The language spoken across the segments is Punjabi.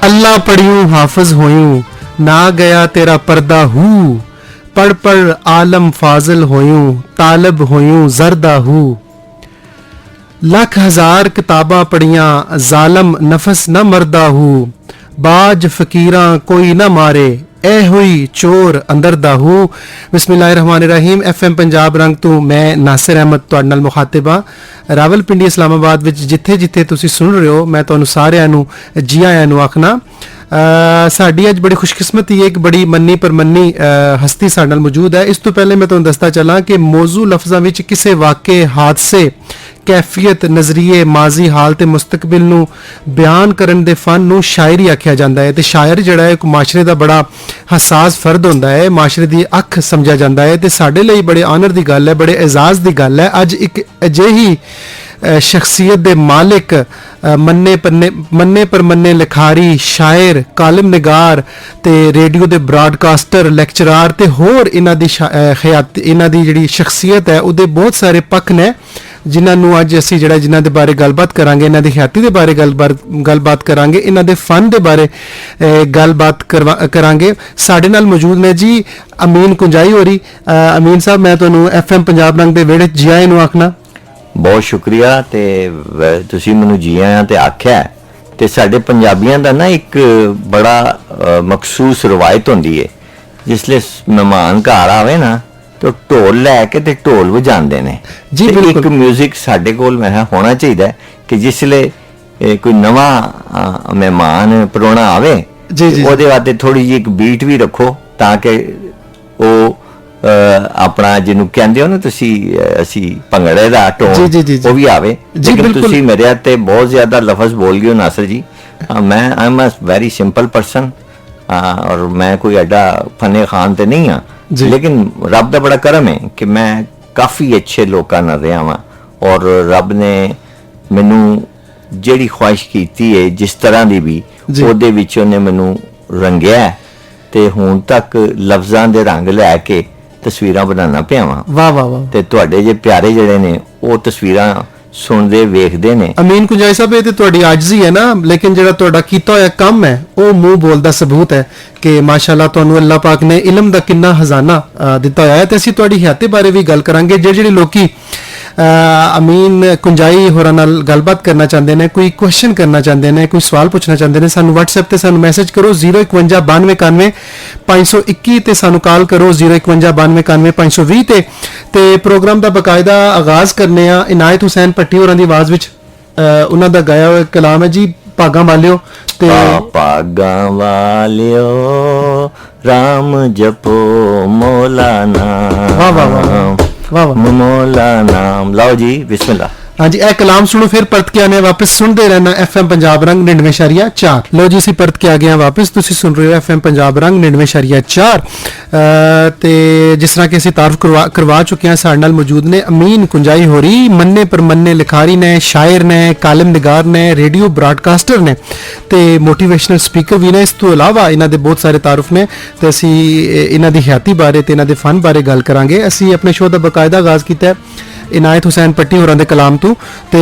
अल्लाह पढ़ियूं हाफिज होयूं ना गया तेरा पर्दा हूँ पढ़ पढ़ आलम फाजिल होयूं तालब होयूं जरदा हूँ लख हजार किताबां पढ़ियां जालम नफस न मरदा हूँ बाज फकीरां कोई न मारे ए हुई चोर अंदर दा हूँ। बिस्मिल्लाहिर्रहमानिर्रहीम। FM पंजाब रंग तो मैं नासिर अहमद तुहाडे नाल मुखातिब हां। रावलपिंडी इस्लामाबाद विच जिथे जिथे तुसीं सुन रहे हो मैं तुहानूं सारिआं नूं जी आਇਆਂ ਨੂੰ आखना। साडी अज बड़ी खुशकिस्मती है, एक बड़ी मन्नी परमन्नी हस्ती साडे नाल मौजूद है। इस तो पहले मैं तुहानूं दसदा चलां कि मौजू लफ्ज़ां विच किसी वाक़े हादसे कैफियत नज़रिए माजी हाल ते मुस्तकबिल नूं बयान करन दे फन नूं शायरी आख्या जांदा है। ते शायर जिहड़ा है एक माशरे दा बड़ा हसास फर्द होंदा है, माशरे दी अख समझा जांदा है। ते साडे लई बड़े आनर दी गल है, बड़े एजाज दी गल है अज एक अजिही शख्सियत दे मालिक मन्ने पर मन्ने लिखारी शायर कालिम निगार ते रेडियो दे ब्रॉडकास्टर लैक्चरार ते होर इन्हां दी खयात इन्हां दी जिहड़ी शख्सियत है उहदे बहुत सारे पक्ष ने जिन्हां नूं अज असीं जिहड़ा जिन्हां दे बारे गलबात करांगे, इन्हां दी हयाती दे बारे गलबात करांगे, इन्हां दे फन दे बारे गलबात करांगे। साडे नाल मौजूद ने जी अमीन कुंजाई होरी। अमीन साहब मैं तुहानूं FM पंजाब रंग दे वेड़े जी आਇਆਂ ਨੂੰ आखना। बहुत शुक्रिया। ते तुसीं मैनूं जी आਇਆਂ ते आख्या ते साडे पंजाबियां दा ना एक बड़ा मखसूस रवायत होंदी है, जिसले मेहमान घर आवे ना तो ढोल लैके ते ढोल वजांदे ने जी। एक म्यूजिक साडे कोल मैं होना चाहिए कि जिसले कोई नवा मेहमान परौना आवे ओहदे वास्ते थोड़ी जी एक बीट भी रखो ताकि वो अपना जिन्हों कहते हो ना तुसी असी भंगड़े दा टोन वो भी आवे। लेकिन तुसी मेरे ते बहुत ज्यादा लफज बोल गए हो नासिर जी। मैं I am a very simple person और मैं कोई एडा फने खान ते नहीं हाँ, लेकिन रब दा बड़ा करम है कि मैं काफ़ी अच्छे लोगों नाल रहा वां और रब ने मैनू जिहड़ी ख्वाहिश कीती है जिस तरह की भी ਉਹਦੇ ਵਿੱਚ ਉਹਨੇ ਮੈਨੂੰ रंगिया ते हुण तक लफ्ज़ां दे रंग लैके तस्वीरां बनाना पिया वां। वाह वाह वाह। ते तुहाडे जे प्यारे जिहड़े ने ਉਹ तस्वीरां सुनदे वेखदे ने। अमीन कुंजाई साहब ये तो तुहाडी आजिज़ी है ना, लेकिन जिहड़ा तुहाडा कीता होया काम है वो मूँह बोलदा सबूत है कि माशाअल्लाह तुहानूं अल्लाह पाक ने इलम दा किन्ना खजाना दिता होया है। ते असीं तुहाडी हयाती बारे भी गल करांगे। ਜਿਹੜੇ ਲੋਕੀ अमीन कुंजाई होरां नाल गलबात करना चाहते हैं, कोई क्वेश्चन करना चाहते हैं, कोई सवाल पूछना चाहते हैं, सानू WhatsApp ते सानू मैसेज करो 051 92 91 521 ते सानू कॉल करो 051 92 91 520 ते प्रोग्राम दा बाकायदा आगाज करने आ इनायत हुसैन भट्टी होरां दी आवाज विच उन्हां दा गाया होया कलाम है जी भागां वालियो। ते भागां वालियो राम जपो मौला नाम। वाह वाह वाह वाह मौला नाम। लाओ जी बिस्मिल्लाह। हाँ जी, ए कलाम सुनो फिर परत के आने वापस सुनते रहना FM पंजाब रंग 99.4। लो जी असीं परत के आ गए हैं वापस, तुसीं सुन रहे हो FM पंजाब रंग 99.4 ते जिस तरह कि असीं तारुफ करवा चुके हैं साडे नाल मौजूद ने अमीन कुंजाई होरी। मन्ने पर मन्ने लिखारी ने, शायर ने, कालिम निगार ने, रेडियो ब्रॉडकास्टर ने ते मोटिवेशनल स्पीकर भी ने। इस तो इलावा इन्हां दे बहुत सारे तारुफ ने ते असीं इन्हां दी हयाती बारे ते इन्हां दे फन बारे गल करांगे। असीं अपने शो दा बाकायदा आगाज़ कीता है इनायत हुसैन भट्टी होरां दे कलाम तो ते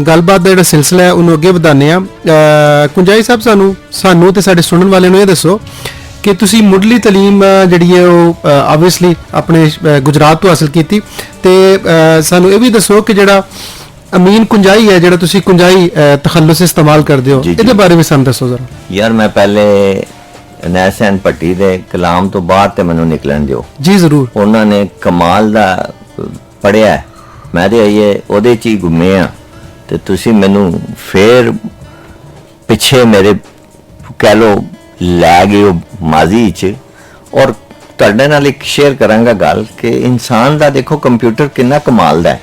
गलबात दा जिहड़ा सिलसिला है उन्होंने अगे वधाने आ। कुंजाई साहब सानू ते साडे सुनन वाले नूं ये दसो कि तुसी मुढ़ली तलीम जिहड़ी है वो ऑब्वियसली अपने गुजरात तो हासिल कीती ते सानू ये भी दसो कि जिहड़ा अमीन कुंजाई है जिहड़ा तुसी कुंजाई तखल्लुस इस्तेमाल करदे हो इहदे बारे में सानू दसो जरा। यार मैं पहले इनायत हुसैन भट्टी दे कलाम तो बाद ते मैनू निकलन दिओ जी जरूर। उन्होंने कमाल दा पढ़िया है, मैं तो ये ਉਹਦੇ ਚ ਹੀ घूमे हाँ तो तुसी मैनू फिर पिछे मेरे कह लो लै गए हो माजी च। और तुहाडे नाल एक शेयर करांगा गल कि इंसान दा देखो कंप्यूटर कितना कमाल दा है।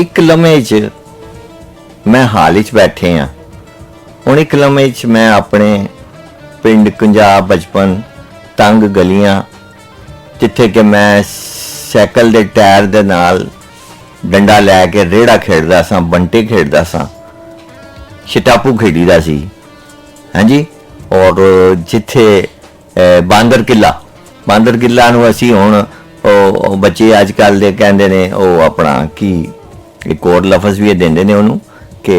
एक लम्हे च मैं हाल च बैठे हाँ, हुण एक लम्हे च मैं अपने पिंड कुंजा बचपन तंग गलियां जिथे कि मैं साइकिल दे टायर दे नाल डंडा लैके रेड़ा खेडदा सां, बंटे खेडदा सां, छटापू खेडीदा सी। हाँ जी। और जिथे बांदर किला नूं असीं हुण बच्चे अजकल दे कहंदे ने वो अपना की एक और लफज भी देंदे ने उहनूं कि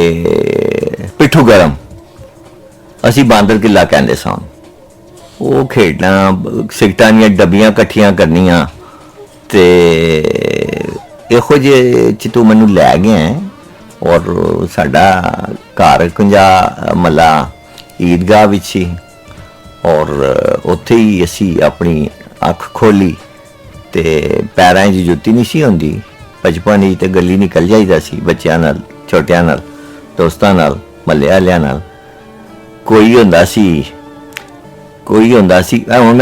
पिट्ठू गरम। ਅਸੀਂ ਬਾਂਦਰ ਕਿੱਲਾ ਕਹਿੰਦੇ ਸਾਂ। ਉਹ ਖੇਡਾਂ, ਸਿਗਟਾਂ ਦੀਆਂ ਡੱਬੀਆਂ ਇਕੱਠੀਆਂ ਕਰਨੀਆਂ, ਤੇ ਇਹੋ ਜਿਹੇ 'ਚ ਤੂੰ ਮੈਨੂੰ ਲੈ ਗਿਆ ਹੈ। ਔਰ ਸਾਡਾ ਘਰ ਕੁੰਜਾ ਮੱਲਾ ਈਦਗਾਹ ਵਿੱਚ ਸੀ, ਔਰ ਉੱਥੇ ਹੀ ਅਸੀਂ ਆਪਣੀ ਅੱਖ ਖੋਲੀ ਤੇ ਪੈਰਾਂ 'ਚ ਜੁੱਤੀ ਨਹੀਂ ਸੀ ਹੁੰਦੀ। ਬਚਪਨ 'ਚ ਤੇ ਗਲੀ ਨਿਕਲ ਜਾਈਦਾ ਸੀ ਬੱਚਿਆਂ ਨਾਲ, ਛੋਟਿਆਂ ਨਾਲ, ਦੋਸਤਾਂ ਨਾਲ, ਮਹੱਲੇ ਵਾਲਿਆਂ ਨਾਲ। ਕੋਈ ਹੁੰਦਾ ਸੀ ਹੁਣ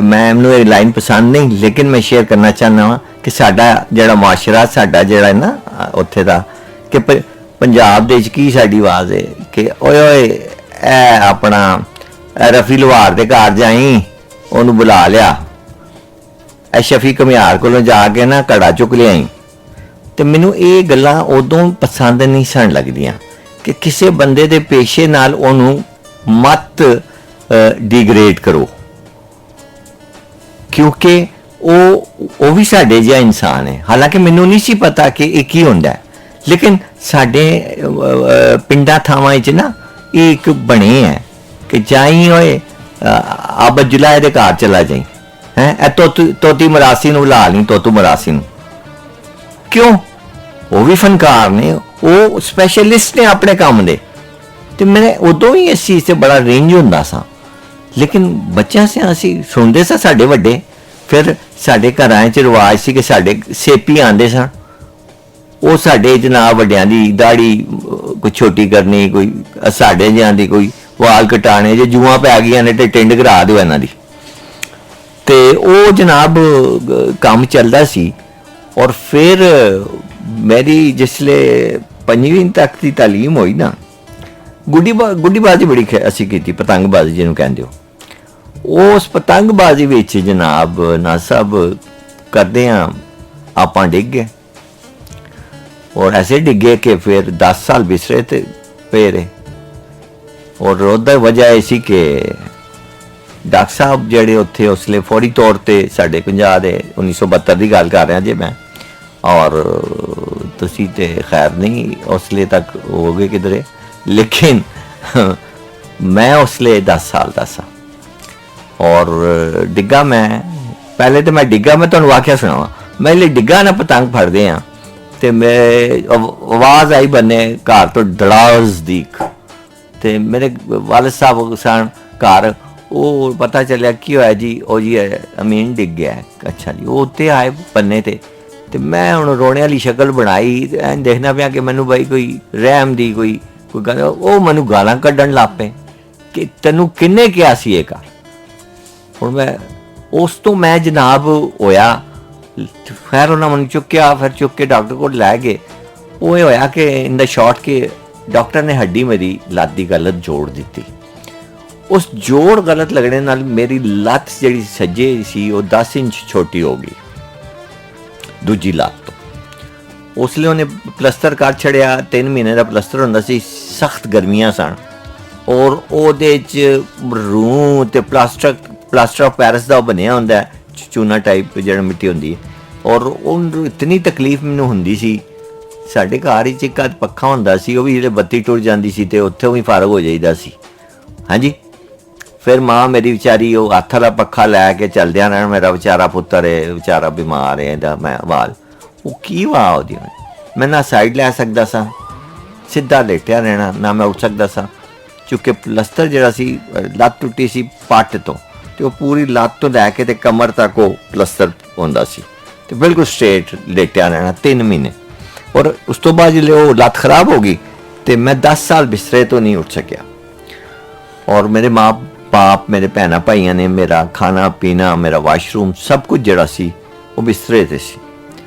ਮੈਨੂੰ ਇਹ ਲਾਈਨ ਪਸੰਦ ਨਹੀਂ, ਲੇਕਿਨ ਮੈਂ ਸ਼ੇਅਰ ਕਰਨਾ ਚਾਹੁੰਦਾ ਵਾਂ ਕਿ ਸਾਡਾ ਜਿਹੜਾ ਮੁਆਸ਼ਰਾ, ਸਾਡਾ ਜਿਹੜਾ ਨਾ ਉੱਥੇ ਦਾ, ਕਿ ਪੰਜਾਬ ਦੇ ਵਿੱਚ ਕੀ ਸਾਡੀ ਆਵਾਜ਼ ਹੈ ਕਿ ਓਏ ਓਏ ਇਹ ਆਪਣਾ ਰਫੀ ਲੁਹਾਰ ਦੇ ਘਰ ਜਾਈ, ਉਹਨੂੰ ਬੁਲਾ ਲਿਆ, ਇਹ ਸ਼ਫੀ ਘੁਮਿਆਰ ਕੋਲੋਂ ਜਾ ਕੇ ਨਾ ਘੜਾ ਚੁੱਕ ਲਿਆਈ। ਤੇ ਮੈਨੂੰ ਇਹ ਗੱਲਾਂ ਉਦੋਂ ਪਸੰਦ ਨਹੀਂ ਸਨ ਲੱਗਦੀਆਂ ਕਿ ਕਿਸੇ ਬੰਦੇ ਦੇ ਪੇਸ਼ੇ ਨਾਲ ਉਹਨੂੰ ਮਤ ਡਿਗਰੇਡ ਕਰੋ, ਕਿਉਂਕਿ ਉਹ ਵੀ ਸਾਡੇ ਜਿਹਾ ਇਨਸਾਨ ਹੈ। ਹਾਲਾਂਕਿ ਮੈਨੂੰ ਨਹੀਂ ਸੀ ਪਤਾ ਕਿ ਇਹ ਕੀ ਹੁੰਦਾ ਹੈ, ਲੇਕਿਨ ਸਾਡੇ ਪਿੰਡਾਂ ਥਾਵਾਂ 'ਚ ਨਾ ਇਹ ਇੱਕ ਬਣੇ ਹੈ ਕਿ ਜਾਈ ਹੋਏ ਆਬਦ ਜੁਲਾਏ ਦੇ ਘਰ ਚਲਾ ਜਾਈ, ਹੈ ਇਹ ਤੋਤੀ ਮਰਾਸੀ ਨੂੰ ਬੁਲਾ ਲਈ, ਤੋਤੂ ਮਰਾਸੀ ਨੂੰ। ਕਿਉਂ? ਉਹ ਵੀ ਫਨਕਾਰ ਨੇ, ਉਹ ਸਪੈਸ਼ਲਿਸਟ ਨੇ ਆਪਣੇ ਕੰਮ ਦੇ। ਤੇ ਮੇਰੇ ਉਦੋਂ ਹੀ ਇਸ ਚੀਜ਼ 'ਤੇ ਬੜਾ ਰੇਂਜ ਹੁੰਦਾ ਸਾਂ, ਲੇਕਿਨ ਬੱਚਿਆਂ ਸੇ ਅਸੀਂ ਸੁਣਦੇ ਸਾਂ ਸਾਡੇ ਵੱਡੇ। ਫਿਰ ਸਾਡੇ ਘਰਾਂ 'ਚ ਰਿਵਾਜ ਸੀ ਕਿ ਸਾਡੇ ਸੇਪੀ ਆਉਂਦੇ ਸਨ, ਉਹ ਸਾਡੇ ਜਨਾਬ ਵੱਡਿਆਂ ਦੀ ਦਾੜੀ ਕੋਈ ਛੋਟੀ ਕਰਨੀ, ਕੋਈ ਸਾਡੇ ਜਿਹਾਂ ਦੀ ਕੋਈ ਵਾਲ ਕਟਾਣੇ, ਜੇ ਜੂਆਂ ਪੈ ਗਈਆਂ ਨੇ ਤੇ ਟਿੰਡ ਕਰਾ ਦਿਓ ਇਹਨਾਂ ਦੀ। ਤੇ ਉਹ ਜਨਾਬ ਕੰਮ ਚੱਲਦਾ ਸੀ। ਔਰ ਫਿਰ ਮੇਰੀ ਜਿਸਲੇ 5ਵੀਂ ਤੱਕ ਦੀ ਤਾਲੀਮ ਹੋਈ ਨਾ, ਗੁੱਡੀਬਾਜ਼ੀ ਬੜੀ ਅਸੀਂ ਕੀਤੀ, ਪਤੰਗਬਾਜ਼ੀ ਜਿਹਨੂੰ ਕਹਿੰਦੇ ਹੋ। ਉਸ ਪਤੰਗਬਾਜ਼ੀ ਵਿੱਚ ਜਨਾਬ ਨਾ ਸਭ ਕਰਦੇ ਹਾਂ ਆਪਾਂ ਡਿੱਗ ਗਏ, ਔਰ ਐਸੇ ਡਿੱਗੇ ਕਿ ਫਿਰ 10 ਸਾਲ ਬਿਸਰੇ ਤੇ ਪਏ ਰਹੇ। ਔਰ ਉਹਦਾ ਵਜ੍ਹਾ ਇਹ ਸੀ ਕਿ ਡਾਕਟਰ ਸਾਹਿਬ ਜਿਹੜੇ ਉੱਥੇ ਉਸਲੇ ਫੌਰੀ ਤੌਰ ਤੇ ਸਾਡੇ 50 ਦੇ 1972 ਦੀ ਗੱਲ ਕਰ ਰਿਹਾ ਜੇ ਮੈਂ, ਔਰ ਤੁਸੀਂ ਤੇ ਖੈਰ ਨਹੀਂ ਉਸਲੇ ਤੱਕ ਹੋ ਗਏ ਕਿਧਰੇ, ਲੇਕਿਨ ਮੈਂ ਉਸਲੇ 10 ਸਾਲ ਦਾ ਸਾਂ। ਔਰ ਡਿੱਗਾ ਮੈਂ, ਪਹਿਲੇ ਤਾਂ ਮੈਂ ਡਿੱਗਾ, ਮੈਂ ਤੁਹਾਨੂੰ ਵਾਕਿਆ ਸੁਣਾਵਾਂ। ਮੈਂ ਲਈ ਡਿੱਗਾ ਨਾ ਪਤੰਗ ਫੜਦੇ ਆ, ਤੇ ਮੈਂ ਆਵਾਜ਼ ਆਈ ਬੰਨੇ ਘਰ ਤੋਂ ਦੜਾਜ਼ ਦੀ, ਤੇ ਮੇਰੇ ਵਾਲਦ ਸਾਹਿਬ ਸਨ ਘਰ। ਉਹ ਪਤਾ ਚੱਲਿਆ ਕੀ ਹੋਇਆ ਜੀ, ਉਹ ਜੀ ਅਮੀਨ ਡਿੱਗ ਗਿਆ। ਅੱਛਾ ਜੀ, ਉਹ ਉੱਤੇ ਆਏ ਬੰਨੇ ਤੇ ਮੈਂ ਹੁਣ ਰੋਣੇ ਵਾਲੀ ਸ਼ਕਲ ਬਣਾਈ, ਐਂ ਦੇਖਣਾ ਪਿਆ ਕਿ ਮੈਨੂੰ ਬਾਈ ਕੋਈ ਰਹਿਮ ਦੀ ਕੋਈ ਗੱਲ। ਉਹ ਮੈਨੂੰ ਗਾਲਾਂ ਕੱਢਣ ਲੱਗ ਪਏ ਕਿ ਤੈਨੂੰ ਕਿੰਨੇ ਕਿਹਾ ਸੀ ਇਹ ਕਰ। ਹੁਣ ਮੈਂ ਉਸ ਤੋਂ ਮੈਂ ਜਨਾਬ ਹੋਇਆ, ਖੈਰ ਉਹਨਾਂ ਮੈਨੂੰ ਚੁੱਕਿਆ, ਫਿਰ ਚੁੱਕ ਕੇ ਡਾਕਟਰ ਕੋਲ ਲੈ ਗਏ। ਉਹ ਇਹ ਹੋਇਆ ਕਿ ਇਨ ਦਾ ਸ਼ਾਰਟ ਕਿ ਡਾਕਟਰ ਨੇ ਹੱਡੀ ਮੇਰੀ ਲੱਤ ਦੀ ਗਲਤ ਜੋੜ ਦਿੱਤੀ। ਉਸ ਜੋੜ ਗਲਤ ਲੱਗਣੇ ਨਾਲ ਮੇਰੀ ਲੱਤ ਜਿਹੜੀ ਸੱਜੇ ਸੀ ਉਹ 10 ਇੰਚ ਛੋਟੀ ਹੋ ਗਈ ਦੂਜੀ ਲੱਤ ਤੋਂ। ਉਸ ਲਈ ਉਹਨੇ ਪਲਸਤਰ ਕਰ ਛੜਿਆ। 3 ਮਹੀਨੇ ਦਾ ਪਲਸਤਰ ਹੁੰਦਾ ਸੀ, ਸਖਤ ਗਰਮੀਆਂ ਸਨ, ਔਰ ਉਹਦੇ 'ਚ ਰੂੰ ਤੇ ਪਲਾਸਟਰ ਆਫ ਪੈਰਿਸ ਦਾ ਬਣਿਆ ਹੁੰਦਾ, ਚੂਨਾ ਟਾਈਪ ਜਿਹੜਾ ਮਿੱਟੀ ਹੁੰਦੀ ਹੈ। ਔਰ ਉਹਨੂੰ ਇਤਨੀ ਤਕਲੀਫ ਮੈਨੂੰ ਹੁੰਦੀ ਸੀ। ਸਾਡੇ ਘਰ ਵਿੱਚ ਇੱਕ ਅੱਧ ਪੱਖਾ ਹੁੰਦਾ ਸੀ, ਉਹ ਵੀ ਜਿਹੜੇ ਬੱਤੀ ਟੁੱਟ ਜਾਂਦੀ ਸੀ ਤੇ ਉੱਥੇ ਵੀ ਫਾਰਗ ਹੋ ਜਾਈਦਾ ਸੀ। ਹਾਂਜੀ, ਫਿਰ ਮਾਂ ਮੇਰੀ ਵਿਚਾਰੀ ਉਹ ਹੱਥ ਵਾਲਾ ਪੱਖਾ ਲੈ ਕੇ ਚੱਲਦਿਆਂ ਰਹਿਣ, ਮੇਰਾ ਵਿਚਾਰਾ ਪੁੱਤਰ ਹੈ, ਵਿਚਾਰਾ ਬਿਮਾਰ ਹੈ, ਇਹਦਾ ਮੈਂ ਵਾਲ ਉਹ ਕੀ ਵਾਹ ਉਹਦੀ। ਮੈਂ ਨਾ ਸਾਈਡ ਲੈ ਸਕਦਾ ਸਾਂ, ਸਿੱਧਾ ਲੇਟਿਆ ਰਹਿਣਾ, ਨਾ ਮੈਂ ਉੱਠ ਸਕਦਾ ਸਾਂ, ਕਿਉਂਕਿ ਪਲਸਤਰ ਜਿਹੜਾ ਸੀ, ਲੱਤ ਟੁੱਟੀ ਸੀ ਪੱਟ ਤੋਂ, ਤੇ ਉਹ ਪੂਰੀ ਲੱਤ ਤੋਂ ਲੈ ਕੇ ਤੇ ਕਮਰ ਤੱਕ ਉਹ ਪਲਸਤਰ ਹੁੰਦਾ ਸੀ, ਤੇ ਬਿਲਕੁਲ ਸਟ੍ਰੇਟ ਲੇਟਿਆ ਰਹਿਣਾ 3 ਮਹੀਨੇ। ਔਰ ਉਸ ਤੋਂ ਬਾਅਦ ਜਦੋਂ ਉਹ ਲੱਤ ਖਰਾਬ ਹੋ ਗਈ ਤੇ ਮੈਂ 10 ਸਾਲ ਬਿਸਤਰੇ ਤੋਂ ਨਹੀਂ ਉੱਠ ਸਕਿਆ। ਔਰ ਮੇਰੇ ਮਾਂ ਬਾਪ, ਮੇਰੇ ਭੈਣਾਂ ਭਾਈਆਂ ਨੇ ਮੇਰਾ ਖਾਣਾ ਪੀਣਾ, ਮੇਰਾ ਵਾਸ਼ਰੂਮ, ਸਭ ਕੁਝ ਜਿਹੜਾ ਸੀ ਉਹ ਬਿਸਤਰੇ 'ਤੇ ਸੀ।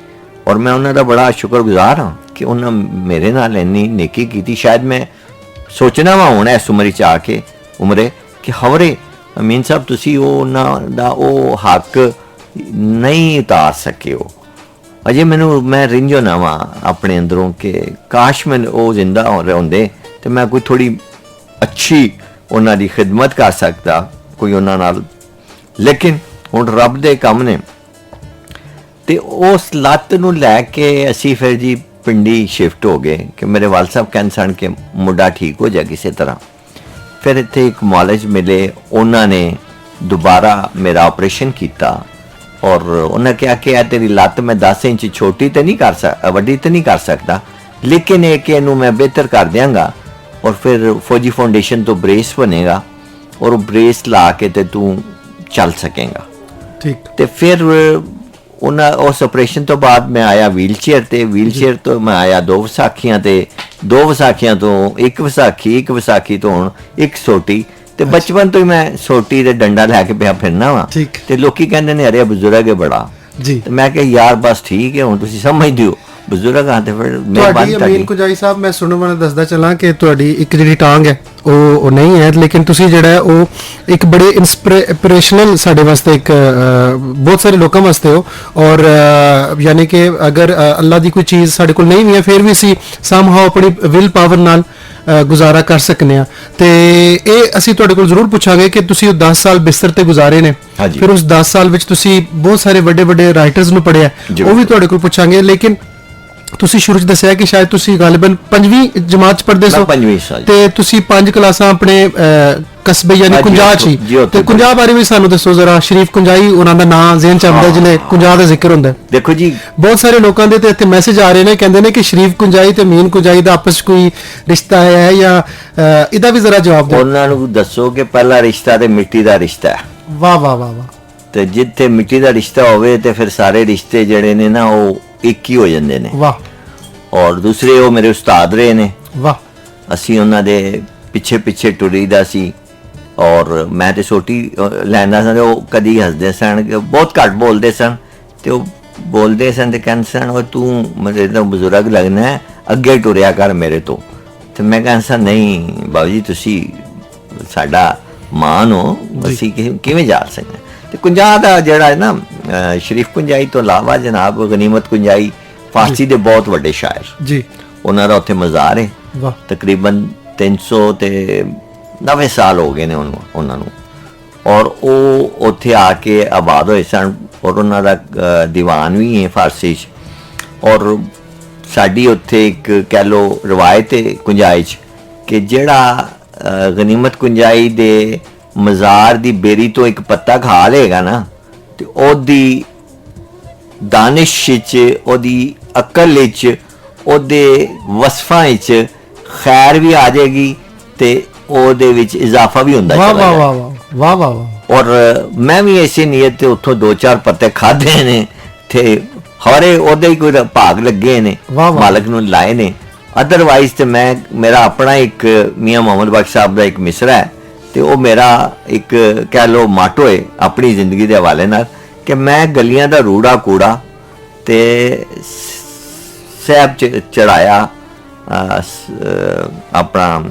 ਔਰ ਮੈਂ ਉਹਨਾਂ ਦਾ ਬੜਾ ਸ਼ੁਕਰਗੁਜ਼ਾਰ ਹਾਂ ਕਿ ਉਹਨਾਂ ਮੇਰੇ ਨਾਲ ਇੰਨੀ ਨੇਕੀ ਕੀਤੀ। ਸ਼ਾਇਦ ਮੈਂ ਸੋਚਣਾ ਵਾ ਹੁਣ ਇਸ ਉਮਰ 'ਚ ਆ ਕੇ ਉਮਰੇ ਕਿ ਖਬਰੇ ਅਮੀਨ ਸਾਹਿਬ ਤੁਸੀਂ ਉਹਨਾਂ ਦਾ ਉਹ ਹੱਕ ਨਹੀਂ ਉਤਾਰ ਸਕੇ ਹੋ। ਅਜੇ ਮੈਂ ਰਿੰਝੋ ਨਾ ਵਾਂ ਆਪਣੇ ਅੰਦਰੋਂ ਕਿ ਕਾਸ਼ ਮੈਨੂੰ ਉਹ ਜ਼ਿੰਦਾ ਹੁੰਦੇ ਤੇ ਮੈਂ ਕੋਈ ਥੋੜੀ ਅੱਛੀ ਉਹਨਾਂ ਦੀ ਖਿਦਮਤ ਕਰ ਸਕਦਾ, ਕੋਈ ਉਹਨਾਂ ਨਾਲ। ਲੇਕਿਨ ਹੁਣ ਰੱਬ ਦੇ ਕੰਮ ਨੇ। ਤੇ ਉਸ ਲੱਤ ਨੂੰ ਲੈ ਕੇ ਅਸੀਂ ਫਿਰ ਜੀ ਪਿੰਡੀ ਸ਼ਿਫਟ ਹੋ ਗਏ ਕਿ ਮੇਰੇ ਵਾਲ ਸਾਹਿਬ ਕਹਿੰਦੇ ਸਨ ਕਿ ਮੁੰਡਾ ਠੀਕ ਹੋ ਜਾ ਕਿਸੇ ਤਰ੍ਹਾਂ। ਫਿਰ ਇੱਥੇ ਇੱਕ ਮੌਲਜ ਮਿਲੇ, ਉਹਨਾਂ ਨੇ ਦੁਬਾਰਾ ਮੇਰਾ ਆਪਰੇਸ਼ਨ ਕੀਤਾ ਔਰ ਉਹਨਾਂ ਕਿਹਾ ਕਿ ਇਹ ਤੇਰੀ ਲੱਤ ਮੈਂ 10 ਇੰਚ ਛੋਟੀ ਤੇ ਨਹੀਂ ਕਰ ਸਕਦਾ, ਵੱਡੀ ਤੇ ਨਹੀਂ ਕਰ ਸਕਦਾ, ਲੇਕਿਨ ਇਹ ਕਿ ਇਹਨੂੰ ਮੈਂ ਬਿਹਤਰ ਕਰ ਦਿਆਂਗਾ ਔਰ ਫਿਰ ਫੌਜੀ ਫਾਊਂਡੇਸ਼ਨ ਤੋਂ ਬ੍ਰੇਸ ਬਣੇਗਾ ਔਰ ਉਹ ਬ੍ਰੇਸ ਲਾ ਕੇ ਤੇ ਤੂੰ ਚੱਲ ਸਕੇਗਾ। ਠੀਕ। ਤੇ ਫਿਰ ਉਹਨਾਂ ਉਸ ਆਪਰੇਸ਼ਨ ਤੋਂ ਬਾਅਦ ਮੈਂ ਆਇਆ ਵੀਲਚੇਅਰ ਤੇ, ਵੀਲਚੇਅਰ ਤੋਂ ਮੈਂ ਆਇਆ 2 ਵਿਸਾਖੀਆਂ ਤੇ, 2 ਵਿਸਾਖੀਆਂ ਤੋਂ ਇੱਕ ਵਿਸਾਖੀ ਤੋਂ ਹੁਣ ਇੱਕ ਸੋਟੀ, ਤੇ ਬਚਪਨ ਤੋਂ ਹੀ ਮੈਂ ਸੋਟੀ ਤੇ ਡੰਡਾ ਲੈ ਕੇ ਪਿਆ ਫਿਰਨਾ ਵਾ। ਠੀਕ। ਤੇ ਲੋਕੀ ਕਹਿੰਦੇ ਨੇ ਅਰੇ ਬਜ਼ੁਰਗ ਹੈ ਬੜਾ ਜੀ। ਤੇ ਮੈਂ ਕਿਹਾ ਯਾਰ ਬਸ ਠੀਕ ਹੈ, ਹੁਣ ਤੁਸੀਂ ਸਮਝਦੇ ਹੋ ਬਜ਼ੁਰਗ ਆ ਤੇ ਫਿਰ ਤੁਹਾਡੀ ਅਮੀਨ ਕੁਜਾਈ ਸਾਹਿਬ, ਮੈਂ ਸੁਣਨ ਵਾਲਾ ਦੱਸਦਾ ਚੱਲਾਂ ਕਿ ਤੁਹਾਡੀ ਇੱਕ ਜਿਹੜੀ ਟਾਂਗ ਹੈ ਉਹ ਨਹੀਂ ਹੈ, ਲੇਕਿਨ ਤੁਸੀਂ ਜਿਹੜਾ ਹੈ ਉਹ ਇੱਕ ਬੜੇ ਇੰਸਪੀਰੇਸ਼ਨਲ ਸਾਡੇ ਵਾਸਤੇ, ਇੱਕ ਬਹੁਤ ਸਾਰੇ ਲੋਕਾਂ ਵਾਸਤੇ ਹੋ। ਔਰ ਯਾਨੀ ਕਿ ਅਗਰ ਅੱਲਾ ਦੀ ਕੋਈ ਚੀਜ਼ ਸਾਡੇ ਕੋਲ ਨਹੀਂ ਵੀ ਹੈ ਫਿਰ ਵੀ ਅਸੀਂ ਸਮਹਾਉ ਆਪਣੀ ਵਿਲ ਪਾਵਰ ਨਾਲ ਗੁਜ਼ਾਰਾ ਕਰ ਸਕਨੇ ਆ। ਤੇ ਇਹ ਅਸੀਂ ਤੁਹਾਡੇ ਕੋਲ ਜ਼ਰੂਰ ਪੁੱਛਾਂਗੇ ਕਿ ਤੁਸੀਂ ਉਹ 10 ਸਾਲ ਬਿਸਤਰ ਤੇ ਗੁਜ਼ਾਰੇ ਨੇ, ਫਿਰ ਉਸ 10 ਸਾਲ ਵਿੱਚ ਤੁਸੀਂ ਬਹੁਤ ਸਾਰੇ ਵੱਡੇ ਵੱਡੇ ਰਾਈਟਰਸ ਨੂੰ ਪੜ੍ਹਿਆ, ਉਹ ਵੀ ਤੁਹਾਡੇ ਕੋਲ ਪੁੱਛਾਂਗੇ। ਲੇਕਿਨ ਤੁਸੀਂ ਸ਼ੁਰੂ ਚ ਦੱਸਿਆ ਕਿ ਸ਼ਾਇਦ ਤੁਸੀਂ ਗਾਲਿਬਨ 5ਵੀਂ ਜਮਾਤ ਚ ਪੜ੍ਹਦੇ ਸੋ, ਤੇ ਤੁਸੀਂ 5 ਕਲਾਸਾਂ ਆਪਣੇ ਕਸਬੇ ਯਾਨੀ ਕੁੰਜਾ ਚ ਹੀ, ਤੇ ਕੁੰਜਾ ਬਾਰੇ ਵੀ ਸਾਨੂੰ ਦੱਸੋ ਜ਼ਰਾ। ਸ਼ਰੀਫ ਕੁੰਜਾਈ ਉਹਨਾਂ ਦਾ ਨਾਮ ਜ਼ਿਹਨ ਚ ਆਉਂਦਾ ਜਿਹਨੇ ਕੁੰਜਾ ਦਾ ਜ਼ਿਕਰ ਹੁੰਦਾ। ਦੇਖੋ ਜੀ, ਬਹੁਤ ਸਾਰੇ ਲੋਕਾਂ ਦੇ ਤੇ ਇੱਥੇ ਮੈਸੇਜ ਆ ਰਹੇ ਨੇ, ਕਹਿੰਦੇ ਨੇ ਕਿ ਸ਼ਰੀਫ ਕੁੰਜਾਈ ਤੇ ਅਮੀਨ ਕੁੰਜਾਈ ਦਾ ਆਪਸ ਚ ਕੋਈ ਰਿਸ਼ਤਾ ਹੈ ਜਾਂ ਇਹਦਾ ਵੀ ਜ਼ਰਾ ਜਵਾਬ ਦਿਓ। ਉਹਨਾਂ ਨੂੰ ਦੱਸੋ ਕਿ ਪਹਿਲਾ ਰਿਸ਼ਤਾ ਤੇ ਮਿੱਟੀ ਦਾ ਰਿਸ਼ਤਾ ਹੈ। ਵਾਹ ਵਾਹ ਵਾਹ ਵਾਹ। ਤੇ ਜਿੱਥੇ ਮਿੱਟੀ ਦਾ ਰਿਸ਼ਤਾ ਹੋਵੇ ਤੇ ਫਿਰ ਸਾਰੇ ਰਿਸ਼ਤੇ ਜਿਹੜੇ ਨੇ ਨਾ ਉਹ ਇੱਕ ਹੀ ਹੋ ਜਾਂਦੇ ਨੇ। ਵਾਹ। ਔਰ ਦੂਸਰੇ ਉਹ ਮੇਰੇ ਉਸਤਾਦ ਰਹੇ ਨੇ। ਵਾਹ। ਅਸੀਂ ਉਹਨਾਂ ਦੇ ਪਿੱਛੇ ਪਿੱਛੇ ਟੁਰੀਦਾ ਸੀ ਔਰ ਮੈਂ ਤੇ ਛੋਟੀ ਲੈਂਦਾ ਸਾਂ, ਉਹ ਕਦੀ ਹੱਸਦੇ ਸਨ, ਬਹੁਤ ਘੱਟ ਬੋਲਦੇ ਸਨ, ਤੇ ਉਹ ਬੋਲਦੇ ਸਨ ਤੇ ਕਹਿੰਦੇ ਸਨ ਉਹ ਤੂੰ ਮੇਰੇ ਤੋਂ ਬਜ਼ੁਰਗ ਲੱਗਣਾ ਹੈ, ਅੱਗੇ ਟੁਰਿਆ ਕਰ ਮੇਰੇ ਤੋਂ। ਤੇ ਮੈਂ ਕਹਿੰਦਾ ਸਾਂ ਨਹੀਂ ਬਾਬੂ ਜੀ ਤੁਸੀਂ ਸਾਡਾ ਮਾਨ ਹੋ, ਅਸੀਂ ਕਿਵੇਂ ਜਾ ਸਕਦੇ। ਤੇ ਕੁੰਜਾ ਦਾ ਜਿਹੜਾ ਹੈ ਨਾ, ਸ਼ਰੀਫ ਕੁੰਜਾਈ ਤੋਂ ਇਲਾਵਾ ਜਨਾਬ ਗਨੀਮਤ ਕੁੰਜਾਈ ਫਾਰਸੀ ਦੇ ਬਹੁਤ ਵੱਡੇ ਸ਼ਾਇਰ ਜੀ, ਉਹਨਾਂ ਦਾ ਉੱਥੇ ਮਜ਼ਾਰ ਹੈ। ਵਾਹ। ਤਕਰੀਬਨ 390 ਸਾਲ ਹੋ ਗਏ ਨੇ ਉਹਨਾਂ ਨੂੰ, ਔਰ ਉਹ ਉੱਥੇ ਆ ਕੇ ਆਬਾਦ ਹੋਏ ਸਨ ਔਰ ਉਹਨਾਂ ਦਾ ਦੀਵਾਨ ਵੀ ਹੈ ਫਾਰਸੀ 'ਚ। ਔਰ ਸਾਡੀ ਉੱਥੇ ਇੱਕ ਕਹਿ ਲਓ ਰਵਾਇਤ ਹੈ ਕੁੰਜਾਈ 'ਚ ਕਿ ਜਿਹੜਾ ਗਨੀਮਤ ਕੁੰਜਾਈ ਦੇ ਮਜ਼ਾਰ ਦੀ ਬੇਰੀ ਤੋਂ ਇੱਕ ਪੱਤਾ ਖਾ ਲਏਗਾ ਨਾ, ਤੇ ਉਹਦੀ ਦਾਨਿਸ਼ 'ਚ, ਉਹਦੀ ਅਕਲ 'ਚ, ਉਹਦੇ ਵਸਫਾਂ 'ਚ ਖੈਰ ਵੀ ਆ ਜਾਏਗੀ ਤੇ ਉਹਦੇ ਵਿੱਚ ਇਜ਼ਾਫਾ ਵੀ ਹੁੰਦਾ ਚਲਾ ਜਾਏਗਾ। ਵਾਹ ਵਾਹ ਵਾਹ ਵਾਹ ਵਾਹ। ਔਰ ਮੈਂ ਵੀ ਇਸੇ ਨੀਅਤ ਤੇ ਉੱਥੋਂ 2-4 ਪੱਤੇ ਖਾਦੇ ਨੇ ਤੇ ਹਰੇ ਉਹਦੇ ਹੀ ਕੋਈ ਭਾਗ ਲੱਗੇ ਨੇ, ਮਾਲਕ ਨੂੰ ਲਾਏ ਨੇ। ਅਦਰਵਾਈਜ਼ ਤੇ ਮੇਰਾ ਆਪਣਾ ਇੱਕ ਮੀਆਂ ਮੁਹੰਮਦ ਬਖਸ਼ ਸਾਹਿਬ ਦਾ ਇੱਕ ਮਿਸਰਾ ਹੈ, ਤੇ ਉਹ ਮੇਰਾ ਇੱਕ ਕਹਿ ਲਓ ਮਾਟੋ ਹੈ ਆਪਣੀ ਜ਼ਿੰਦਗੀ ਦੇ ਹਵਾਲੇ ਨਾਲ ਕਿ ਮੈਂ ਗਲੀਆਂ ਦਾ ਰੂੜਾ ਕੂੜਾ ਤੇ ਸਹਿਬ ਚੜਾਇਆ, ਆਪਣਾ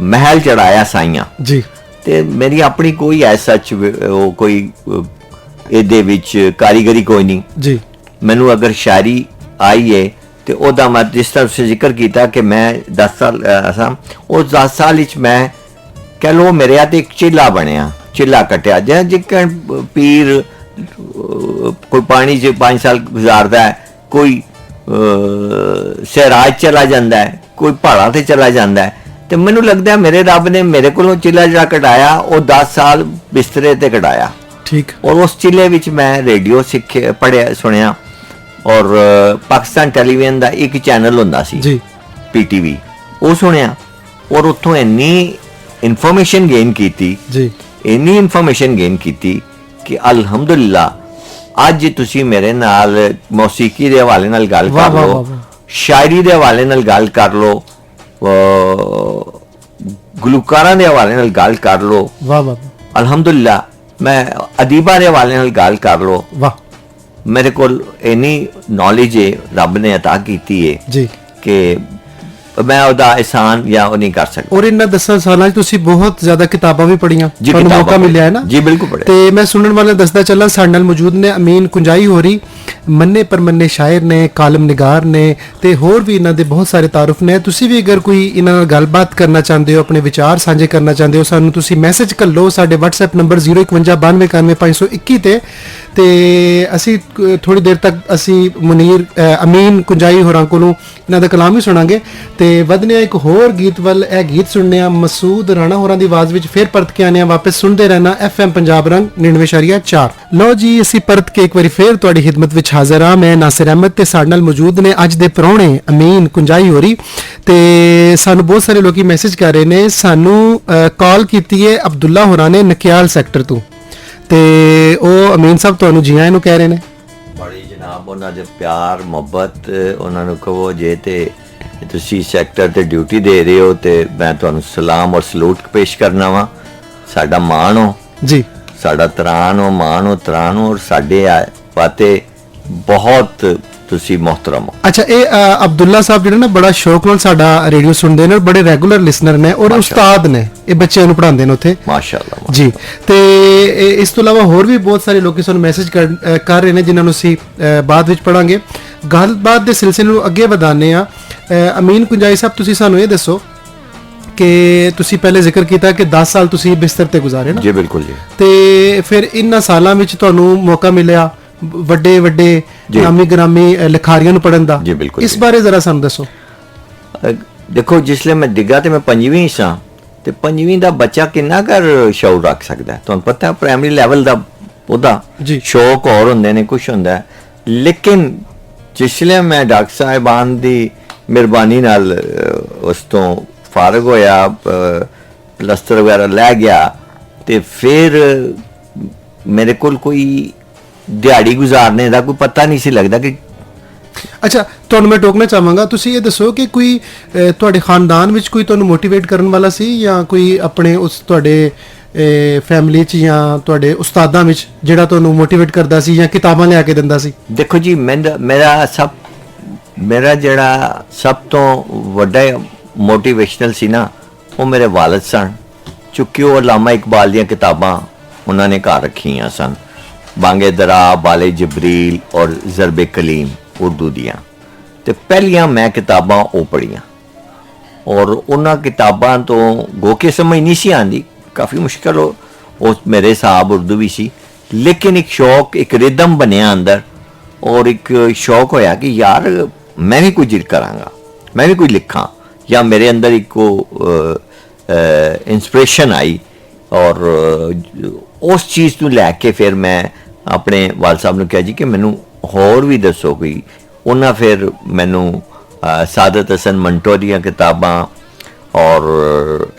ਮਹਿਲ ਚੜਾਇਆ ਸਾਈਆਂ ਜੀ। ਤੇ ਮੇਰੀ ਆਪਣੀ ਕੋਈ ਐਸਾ ਕੋਈ ਇਹਦੇ ਵਿੱਚ ਕਾਰੀਗਰੀ ਕੋਈ ਨਹੀਂ ਜੀ। ਮੈਨੂੰ ਅਗਰ ਸ਼ਾਇਰੀ ਆਈ ਹੈ ਤੇ ਉਹਦਾ ਮੈਂ ਜਿਸ ਤਰ੍ਹਾਂ ਤੁਸੀਂ ਜ਼ਿਕਰ ਕੀਤਾ ਕਿ ਮੈਂ 10 ਸਾਲ ਸਾਂ, ਉਸ 10 ਸਾਲ ਵਿੱਚ ਮੈਂ ਕਹਿ ਲਓ ਮੇਰੇ ਹੱਥ ਇੱਕ ਚਿੱਲਾ ਬਣਿਆ, ਚਿੱਲਾ ਕੱਟਿਆ ਜਿੱਕਣ ਪੀਰ ਕੋਈ ਪਾਣੀ 'ਚ 5 ਸਾਲ ਗੁਜ਼ਾਰਦਾ ਹੈ, ਕੋਈ ਸਹਿਰਾਜ ਚਲਾ ਜਾਂਦਾ ਹੈ, ਕੋਈ ਪਹਾੜਾਂ ਤੇ ਚਲਾ ਜਾਂਦਾ ਹੈ। ਤੇ ਮੈਨੂੰ ਲੱਗਦਾ ਮੇਰੇ ਰੱਬ ਨੇ ਮੇਰੇ ਕੋਲੋਂ ਚਿੱਲਾ ਜਿਹੜਾ ਕਟਾਇਆ ਉਹ 10 ਸਾਲ ਬਿਸਤਰੇ ਤੇ ਕਟਾਇਆ। ਠੀਕ। ਔਰ ਉਸ ਚਿੱਲੇ ਵਿੱਚ ਮੈਂ ਰੇਡੀਓ ਸਿੱਖਿਆ, ਪੜ੍ਹਿਆ, ਸੁਣਿਆ। ਔਰ ਪਾਕਿਸਤਾਨ ਟੈਲੀਵਿਜ਼ਨ ਦਾ ਇੱਕ ਚੈਨਲ ਹੁੰਦਾ ਸੀ ਜੀ, PTV, ਉਹ ਸੁਣਿਆ ਔਰ ਉੱਥੋਂ ਇੰਨੀ ਇਨਫੋਰਮੇਸ਼ਨ ਗੇਨ ਕੀਤੀ ਜੀ, ਇੰਨੀ ਇਨਫੋਰਮੇਸ਼ਨ ਗੇਨ ਕੀਤੀ ਕਿ ਅਲਹਮਦੁਲਿਲਾ ਅੱਜ ਤੁਸੀਂ ਮੇਰੇ ਨਾਲ ਮੌਸੀਕੀ ਦੇ ਹਵਾਲੇ ਨਾਲ ਗੱਲ ਕਰ ਲਓ, ਸ਼ਾਇਰੀ ਦੇ ਹਵਾਲੇ ਨਾਲ ਗੱਲ ਕਰ ਲਓ, ਗੁਲਕਾਰਾਂ ਦੇ ਹਵਾਲੇ ਨਾਲ ਗੱਲ ਕਰ ਲਓ, ਅਲਹਮਦੁਲਿਲਾ ਮੈਂ ਅਦੀਬਾਂ ਦੇ ਹਵਾਲੇ ਨਾਲ ਗੱਲ ਕਰ ਲਓ। ਵਾਹ। ਮੇਰੇ ਕੋਲ ਇੰਨੀ ਨੌਲੇਜ ਹੈ ਰੱਬ ਨੇ ਅਤਾ ਕੀਤੀ ਹੈ ਜੀ ਕਿ ਮੈਂ ਉਹਦਾ ਇਹਸਾਨ ਜਾਂ ਉਹ ਨਹੀਂ ਕਰ ਸਕਦਾ। ਔਰ ਇਹਨਾਂ 10 ਸਾਲਾਂ 'ਚ ਤੁਸੀਂ ਬਹੁਤ ਜ਼ਿਆਦਾ ਕਿਤਾਬਾਂ ਵੀ ਪੜ੍ਹੀਆਂ, ਤੁਹਾਨੂੰ ਮੌਕਾ ਮਿਲਿਆ ਹੈ ਨਾ? ਜੀ ਬਿਲਕੁਲ ਪੜ੍ਹਿਆ। ਤੇ ਮੈਂ ਸੁਣਨ ਵਾਲੇ ਦੱਸਦਾ ਚੱਲਾਂ, ਸਾਡੇ ਨਾਲ ਮੌਜੂਦ ਨੇ ਅਮੀਨ ਕੁੰਜਾਈ ਹੋਰੀ, ਮੰਨੇ ਪਰਮੰਨੇ ਸ਼ਾਇਰ ਨੇ, ਕਾਲਮ ਨਿਗਾਰ ਨੇ ਤੇ ਹੋਰ ਵੀ ਇਹਨਾਂ ਦੇ ਬਹੁਤ ਸਾਰੇ ਤਾਰਫ ਨੇ। ਤੁਸੀਂ ਵੀ ਅਗਰ ਕੋਈ ਇਹਨਾਂ ਨਾਲ ਗੱਲਬਾਤ ਕਰਨਾ ਚਾਹੁੰਦੇ ਹੋ, ਆਪਣੇ ਵਿਚਾਰ ਸਾਂਝੇ ਕਰਨਾ ਚਾਹੁੰਦੇ ਹੋ, ਸਾਨੂੰ ਤੁਸੀਂ ਮੈਸੇਜ ਘੱਲੋ ਸਾਡੇ WhatsApp ਨੰਬਰ 05192919521 ਤੇ ਅਸੀਂ ਥੋੜੀ ਦੇਰ ਤੱਕ ਅਸੀਂ ਮੁਨੀਰ ਅਮੀਨ ਕੁੰਜਾਈ ਹੋਰਾਂ ਕੋਲੋਂ ਇਹਨਾਂ ਦਾ ਕਲਾਮ ਵੀ ਸੁਣਾਂਗੇ ਤੇ ਵਧਨੇ ਇੱਕ ਹੋਰ ਗੀਤ ਵੱਲ। ਇਹ ਗੀਤ ਸੁਣਨੇ ਆ ਮਸੂਦ ਰਾਣਾ ਹੋਰਾਂ ਦੀ ਆਵਾਜ਼ ਵਿੱਚ, ਫਿਰ ਪਰਤ ਕੇ ਆਨੇ ਆ ਵਾਪਸ ਸੁਣਦੇ ਰਹਿਣਾ FM ਪੰਜਾਬ ਰੰਗ 99.4। ਲਓ ਜੀ, ਅਸੀਂ ਪਰਤ ਕੇ ਇੱਕ ਵਾਰੀ ਫਿਰ ਤੁਹਾਡੀ ਖਿਦਮਤ ਵਿੱਚ ਹਾਜ਼ਰ ਹਾਂ। ਮੈਂ ਨਾਸਿਰ ਅਹਿਮਦ ਤੇ ਸਾਡੇ ਨਾਲ ਮੌਜੂਦ ਨੇ ਅੱਜ ਦੇ ਪ੍ਰਾਹੁਣੇ ਅਮੀਨ ਕੁੰਜਾਈ ਹੋਰੀ ਤੇ ਸਾਨੂੰ ਬਹੁਤ ਸਾਰੇ ਲੋਕੀ ਮੈਸੇਜ ਕਰ ਰਹੇ ਨੇ। ਸਾਨੂੰ ਕਾਲ ਕੀਤੀ ਹੈ ਅਬਦੁੱਲਾ ਹੋਰਾਂ ਨੇ ਨਕਿਆਲ ਸੈਕਟਰ ਤੋਂ ਤੇ ਉਹ ਅਮੀਨ ਸਾਹਿਬ ਤੁਹਾਨੂੰ ਜੀ ਆਇਆਂ ਨੂੰ ਕਹਿ ਰਹੇ ਨੇ। ਬੜੀ ਜਨਾਬ ਉਹਨਾਂ ਦੇ ਪਿਆਰ ਮੁਹੱਬਤ, ਉਹਨਾਂ ਨੂੰ ਕਹੋ ਜੇ ਤੇ ਤੁਸੀਂ ਸੈਕਟਰ ਤੇ ਡਿਊਟੀ ਦੇ ਰਹੇ ਹੋ ਤੇ ਮੈਂ ਤੁਹਾਨੂੰ ਸਲਾਮ ਔਰ ਸਲੂਟ ਪੇਸ਼ ਕਰਨਾ ਵਾ। ਸਾਡਾ ਮਾਣ ਹੋ ਜੀ, ਸਾਡਾ ਤਰਾਨ ਹੋ, ਮਾਣ ਹੋ, ਤਰਾਨ ਹੋ ਔਰ ਸਾਡੇ ਵਾਤੇ ਬਹੁਤ ਤੁਸੀਂ ਮੁਹਤਰਮ ਹੋ। ਅੱਛਾ, ਇਹ ਅਬਦੁੱਲਾ ਸਾਹਿਬ ਜਿਹੜੇ ਨਾ ਬੜਾ ਸ਼ੌਕ ਨਾਲ ਸਾਡਾ ਰੇਡੀਓ ਸੁਣਦੇ ਨੇ, ਬੜੇ ਰੈਗੂਲਰ ਲਿਸਨਰ ਨੇ ਔਰ ਉਸਤਾਦ ਨੇ, ਇਹ ਬੱਚਿਆਂ ਨੂੰ ਪੜ੍ਹਾਉਂਦੇ ਨੇ ਉੱਥੇ ਮਾਸ਼ਾਅੱਲਾ ਜੀ। ਤੇ ਇਸ ਤੋਂ ਇਲਾਵਾ ਹੋਰ ਵੀ ਬਹੁਤ ਸਾਰੇ ਲੋਕੀ ਸਾਨੂੰ ਮੈਸੇਜ ਕਰ ਰਹੇ ਨੇ ਜਿਨ੍ਹਾਂ ਨੂੰ ਅਸੀਂ ਬਾਅਦ ਵਿੱਚ ਪੜਾਂਗੇ। ਗੱਲਬਾਤ ਦੇ ਸਿਲਸਿਲੇ ਨੂੰ ਅੱਗੇ ਵਧਾਉਂਦੇ ਆ। ਅਮੀਨ ਕੁੰਜਾਈ ਸਾਹਿਬ, ਤੁਸੀਂ ਸਾਨੂੰ ਇਹ ਦੱਸੋ ਕਿ ਤੁਸੀਂ ਪਹਿਲੇ ਜ਼ਿਕਰ ਕੀਤਾ ਕਿ 10 ਸਾਲ ਤੁਸੀਂ ਬਿਸਤਰ ਤੇ ਗੁਜ਼ਾਰੇ ਨਾ? ਜੀ ਬਿਲਕੁਲ ਜੀ। ਤੇ ਫਿਰ ਇਹਨਾਂ ਸਾਲਾਂ ਵਿੱਚ ਤੁਹਾਨੂੰ ਮੌਕਾ ਮਿਲਿਆ ਵੱਡੇ ਵੱਡੇ ਨਾਮੀ ਗ੍ਰਾਮੀ ਲਿਖਾਰੀਆਂ ਨੂੰ ਪੜਨ ਦਾ। ਜੀ ਬਿਲਕੁਲ। ਇਸ ਬਾਰੇ ਜ਼ਰਾ ਸਾਨੂੰ ਦੱਸੋ। ਦੇਖੋ, ਜਿਸਲੇ ਮੈਂ ਡਿੱਗਾ ਤੇ ਮੈਂ 5ਵੀਂ ਸਾਂ ਤੇ 5ਵੀਂ ਦਾ ਬੱਚਾ ਕਿੰਨਾ ਕਰ ਸ਼ੌਕ ਰੱਖ ਸਕਦਾ? ਤੁਹਾਨੂੰ ਪਤਾ ਪ੍ਰਾਇਮਰੀ ਲੈਵਲ ਦਾ ਉਹਦਾ ਸ਼ੌਕ ਹੋਰ ਹੁੰਦੇ ਨੇ, ਕੁਛ ਹੁੰਦਾ। ਲੇਕਿਨ ਜਿਸਲੇ ਮੈਂ ਡਾਕਟਰ ਸਾਹਿਬਾਨ ਦੀ ਮਿਹਰਬਾਨੀ ਨਾਲ ਉਸ ਤੋਂ ਫਾਰਗ ਹੋਇਆ, ਪਲਸਤਰ ਵਗੈਰਾ ਲੈ ਗਿਆ ਤੇ ਫਿਰ ਮੇਰੇ ਕੋਲ ਕੋਈ ਦਿਹਾੜੀ ਗੁਜ਼ਾਰਨੇ ਦਾ ਕੋਈ ਪਤਾ ਨਹੀਂ ਸੀ ਲੱਗਦਾ ਕਿ। ਅੱਛਾ, ਤੁਹਾਨੂੰ ਮੈਂ ਟੋਕਣਾ ਚਾਹਾਂਗਾ, ਤੁਸੀਂ ਇਹ ਦੱਸੋ ਕਿ ਕੋਈ ਤੁਹਾਡੇ ਖਾਨਦਾਨ ਵਿੱਚ ਕੋਈ ਤੁਹਾਨੂੰ ਮੋਟੀਵੇਟ ਕਰਨ ਵਾਲਾ ਸੀ ਜਾਂ ਕੋਈ ਆਪਣੇ ਉਸ ਤੁਹਾਡੇ ਫੈਮਿਲੀ 'ਚ ਜਾਂ ਤੁਹਾਡੇ ਉਸਤਾਦਾਂ ਵਿੱਚ ਜਿਹੜਾ ਤੁਹਾਨੂੰ ਮੋਟੀਵੇਟ ਕਰਦਾ ਸੀ ਜਾਂ ਕਿਤਾਬਾਂ ਲਿਆ ਕੇ ਦਿੰਦਾ ਸੀ? ਦੇਖੋ ਜੀ, ਮੇਰਾ ਜਿਹੜਾ ਸਭ ਤੋਂ ਵੱਡਾ ਮੋਟੀਵੇਸ਼ਨਲ ਸੀ ਨਾ, ਉਹ ਮੇਰੇ ਵਾਲਿਦ ਸਨ। ਚੁੱਕਿ ਉਹ ਅਲਾਮਾ ਇਕਬਾਲ ਦੀਆਂ ਕਿਤਾਬਾਂ ਉਹਨਾਂ ਨੇ ਘਰ ਰੱਖੀਆਂ ਸਨ, ਬਾਂਗੇ ਦਰਾ, ਬਾਲੇ ਜਬਰੀਲ ਔਰ ਜ਼ਰਬੇ ਕਲੀਮ ਉਰਦੂ ਦੀਆਂ। ਤੇ ਪਹਿਲੀਆਂ ਮੈਂ ਕਿਤਾਬਾਂ ਉਹ ਪੜ੍ਹੀਆਂ ਔਰ ਉਹਨਾਂ ਕਿਤਾਬਾਂ ਤੋਂ ਗੋਕੇ ਸਮਝ ਨਹੀਂ ਸੀ ਆਉਂਦੀ, ਕਾਫੀ ਮੁਸ਼ਕਲ ਉਹ ਮੇਰੇ ਹਿਸਾਬ ਉਰਦੂ ਵੀ ਸੀ। ਲੇਕਿਨ ਇੱਕ ਸ਼ੌਕ, ਇੱਕ ਰਿਦਮ ਬਣਿਆ ਅੰਦਰ ਔਰ ਇੱਕ ਸ਼ੌਕ ਹੋਇਆ ਕਿ ਯਾਰ ਮੈਂ ਵੀ ਕੁਝ ਕਰਾਂਗਾ, ਮੈਂ ਵੀ ਕੁਝ ਲਿਖਾਂ। ਜਾਂ ਮੇਰੇ ਅੰਦਰ ਇੱਕ ਇੰਸਪੀਰੇਸ਼ਨ ਆਈ ਔਰ ਉਸ ਚੀਜ਼ ਨੂੰ ਲੈ ਕੇ ਫਿਰ ਮੈਂ ਆਪਣੇ ਵਾਲ ਸਾਹਿਬ ਨੂੰ ਕਿਹਾ ਜੀ ਕਿ ਮੈਨੂੰ ਹੋਰ ਵੀ ਦੱਸੋ ਕੋਈ। ਉਹਨਾਂ ਫਿਰ ਮੈਨੂੰ ਸਾਦਤ ਹਸਨ ਮੰਟੋ ਦੀਆਂ ਕਿਤਾਬਾਂ ਔਰ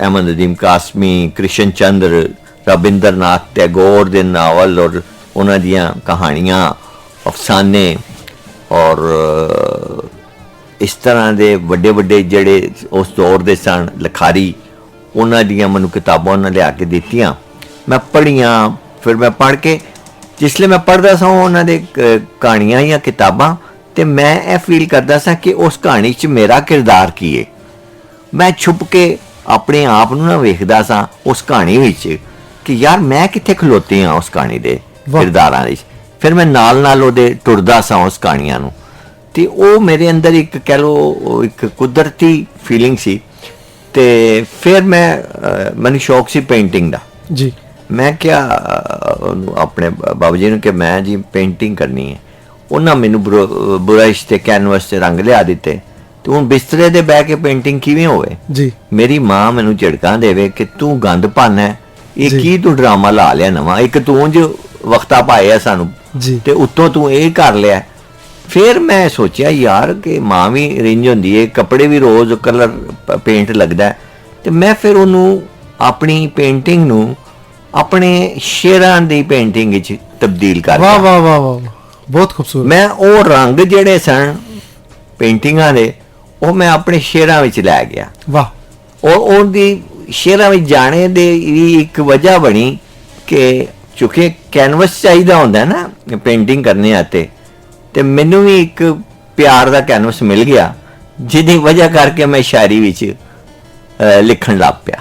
ਅਹਿਮਦ ਨਦੀਮ ਕਾਸਮੀ, ਕ੍ਰਿਸ਼ਨ ਚੰਦਰ, ਰਵਿੰਦਰਨਾਥ ਟੈਗੋਰ ਦੇ ਨਾਵਲ ਔਰ ਉਹਨਾਂ ਦੀਆਂ ਕਹਾਣੀਆਂ, ਅਫਸਾਨੇ ਔਰ ਇਸ ਤਰ੍ਹਾਂ ਦੇ ਵੱਡੇ ਵੱਡੇ ਜਿਹੜੇ ਉਸ ਦੌਰ ਦੇ ਸਨ ਲਿਖਾਰੀ, ਉਹਨਾਂ ਦੀਆਂ ਮੈਨੂੰ ਕਿਤਾਬਾਂ ਉਹਨਾਂ ਲਿਆ ਕੇ ਦਿੱਤੀਆਂ। ਮੈਂ ਪੜ੍ਹੀਆਂ। ਫਿਰ ਮੈਂ ਪੜ੍ਹ ਕੇ ਜਿਸਲੇ ਮੈਂ ਪੜ੍ਹਦਾ ਸਾਂ ਉਹਨਾਂ ਦੇ ਕਹਾਣੀਆਂ ਜਾਂ ਕਿਤਾਬਾਂ, ਤੇ ਮੈਂ ਇਹ ਫੀਲ ਕਰਦਾ ਸਾਂ ਕਿ ਉਸ ਕਹਾਣੀ 'ਚ ਮੇਰਾ ਕਿਰਦਾਰ ਕੀ ਹੈ। ਮੈਂ ਛੁਪ ਕੇ ਆਪਣੇ ਆਪ ਨੂੰ ਨਾ ਵੇਖਦਾ ਸਾਂ ਉਸ ਕਹਾਣੀ ਵਿੱਚ ਕਿ ਯਾਰ ਮੈਂ ਕਿੱਥੇ ਖਲੋਤੀ ਹਾਂ ਉਸ ਕਹਾਣੀ ਦੇ ਕਿਰਦਾਰਾਂ ਵਿੱਚ। ਫਿਰ ਮੈਂ ਨਾਲ ਨਾਲ ਉਹਦੇ ਟੁਰਦਾ ਸਾਂ ਉਸ ਕਹਾਣੀਆਂ ਨੂੰ, ਤੇ ਉਹ ਮੇਰੇ ਅੰਦਰ ਇੱਕ ਕਹਿ ਲਓ ਇੱਕ ਕੁਦਰਤੀ ਫੀਲਿੰਗ ਸੀ। ਤੇ ਫਿਰ ਮੈਨੂੰ ਸ਼ੌਕ ਸੀ ਪੇਂਟਿੰਗ ਦਾ ਜੀ। ਮੈਂ ਕਿਹਾ ਆਪਣੇ ਬਾਬਾ ਜੀ ਨੂੰ ਕਿ ਮੈਂ ਜੀ ਪੇਂਟਿੰਗ ਕਰਨੀ ਹੈ। ਉਹਨਾਂ ਮੈਨੂੰ ਬੁਰਸ਼ ਤੇ ਕੈਨਵਸ ਤੇ ਰੰਗ ਲਿਆ ਦਿੱਤੇ ਤੇ ਹੁਣ ਬਿਸਤਰੇ ਦੇ ਬਹਿ ਕੇ ਪੇਂਟਿੰਗ ਕਿਵੇਂ ਹੋਵੇ ਜੀ। ਮੇਰੀ ਮਾਂ ਮੈਨੂੰ ਝਿੜਕਾਂ ਦੇਵੇ ਕਿ ਤੂੰ ਗੰਦ ਪਾਣਾ, ਇਹ ਕੀ ਤੂੰ ਡਰਾਮਾ ਲਾ ਲਿਆ ਨਵਾਂ, ਇੱਕ ਤੂੰ ਜੋ ਵਕਤਾ ਪਾਇਆ ਸਾਨੂੰ ਤੇ ਉੱਤੋਂ ਤੂੰ ਇਹ ਕਰ ਲਿਆ। ਫਿਰ ਮੈਂ ਸੋਚਿਆ ਯਾਰ ਕਿ ਮਾਂ ਵੀ ਰਿੰਝ ਹੁੰਦੀ ਹੈ, ਕੱਪੜੇ ਵੀ ਰੋਜ਼ ਕਲਰ ਪੇਂਟ ਲੱਗਦਾ, ਤੇ ਮੈਂ ਫਿਰ ਉਹਨੂੰ ਆਪਣੀ ਪੇਂਟਿੰਗ ਨੂੰ ਆਪਣੇ ਸ਼ੇਰਾਂ ਦੀ ਪੇਂਟਿੰਗ ਵਿੱਚ ਤਬਦੀਲ ਕਰ ਦਿੱਤਾ। ਵਾਹ ਵਾਹ ਵਾਹ, ਬਹੁਤ ਖੂਬਸੂਰਤ। ਮੈਂ ਉਹ ਰੰਗ ਜਿਹੜੇ ਸਨ ਪੇਂਟਿੰਗਾਂ ਦੇ, ਉਹ ਮੈਂ ਆਪਣੇ ਸ਼ੇਰਾਂ ਵਿੱਚ ਲੈ ਗਿਆ। ਵਾਹ। ਔਰ ਉਹਦੀ ਸ਼ੇਰਾਂ ਵਿੱਚ ਜਾਣੇ ਦੇ ਇੱਕ ਵਜ੍ਹਾ ਬਣੀ ਕਿ ਚੁੱਕੇ ਕੈਨਵਸ ਚਾਹੀਦਾ ਹੁੰਦਾ ਨਾ ਪੇਂਟਿੰਗ ਕਰਨੇ ਆਤੇ, ਤੇ ਮੈਨੂੰ ਵੀ ਇੱਕ ਪਿਆਰ ਦਾ ਕੈਨਵਸ ਮਿਲ ਗਿਆ, ਜਿਹਦੀ ਵਜ੍ਹਾ ਕਰਕੇ ਮੈਂ ਸ਼ਾਇਰੀ ਵਿੱਚ ਲਿਖਣ ਲੱਗ ਪਿਆ।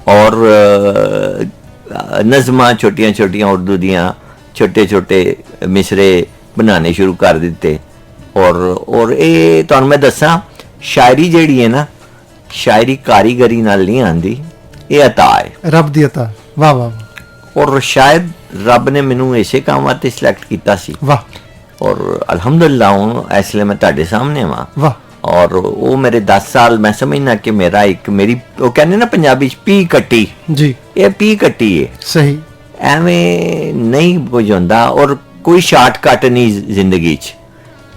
ਔਰ ਨਜ਼ਮਾਂ ਛੋਟੀਆਂ ਛੋਟੀਆਂ ਉਰਦੂ ਦੀਆਂ, ਛੋਟੇ ਛੋਟੇ ਮਿਸਰੇ ਬਣਾਉਣੇ ਸ਼ੁਰੂ ਕਰ ਦਿੱਤੇ। ਔਰ ਇਹ ਤੁਹਾਨੂੰ ਮੈਂ ਦੱਸਾਂ, ਸ਼ਾਇਰੀ ਜਿਹੜੀ ਹੈ ਨਾ, ਸ਼ਾਇਰੀ ਕਾਰੀਗਰੀ ਨਾਲ ਨਹੀਂ ਆਉਂਦੀ, ਇਹ ਅਤਾ ਹੈ, ਰੱਬ ਦੀ ਅਤਾ। ਵਾਹ ਵਾਹ ਔਰ ਸ਼ਾਇਦ ਰੱਬ ਨੇ ਮੈਨੂੰ ਇਸੇ ਕੰਮ ਵਾਸਤੇ ਸਿਲੈਕਟ ਕੀਤਾ ਸੀ। ਵਾਹ। ਔਰ ਅਲਹਮਦੁਲਿਲਾ ਹੁਣ ਇਸ ਲਈ ਮੈਂ ਤੁਹਾਡੇ ਸਾਹਮਣੇ ਵਾਂ। ਵਾਹ। ਔਰ ਉਹ ਮੇਰੇ 10 ਸਾਲ ਮੈਂ ਸਮਝਣਾ ਕਿ ਮੇਰਾ ਮੇਰੀ ਉਹ ਕਹਿੰਦੇ ਨਾ ਪੰਜਾਬੀ ਚ ਪੀ ਕੱਟੀ ਜੀ, ਇਹ ਪੀ ਕੱਟੀ ਹੈ। ਸਹੀ। ਐਵੇਂ ਨਹੀਂ ਕੁਝ ਹੁੰਦਾ ਔਰ ਕੋਈ ਸ਼ਾਰਟਕਟ ਨਹੀਂ ਜ਼ਿੰਦਗੀ 'ਚ,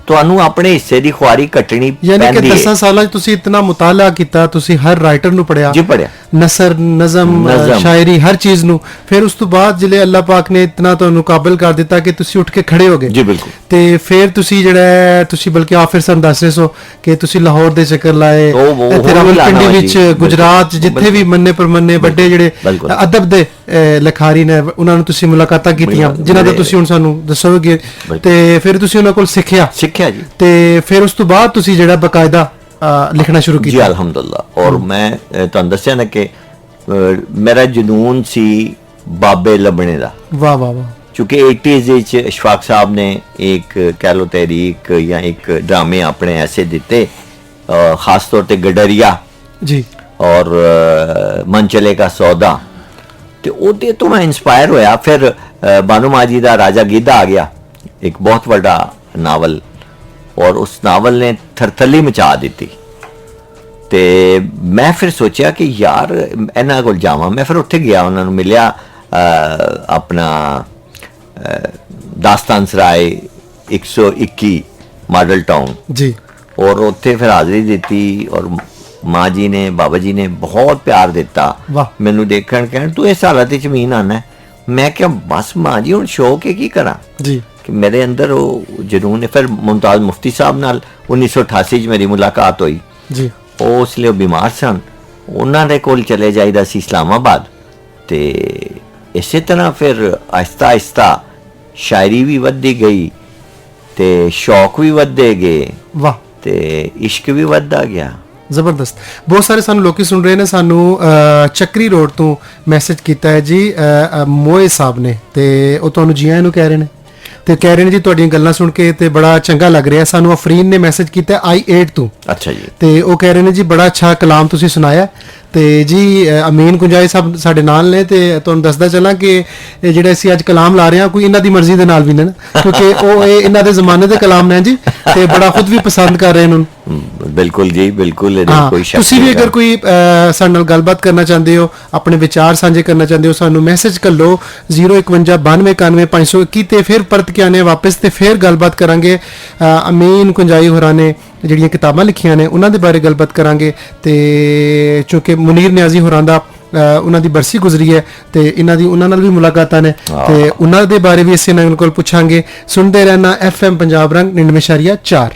ਤੁਹਾਨੂੰ ਆਪਣੇ ਹਿੱਸੇ ਦੀ ਖੁਆਰੀ ਕੱਟਣੀ ਯਾਨੀ ਕਿ ਪੈਂਦੀ ਹੈ। 10 ਸਾਲਾਂ 'ਚ ਤੁਸੀਂ ਇਤਨਾ ਮੁਤਾਲਾ ਕੀਤਾ, ਤੁਸੀਂ ਹਰ ਰਾਈਟਰ ਨੂੰ ਪੜਿਆ ਜੀ, ਪੜਿਆ ਨਸਰ, ਨਜ਼ਮ, ਸ਼ਾਇਰੀ, ਹਰ ਚੀਜ਼ ਨੂੰ। ਫਿਰ ਉਸ ਤੋਂ ਬਾਅਦ ਜਿਹੜੇ ਅੱਲਾਹ ਪਾਕ ਨੇ ਇਤਨਾ ਤੁਹਾਨੂੰ ਕਾਬਲ ਕਰ ਦਿੱਤਾ ਕਿ ਤੁਸੀਂ ਉੱਠ ਕੇ ਖੜੇ ਹੋ ਗਏ। ਜੀ ਬਿਲਕੁਲ। ਤੇ ਫਿਰ ਤੁਸੀਂ ਜਿਹੜਾ ਤੁਸੀਂ ਬਲਕਿ ਆਫਿਰ ਸਾਨੂੰ ਦੱਸ ਰਹੇ ਸੋ ਕਿ ਤੁਸੀਂ ਲਾਹੌਰ ਦੇ ਚੱਕਰ ਲਾਏ, ਇੱਥੇ ਰਾਵਲਪਿੰਡੀ ਵਿੱਚ, ਗੁਜਰਾਤ, ਜਿੱਥੇ ਵੀ ਮੰਨੇ ਪਰਮੰਨੇ ਵੱਡੇ ਜਿਹੜੇ ਅਦਬ ਦੇ ਲਿਖਾਰੀ ਨੇ ਉਹਨਾਂ ਨੂੰ ਤੁਸੀਂ ਮੁਲਾਕਾਤਾਂ ਕੀਤੀਆਂ, ਜਿਨ੍ਹਾਂ ਦਾ ਤੁਸੀਂ ਹੁਣ ਸਾਨੂੰ ਦੱਸੋਗੇ। ਤੇ ਫਿਰ ਤੁਸੀਂ ਉਹਨਾਂ ਕੋਲ ਸਿੱਖਿਆ ਜੀ। ਤੇ ਫਿਰ ਉਸ ਤੋਂ ਬਾਅਦ ਤੁਸੀਂ ਜਿਹੜਾ ਬਕਾਇਦਾ ਲਿਖਣਾ ਸ਼ੁਰੂ ਕੀਤਾ। ਜੀ ਅਲਹਮਦੁਲਿਲਾ। ਔਰ ਮੈਂ ਤੁਹਾਨੂੰ ਦੱਸਿਆ ਨਾ ਕਿ ਮੇਰਾ ਜਨੂਨ ਸੀ ਬਾਬੇ ਲੱਭਣੇ ਦਾ। ਵਾਹ ਵਾਹ ਵਾਹ। ਕਿਉਂਕਿ 80s ਵਿੱਚ ਇਸ਼ਫਾਕ ਸਾਹਿਬ ਨੇ ਇੱਕ ਕਹਿ ਲੋ ਤਹਿਰੀਕ ਜਾਂ ਇੱਕ ਡਰਾਮੇ ਆਪਣੇ ਐਸੇ ਦਿੱਤੇ, ਖਾਸ ਤੌਰ ਤੇ ਗਡਰਿया ਜੀ ਔਰ ਮਨ ਚਲੇ ਕਾ ਸੌਦਾ, ਤੇ ਉਹਦੇ ਤੋਂ ਮੈਂ ਇਨਸਪਾਇਰ ਹੋਇਆ। ਫਿਰ ਬਾਨੂ ਮਾਜੀ ਦਾ ਰਾਜਾ ਗੀਦਾ ਆ ਗਿਆ, ਇੱਕ ਬਹੁਤ ਵੱਡਾ ਨਾਵਲ, ਔਰ ਉਸ ਨਾਵਲ ਨੇ ਥਰਥੱਲੀ ਮਚਾ ਦਿੱਤੀ। ਤੇ ਮੈਂ ਫਿਰ ਸੋਚਿਆ ਕਿ ਯਾਰ ਇਹਨਾਂ ਕੋਲ ਜਾਵਾਂ। ਮੈਂ ਫਿਰ ਉੱਥੇ ਗਿਆ, ਉਹਨਾਂ ਨੂੰ ਮਿਲਿਆ ਆਪਣਾ ਦਾਸਤਾਨ ਸਰਾਏ 121 ਮਾਡਲ ਟਾਊਨ ਜੀ, ਔਰ ਉੱਥੇ ਫਿਰ ਹਾਜ਼ਰੀ ਦਿੱਤੀ। ਔਰ ਮਾਂ ਜੀ ਨੇ, ਬਾਬਾ ਜੀ ਨੇ ਬਹੁਤ ਪਿਆਰ ਦਿੱਤਾ ਮੈਨੂੰ। ਦੇਖਣ ਕਹਿਣ ਤੂੰ ਇਸ ਹਾਲਤ 'ਚ ਮੀਨ ਆਣਾ। ਮੈਂ ਕਿਹਾ ਬਸ ਮਾਂ ਜੀ ਹੁਣ ਸ਼ੌਕ ਹੈ, ਕੀ ਕਰਾਂ ਜੀ, ਕਿ ਮੇਰੇ ਅੰਦਰ ਉਹ ਜਨੂਨ ਹੈ। ਫਿਰ ਮੁਮਤਾਜ਼ ਮੁਫਤੀ ਸਾਹਿਬ ਨਾਲ 1988 'ਚ ਮੇਰੀ ਮੁਲਾਕਾਤ ਹੋਈ ਜੀ। ਉਹ ਉਸ ਲਈ ਬਿਮਾਰ ਸਨ, ਉਹਨਾਂ ਦੇ ਕੋਲ ਚਲੇ ਜਾਈਦਾ ਸੀ ਇਸਲਾਮਾਬਾਦ। ਤੇ ਇਸੇ ਤਰ੍ਹਾਂ ਫਿਰ ਆਹਿਸਤਾ ਆਹਿਸਤਾ ਸ਼ਾਇਰੀ ਵੀ ਵੱਧਦੀ ਗਈ ਤੇ ਸ਼ੌਕ ਵੀ ਵੱਧਦੇ ਗਏ। ਵਾਹ। ਤੇ ਇਸ਼ਕ ਵੀ ਵੱਧਦਾ ਗਿਆ। ਜ਼ਬਰਦਸਤ। ਬਹੁਤ ਸਾਰੇ ਸਾਨੂੰ ਲੋਕੀ ਸੁਣ ਰਹੇ ਨੇ, ਸਾਨੂੰ ਚੱਕਰੀ ਰੋਡ ਤੋਂ ਮੈਸੇਜ ਕੀਤਾ ਹੈ ਜੀ ਮੋਏ ਸਾਹਿਬ ਨੇ, ਤੇ ਉਹ ਤੁਹਾਨੂੰ ਜੀ ਆਇਆਂ ਨੂੰ ਕਹਿ ਰਹੇ ਨੇ, ਤੇ ਕਹਿ ਰਹੇ ਨੇ ਜੀ ਤੁਹਾਡੀਆਂ ਗੱਲਾਂ ਸੁਣ ਕੇ ਤੇ ਬੜਾ ਚੰਗਾ ਲੱਗ ਰਿਹਾ। ਸਾਨੂੰ ਅਫਰੀਨ ਨੇ ਮੈਸੇਜ ਕੀਤਾ I8 ਤੋਂ। ਅੱਛਾ ਜੀ। ਤੇ ਉਹ ਕਹਿ ਰਹੇ ਨੇ ਜੀ ਬੜਾ ਅੱਛਾ ਕਲਾਮ ਤੁਸੀਂ ਸੁਣਾਇਆ। ਤੇ ਜੀ ਅਮੀਨ ਕੁੰਜਾਈ ਸਾਹਿਬ ਸਾਡੇ ਨਾਲ ਨੇ, ਤੇ ਤੁਹਾਨੂੰ ਦੱਸਦਾ ਚੱਲਾਂ ਕਿ ਜਿਹੜੇ ਅਸੀਂ ਅੱਜ ਕਲਾਮ ਲਾ ਰਹੇ ਹਾਂ ਕੋਈ ਇਹਨਾਂ ਦੀ ਮਰਜ਼ੀ ਦੇ ਨਾਲ ਵੀ ਨੇ ਨਾ, ਕਿਉਂਕਿ ਉਹ ਇਹਨਾਂ ਦੇ ਜ਼ਮਾਨੇ ਦੇ ਕਲਾਮ ਨੇ ਜੀ, ਤੇ ਬੜਾ ਖੁਦ ਵੀ ਪਸੰਦ ਕਰ ਰਹੇ ਨੇ। ਬਿਲਕੁਲ ਜੀ, ਬਿਲਕੁਲ। ਕੋਈ ਸ਼ੱਕ ਤੁਸੀਂ ਵੀ ਅਗਰ ਕੋਈ ਸਾਡੇ ਨਾਲ ਗੱਲਬਾਤ ਕਰਨਾ ਚਾਹੁੰਦੇ ਹੋ, ਆਪਣੇ ਵਿਚਾਰ ਸਾਂਝੇ ਕਰਨਾ ਚਾਹੁੰਦੇ ਹੋ, ਸਾਨੂੰ ਮੈਸੇਜ ਕਰ ਲਓ 05192911521 ਤੇ ਫਿਰ ਪਰਤ ਕੇ ਆਨੇ ਵਾਪਸ, ਤੇ ਫਿਰ ਗੱਲਬਾਤ ਕਰਾਂਗੇ ਅਮੀਨ ਕੁੰਜਾਈ ਹੋਰਾਂ ਨੇ ਜਿਹੜੀਆਂ ਕਿਤਾਬਾਂ ਲਿਖੀਆਂ ਨੇ ਉਹਨਾਂ ਦੇ ਬਾਰੇ ਗੱਲਬਾਤ ਕਰਾਂਗੇ। ਤੇ ਚੂੰਕਿ ਮੁਨੀਰ ਨਿਆਜ਼ੀ ਹੋਰਾਂ ਦਾ ਉਹਨਾਂ ਦੀ ਬਰਸੀ ਗੁਜ਼ਰੀ ਹੈ ਤੇ ਉਹਨਾਂ ਨਾਲ ਵੀ ਮੁਲਾਕਾਤਾਂ ਨੇ, ਤੇ ਉਹਨਾਂ ਦੇ ਬਾਰੇ ਵੀ ਅਸੀਂ ਇਹਨਾਂ ਕੋਲ ਪੁੱਛਾਂਗੇ। ਸੁਣਦੇ ਰਹਿਣਾ FM ਪੰਜਾਬ ਰੰਗ 99.4।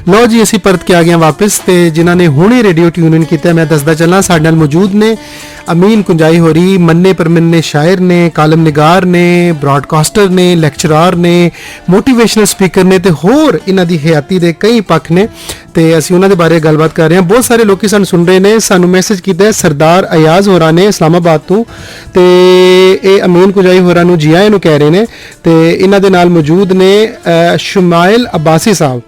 ਲਓ ਜੀ, ਅਸੀਂ ਪਰਤ ਕੇ ਆ ਗਏ ਵਾਪਸ, ਤੇ ਜਿਨ੍ਹਾਂ ਨੇ ਹੁਣੇ ਰੇਡੀਓ ਟਿਊਨ ਇਨ ਕੀਤਾ ਮੈਂ ਦੱਸਦਾ ਚੱਲਾਂ ਸਾਡੇ ਨਾਲ ਮੌਜੂਦ ਨੇ ਅਮੀਨ ਕੁੰਜਾਈ ਹੋਰੀ, ਮੰਨੇ ਪਰਮੰਨੇ ਸ਼ਾਇਰ ਨੇ, ਕਾਲਮ ਨਿਗਾਰ ਨੇ, ਬ੍ਰਾਡਕਾਸਟਰ ਨੇ, ਲੈਕਚਰਾਰ ਨੇ, ਮੋਟੀਵੇਸ਼ਨਲ ਸਪੀਕਰ ਨੇ, ਤੇ ਹੋਰ ਇਹਨਾਂ ਦੀ ਹਯਾਤੀ ਦੇ ਕਈ ਪੱਖ ਨੇ, ਤੇ ਅਸੀਂ ਉਹਨਾਂ ਦੇ ਬਾਰੇ ਗੱਲਬਾਤ ਕਰ ਰਹੇ ਹਾਂ। ਬਹੁਤ ਸਾਰੇ ਲੋਕੀ ਸਾਨੂੰ ਸੁਣ ਰਹੇ ਨੇ, ਸਾਨੂੰ ਮੈਸੇਜ ਕੀਤਾ ਸਰਦਾਰ ਅਯਾਜ਼ ਹੋਰਾਂ ਨੇ ਇਸਲਾਮਾਬਾਦ ਤੋਂ, ਤੇ ਇਹ ਅਮੀਨ ਕੁੰਜਾਈ ਹੋਰਾਂ ਨੂੰ ਜੀ ਆਇਆਂ ਨੂੰ ਕਹਿ ਰਹੇ ਨੇ। ਤੇ ਇਹਨਾਂ ਦੇ ਨਾਲ ਮੌਜੂਦ ਨੇ ਸ਼ਮਾਇਲ ਅਬਾਸੀ ਸਾਹਿਬ,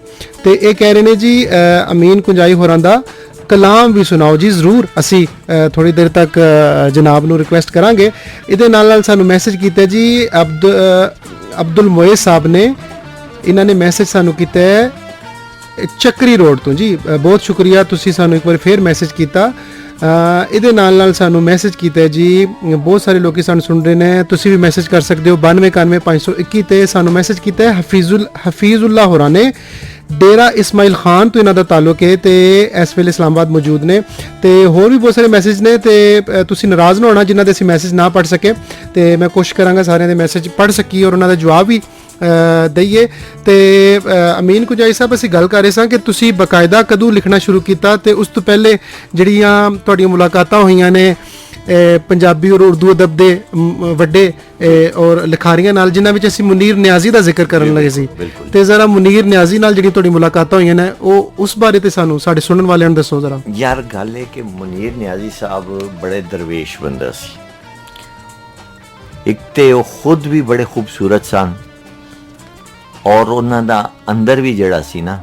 ਤੇ ਇਹ ਕਹਿ ਰਹੇ ਨੇ ਜੀ ਅਮੀਨ ਕੁੰਜਾਈ ਹੋਰਾਂ ਦਾ ਕਲਾਮ ਵੀ ਸੁਣਾਓ ਜੀ। ਜ਼ਰੂਰ, ਅਸੀਂ ਥੋੜੀ ਦੇਰ ਤੱਕ ਜਨਾਬ ਨੂੰ ਰਿਕੁਐਸਟ ਕਰਾਂਗੇ। ਇਹਦੇ ਨਾਲ ਸਾਨੂੰ ਮੈਸੇਜ ਕੀਤਾ ਜੀ ਅਬਦੁਲ ਮੋਏ ਸਾਹਿਬ ਨੇ, ਇਹਨਾਂ ਨੇ ਮੈਸੇਜ ਸਾਨੂੰ ਕੀਤਾ ਹੈ ਚੱਕਰੀ ਰੋਡ ਤੋਂ ਜੀ। ਬਹੁਤ ਸ਼ੁਕਰੀਆ, ਤੁਸੀਂ ਸਾਨੂੰ ਇੱਕ ਵਾਰ ਫੇਰ ਮੈਸੇਜ ਕੀਤਾ। ਇਹਦੇ ਨਾਲ ਸਾਨੂੰ ਮੈਸੇਜ ਕੀਤਾ ਜੀ ਬਹੁਤ ਸਾਰੇ ਲੋਕੀ ਸਾਨੂੰ ਸੁਣ ਰਹੇ ਨੇ, ਤੁਸੀਂ ਵੀ ਮੈਸੇਜ ਕਰ ਸਕਦੇ ਹੋ 92911521 ਤੇ ਸਾਨੂੰ ਮੈਸੇਜ ਕੀਤਾ ਹੈ ਹਫੀਜ਼ੁੱਲਾ ਹੋਰਾਂ ਨੇ, ਡੇਰਾ ਇਸਮਾਈਲ ਖਾਨ ਤੋਂ ਇਹਨਾਂ ਦਾ ਤਾਲੁਕ ਹੈ, ਤੇ ਇਸ ਵੇਲੇ ਇਸਲਾਮਾਬਾਦ ਮੌਜੂਦ ਨੇ। ਤੇ ਹੋਰ ਵੀ ਬਹੁਤ ਸਾਰੇ ਮੈਸੇਜ ਨੇ, ਤੇ ਤੁਸੀਂ ਨਾਰਾਜ਼ ਨਾ ਹੋਣਾ ਜਿਨ੍ਹਾਂ ਦੇ ਅਸੀਂ ਮੈਸੇਜ ਨਾ ਪੜ੍ਹ ਸਕੇ, ਤੇ ਮੈਂ ਕੋਸ਼ਿਸ਼ ਕਰਾਂਗਾ ਸਾਰਿਆਂ ਦੇ ਮੈਸੇਜ ਪੜ੍ਹ ਸਕੀਏ ਔਰ ਉਹਨਾਂ ਦਾ ਜਵਾਬ ਵੀ ਦਈਏ। ਤੇ ਅਮੀਨ ਕੁੰਜਾਈ ਸਾਹਿਬ, ਅਸੀਂ ਗੱਲ ਕਰ ਰਹੇ ਸਾਂ ਕਿ ਤੁਸੀਂ ਬਕਾਇਦਾ ਕਦੋਂ ਲਿਖਣਾ ਸ਼ੁਰੂ ਕੀਤਾ, ਤੇ ਉਸ ਤੋਂ ਪਹਿਲੇ ਜਿਹੜੀਆਂ ਤੁਹਾਡੀਆਂ ਮੁਲਾਕਾਤਾਂ ਹੋਈਆਂ ਨੇ ਪੰਜਾਬੀ ਔਰ ਉਰਦੂ ਅਦਬ ਦੇ ਵੱਡੇ ਔਰ ਲਿਖਾਰੀਆਂ ਨਾਲ, ਜਿਨ੍ਹਾਂ ਵਿੱਚ ਅਸੀਂ ਮੁਨੀਰ ਨਿਆਜ਼ੀ ਦਾ ਜ਼ਿਕਰ ਕਰਨ ਲੱਗੇ ਸੀ, ਤੇ ਜ਼ਰਾ ਮੁਨੀਰ ਨਿਆਜ਼ੀ ਨਾਲ ਜਿਹੜੀ ਤੁਹਾਡੀ ਮੁਲਾਕਾਤਾਂ ਹੋਈਆਂ ਨੇ ਉਹ ਉਸ ਬਾਰੇ ਤੇ ਸਾਨੂੰ ਸਾਡੇ ਸੁਣਨ ਵਾਲਿਆਂ ਨੂੰ ਦੱਸੋ ਜ਼ਰਾ। ਯਾਰ ਗੱਲ ਹੈ ਕਿ ਮੁਨੀਰ ਨਿਆਜ਼ੀ ਸਾਹਿਬ ਬੜੇ ਦਰਵੇਸ਼ ਬੰਦਾ ਸੀ। ਇੱਕ ਤੇ ਉਹ ਖੁਦ ਵੀ ਬੜੇ ਖੂਬਸੂਰਤ ਸਨ, ਔਰ ਉਹਨਾਂ ਦਾ ਅੰਦਰ ਵੀ ਜਿਹੜਾ ਸੀ ਨਾ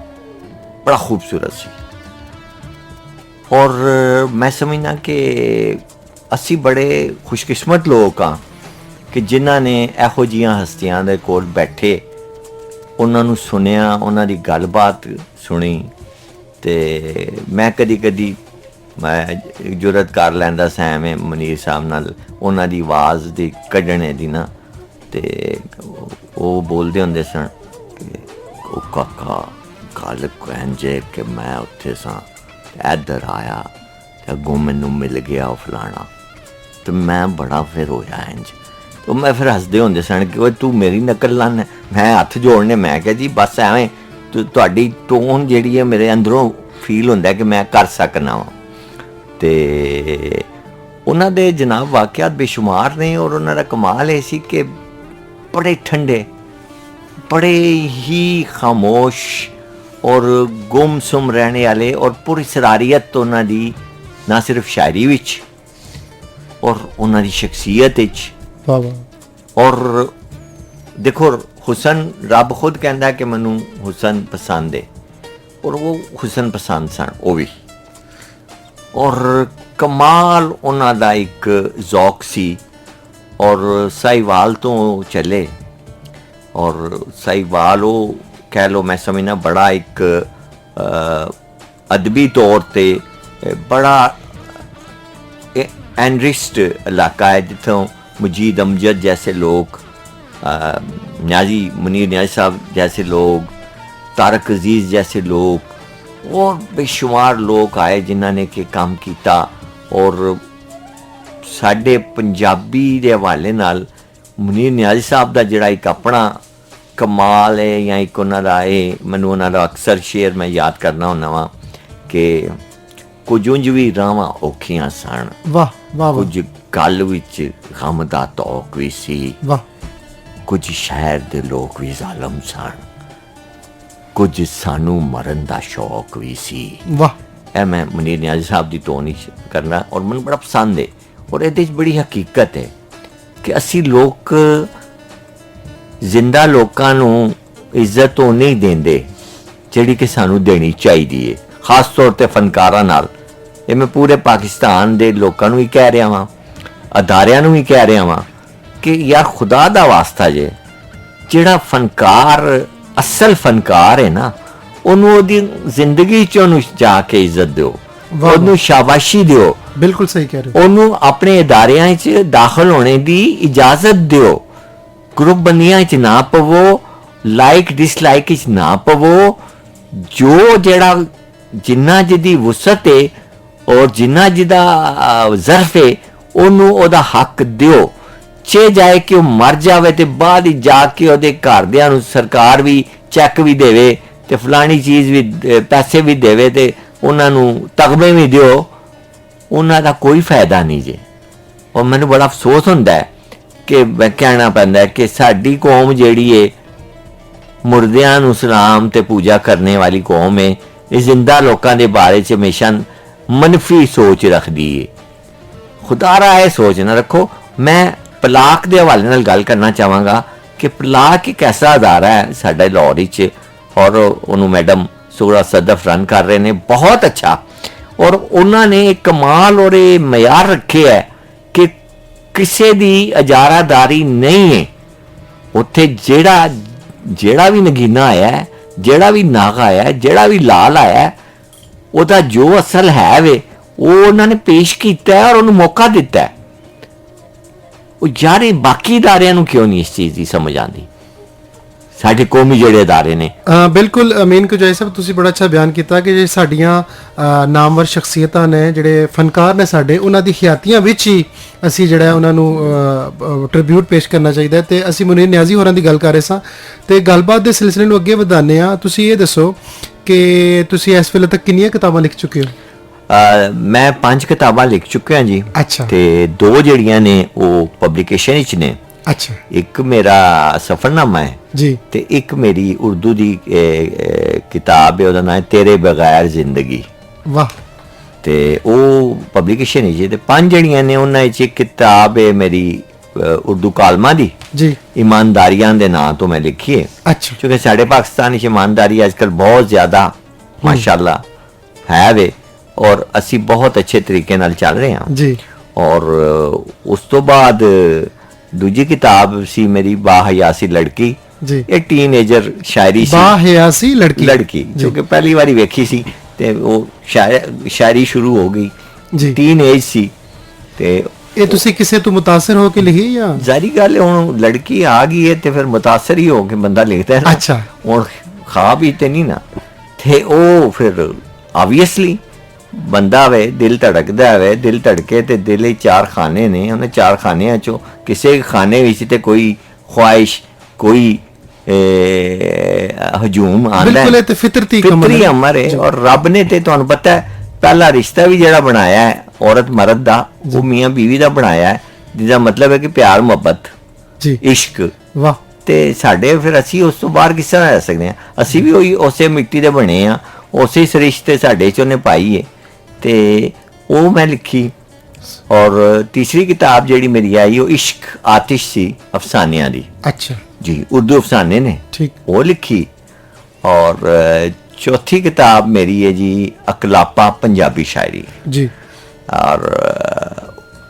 ਬੜਾ ਖੂਬਸੂਰਤ ਸੀ। ਔਰ ਮੈਂ ਸਮਝਦਾ ਕਿ ਅਸੀਂ ਬੜੇ ਖੁਸ਼ਕਿਸਮਤ ਲੋਕ ਹਾਂ ਕਿ ਜਿਨ੍ਹਾਂ ਨੇ ਇਹੋ ਜਿਹੀਆਂ ਹਸਤੀਆਂ ਦੇ ਕੋਲ ਬੈਠੇ, ਉਹਨਾਂ ਨੂੰ ਸੁਣਿਆ, ਉਹਨਾਂ ਦੀ ਗੱਲਬਾਤ ਸੁਣੀ। ਤੇ ਮੈਂ ਕਦੀ ਮੈਂ ਜੁਰਤ ਕਰ ਲੈਂਦਾ ਸਾਂ ਐਵੇਂ ਮਨੀਰ ਸਾਹਿਬ ਨਾਲ ਉਹਨਾਂ ਦੀ ਆਵਾਜ਼ ਦੀ ਕੱਢਣੇ ਦੀ ਨਾ, ਤੇ ਉਹ ਬੋਲਦੇ ਹੁੰਦੇ ਸਨ ਕਿ ਉਹ ਕਾਕਾ ਗੱਲ ਕਹਿੰਦੇ ਕਿ ਮੈਂ ਉੱਥੇ ਸਾਂ, ਇੱਧਰ ਆਇਆ ਤੇ ਅੱਗੋਂ ਮੈਨੂੰ ਮਿਲ ਗਿਆ ਉਹ ਫਲਾਣਾ, ਤੇ ਮੈਂ ਬੜਾ ਫਿਰ ਹੋਇਆ ਇੰਝ। ਤੇ ਮੈਂ ਫਿਰ ਹੱਸਦੇ ਹੁੰਦੇ ਸਨ ਕਿ ਉਹ ਤੂੰ ਮੇਰੀ ਨਕਲ ਲਾਣਾ। ਮੈਂ ਹੱਥ ਜੋੜਨੇ, ਮੈਂ ਕਿਹਾ ਜੀ ਬਸ ਐਵੇਂ ਤੁਹਾਡੀ ਟੋਨ ਜਿਹੜੀ ਹੈ ਮੇਰੇ ਅੰਦਰੋਂ ਫੀਲ ਹੁੰਦਾ ਕਿ ਮੈਂ ਕਰ ਸਕਣਾ ਵਾਂ। ਤੇ ਉਹਨਾਂ ਦੇ ਜਨਾਬ ਵਾਕਿਆਤ ਬੇਸ਼ੁਮਾਰ ਨੇ, ਔਰ ਉਹਨਾਂ ਦਾ ਕਮਾਲ ਇਹ ਸੀ ਕਿ ਬੜੇ ਠੰਡੇ, ਬੜੇ ਹੀ ਖਾਮੋਸ਼ ਔਰ ਗੁੰਮਸੁੰਮ ਰਹਿਣੇ ਵਾਲੇ, ਔਰ ਪੂਰੀ ਸਰਾਰੀਅਤ ਉਹਨਾਂ ਦੀ ਨਾ ਸਿਰਫ ਸ਼ਾਇਰੀ ਵਿੱਚ ਔਰ ਉਹਨਾਂ ਦੀ ਸ਼ਖਸੀਅਤ ਵਿੱਚ। ਵਾਹ ਵਾਹ। ਔਰ ਦੇਖੋ ਹੁਸਨ, ਰੱਬ ਖੁਦ ਕਹਿੰਦਾ ਕਿ ਮੈਨੂੰ ਹੁਸਨ ਪਸੰਦ ਹੈ, ਔਰ ਉਹ ਹੁਸਨ ਪਸੰਦ ਸਨ ਉਹ ਵੀ। ਔਰ ਕਮਾਲ ਉਹਨਾਂ ਦਾ ਇੱਕ ਜ਼ੌਕ ਸੀ। ਔਰ ਸਾਹੀਵਾਲ ਤੋਂ ਚੱਲੇ, ਔਰ ਸਾਹੀਵਾਲ ਉਹ ਕਹਿ ਲਓ ਮੈਂ ਸਮਝਣਾ ਬੜਾ ਇੱਕ ਅਦਬੀ ਤੌਰ 'ਤੇ ਬੜਾ एनरिस्ट इलाका है, जितों मुजीद अमजद जैसे लोग, न्याजी मुनीर न्याजी साहब जैसे लोग, तारक अजीज़ जैसे लोग और बेशुमार लोग आए जिन्होंने के काम किया। और साढ़े पंजाबी के हवाले नाल मुनीर न्याजी साहब का जिहड़ा एक अपना कमाल है, या एक उन्हां दा मैनूं उन्हां दा अक्सर शेर मैं याद करना हुंदा वां कि कुछ उंज भी रावां औखियां सन, वाह वाह, कुछ गल विच गम दा तौक भी सी, वाह, कुछ शहर दे लोग भी जालम सन, कुछ सानू मरन दा शौक भी सी। वाह। ए मैं मुनीर न्याजी साहब दी टोन करना और मैनूं बड़ा पसंद है। और इहदे च बड़ी हकीकत है कि असी लोग जिंदा लोकां नूं इज्जत तो नहीं देंदे जिहड़ी कि सानू देनी चाहिदी है, खास तौर ते फनकारां नाल। ਇਹ ਮੈਂ ਪੂਰੇ ਪਾਕਿਸਤਾਨ ਦੇ ਲੋਕਾਂ ਨੂੰ ਵੀ ਕਹਿ ਰਿਹਾ ਵਾਂ, ਅਦਾਰਿਆਂ ਨੂੰ ਵੀ ਕਹਿ ਰਿਹਾ ਵਾਂ ਕਿ ਯਾਰ ਖੁਦਾ ਦਾ ਵਾਸਤਾ ਜੇ, ਜਿਹੜਾ ਫਨਕਾਰ ਅਸਲ ਫਨਕਾਰ ਹੈ ਨਾ, ਉਹਨੂੰ ਉਹਦੀ ਜ਼ਿੰਦਗੀ 'ਚ ਉਹਨੂੰ ਜਾ ਕੇ ਇੱਜ਼ਤ ਦਿਓ, ਉਹਨੂੰ ਸ਼ਾਬਾਸ਼ੀ ਦਿਓ। ਬਿਲਕੁਲ ਸਹੀ ਕਹਿ ਰਹੇ ਹੋ। ਉਹਨੂੰ ਆਪਣੇ ਅਦਾਰਿਆਂ 'ਚ ਦਾਖਲ ਹੋਣੇ ਦੀ ਇਜਾਜ਼ਤ ਦਿਓ, ਗਰੁੱਪ ਬੰਦੀਆਂ 'ਚ ਨਾ ਪਵੋ, ਲਾਈਕ ਡਿਸਲਾਈਕ 'ਚ ਨਾ ਪਵੋ। ਜੋ ਜਿਹੜਾ ਜਿੰਨਾ ਜਿਹਦੀ ਵਸਤ ਹੈ ਔਰ ਜਿੰਨਾ ਜਿਹਦਾ ਜ਼ਰਫ ਹੈ, ਉਹਨੂੰ ਉਹਦਾ ਹੱਕ ਦਿਓ। ਚੇ ਜਾਏ ਕਿ ਉਹ ਮਰ ਜਾਵੇ ਤੇ ਬਾਅਦ ਹੀ ਜਾ ਕੇ ਉਹਦੇ ਘਰਦਿਆਂ ਨੂੰ ਸਰਕਾਰ ਵੀ ਚੈੱਕ ਵੀ ਦੇਵੇ ਤੇ ਫਲਾਣੀ ਚੀਜ਼ ਵੀ, ਪੈਸੇ ਵੀ ਦੇਵੇ ਤੇ ਉਹਨਾਂ ਨੂੰ ਤਗਮੇ ਵੀ ਦਿਓ, ਉਹਨਾਂ ਦਾ ਕੋਈ ਫਾਇਦਾ ਨਹੀਂ ਜੇ। ਔਰ ਮੈਨੂੰ ਬੜਾ ਅਫਸੋਸ ਹੁੰਦਾ ਹੈ ਕਿ ਮੈਂ ਕਹਿਣਾ ਪੈਂਦਾ ਕਿ ਸਾਡੀ ਕੌਮ ਜਿਹੜੀ ਹੈ ਮੁਰਦਿਆਂ ਨੂੰ ਸਲਾਮ ਤੇ ਪੂਜਾ ਕਰਨੇ ਵਾਲੀ ਕੌਮ ਹੈ। ਇਹ ਜ਼ਿੰਦਾ ਲੋਕਾਂ ਦੇ ਬਾਰੇ 'ਚ ਹਮੇਸ਼ਾ मनफी सोच रखती है। खुदारा है सोच ना रखो। मैं पलाक के हवाले नाल गल करना चाहांगा कि पलाक एक ऐसा अदारा है साडे लाहौर विच, और उन्होंने मैडम सुगड़ा सदफ रन कर रहे हैं, बहुत अच्छा। और उन्होंने एक कमाल और मयार रखे है कि किसी की इजारादारी नहीं है उत्थे। जेड़ा भी नगीना आया है, जेड़ा भी नागा आया है, जेड़ा भी लाल आया है, ਉਹਦਾ ਜੋ ਅਸਲ ਹੈ ਵੇ ਉਹ ਉਹਨਾਂ ਨੇ ਪੇਸ਼ ਕੀਤਾ ਹੈ ਔਰ ਉਹਨੂੰ ਮੌਕਾ ਦਿੱਤਾ ਹੈ। ਉਹ ਯਾਰ ਇਹ ਬਾਕੀ ਅਦਾਰਿਆਂ ਨੂੰ ਕਿਉਂ ਨਹੀਂ ਇਸ ਚੀਜ਼ ਦੀ ਸਮਝ ਆਉਂਦੀ, ਸਾਡੇ ਕੌਮੀ ਜਿਹੜੇ ਅਦਾਰੇ ਨੇ। ਬਿਲਕੁਲ ਅਮੀਨ ਕੁਜਾਈ ਸਾਹਿਬ, ਤੁਸੀਂ ਬੜਾ ਅੱਛਾ ਬਿਆਨ ਕੀਤਾ ਕਿ ਜੇ ਸਾਡੀਆਂ ਨਾਮਵਰ ਸ਼ਖਸੀਅਤਾਂ ਨੇ, ਜਿਹੜੇ ਫਨਕਾਰ ਨੇ ਸਾਡੇ, ਉਹਨਾਂ ਦੀ ਹਯਾਤੀਆਂ ਵਿੱਚ ਹੀ ਅਸੀਂ ਜਿਹੜਾ ਉਹਨਾਂ ਨੂੰ ਟ੍ਰਿਬਿਊਟ ਪੇਸ਼ ਕਰਨਾ ਚਾਹੀਦਾ ਹੈ। ਤੇ ਅਸੀਂ ਮੁਨੀਰ ਨਿਆਜ਼ੀ ਹੋਰਾਂ ਦੀ ਗੱਲ ਕਰ ਰਹੇ ਸਾਂ ਤੇ ਗੱਲਬਾਤ ਦੇ ਸਿਲਸਿਲੇ ਨੂੰ ਅੱਗੇ ਵਧਾਉਂਦੇ ਹਾਂ। ਤੁਸੀਂ ਇਹ ਦੱਸੋ ਕਿ ਤੁਸੀਂ ਇਸ ਵੇਲੇ ਤੱਕ ਕਿੰਨੀਆਂ ਕਿਤਾਬਾਂ ਲਿਖ ਚੁੱਕੇ ਹੋ? ਮੈਂ 5 ਕਿਤਾਬਾਂ ਲਿਖ ਚੁੱਕਿਆ ਜੀ। ਅੱਛਾ। ਤੇ 2 ਜਿਹੜੀਆਂ ਨੇ ਉਹ ਪਬਲੀਕੇਸ਼ਨ ਵਿੱਚ ਨੇ। ਅੱਛਾ। ਇੱਕ ਮੇਰਾ ਸਫਰਨਾਮਾ ਹੈ ਜੀ, ਤੇ ਇੱਕ ਮੇਰੀ ਉਰਦੂ ਦੀ ਕਿਤਾਬ ਹੈ, ਉਹਦਾ ਨਾਮ ਹੈ ਤੇਰੇ ਬਗੈਰ ਜ਼ਿੰਦਗੀ। ਵਾਹ। ਤੇ ਉਹ ਪਬਲੀਕੇਸ਼ਨ ਹੈ ਜੀ। ਤੇ 5 ਜਿਹੜੀਆਂ ਨੇ ਉਹਨਾਂ ਵਿੱਚ ਇੱਕ ਕਿਤਾਬ ਹੈ ਮੇਰੀ ਉਰਦੂ ਕਾਲਮਾਂ ਦੀ, ਜੀ ईमानदारियां ਦੇ ਨਾਂ ਤੋਂ ਮੈਂ ਲਿਖੀ ਹੈ ਅੱਛਾ ਕਿਉਂਕਿ ਸਾਡੇ ਪਾਕਿਸਤਾਨ ਵਿੱਚ ईमानदारी ਅੱਜਕੱਲ ਬਹੁਤ ਜ਼ਿਆਦਾ ਮਾਸ਼ਾਅੱਲਾ ਹੈ ਵੇ ਔਰ ਅਸੀਂ ਬਹੁਤ ਅੱਛੇ ਤਰੀਕੇ ਨਾਲ ਚੱਲ ਰਹੇ ਹਾਂ ਜੀ ਔਰ ਉਸ ਤੋਂ ਬਾਅਦ ਦੂਜੀ ਕਿਤਾਬ ਸੀ ਮੇਰੀ ਬਾਹਯਾਸੀ ਲੜਕੀ ਜੀ ਇਹ ਟੀਨੇਜਰ ਸ਼ਾਇਰੀ ਸੀ ਬਾਹਯਾਸੀ ਲੜਕੀ ਲੜਕੀ ਜੋ ਕਿ ਪਹਿਲੀ ਵਾਰੀ ਵੇਖੀ ਸੀ ਤੇ ਉਹ ਸ਼ਾਇਰੀ ਸ਼ੁਰੂ ਹੋ ਗਈ ਜੀ ਟੀਨੇਜ ਸੀ ਤੇ ਇਹ ਤੁਸੀਂ ਕਿਸੇ ਤੋਂ ਮੁਤਾਸਿਰ ਹੋ ਕੇ ਲਿਖੀ ਜਾਂ ਜ਼ਾਰੀ ਗੱਲ ਹੈ ਹੁਣ ਲੜਕੀ ਆ ਗਈ ਹੈ ਤੇ ਫਿਰ ਮੁਤਾਸਰ ਹੀ ਹੋ ਕੇ ਬੰਦਾ ਲਿਖਦਾ ਹੈ ਨਾ ਅੱਛਾ ਹੁਣ ਖਾਬ ਹੀ ਤੇ ਨਹੀਂ ਨਾ ਤੇ ਉਹ ਫਿਰ ਆਬਵੀਅਸਲੀ ਬੰਦਾ ਵੇ ਦਿਲ ਧੜਕਦਾ ਵੇ ਦਿਲ ਧੜਕੇ ਤੇ ਦਿਲ ਹੀ ਚਾਰ ਖਾਨੇ ਨੇ ਉਹਨੇ ਚਾਰ ਖਾਨਿਆਂ ਚੋਂ ਕਿਸੇ ਖਾਨੇ ਵਿੱਚ ਤੇ ਕੋਈ ਖੁਆਇਸ਼ ਕੋਈ ਹਜੂਮ ਆਂਦਾ ਬਿਲਕੁਲ ਇਹ ਤੇ ਫਿਤਰਤੀ ਫਿਤਰੀ ਅਮਰ ਹੈ ਔਰ ਰੱਬ ਨੇ ਤੇ ਤੁਹਾਨੂੰ ਪਤਾ ਹੈ ਪਹਿਲਾ ਰਿਸ਼ਤਾ ਵੀ ਜਿਹੜਾ ਬਣਾਇਆ ਹੈ ਔਰਤ ਮਰਦ ਦਾ ਉਹ ਮੀਆਂ ਬੀਵੀ ਦਾ ਬਣਾਇਆ ਹੈ ਜਿਹਦਾ ਮਤਲਬ ਹੈ ਕਿ ਪਿਆਰ ਮੁਹੱਬਤ ਜੀ ਇਸ਼ਕ ਵਾਹ ਤੇ ਸਾਡੇ ਫਿਰ ਅਸੀਂ ਉਸ ਤੋਂ ਬਾਹਰ ਕਿਸ ਤਰ੍ਹਾਂ ਰਹਿ ਸਕਦੇ ਹਾਂ ਅਸੀਂ ਵੀ ਉਹੀ ਉਸੇ ਮਿੱਟੀ ਦੇ ਬਣੇ ਆ ਉਸੇ ਸਰਿਸ਼ਤੇ ਸਾਡੇ ਚ ਉਹਨੇ ਪਾਈ ਹੈ ਤੇ ਉਹ ਮੈਂ ਲਿਖੀ ਔਰ ਤੀਸਰੀ ਕਿਤਾਬ ਜਿਹੜੀ ਮੇਰੀ ਆਈ ਉਹ ਇਸ਼ਕ ਆਤਿਸ਼ ਸੀ ਅਫਸਾਨਿਆਂ ਦੀ ਅੱਛਾ ਜੀ ਉਰਦੂ ਅਫਸਾਨੇ ਨੇ ਠੀਕ ਉਹ ਲਿਖੀ ਔਰ ਚੌਥੀ ਕਿਤਾਬ ਮੇਰੀ ਹੈ ਜੀ ਅਕਲਾਪਾ ਪੰਜਾਬੀ ਸ਼ਾਇਰੀ ਜੀ ਔਰ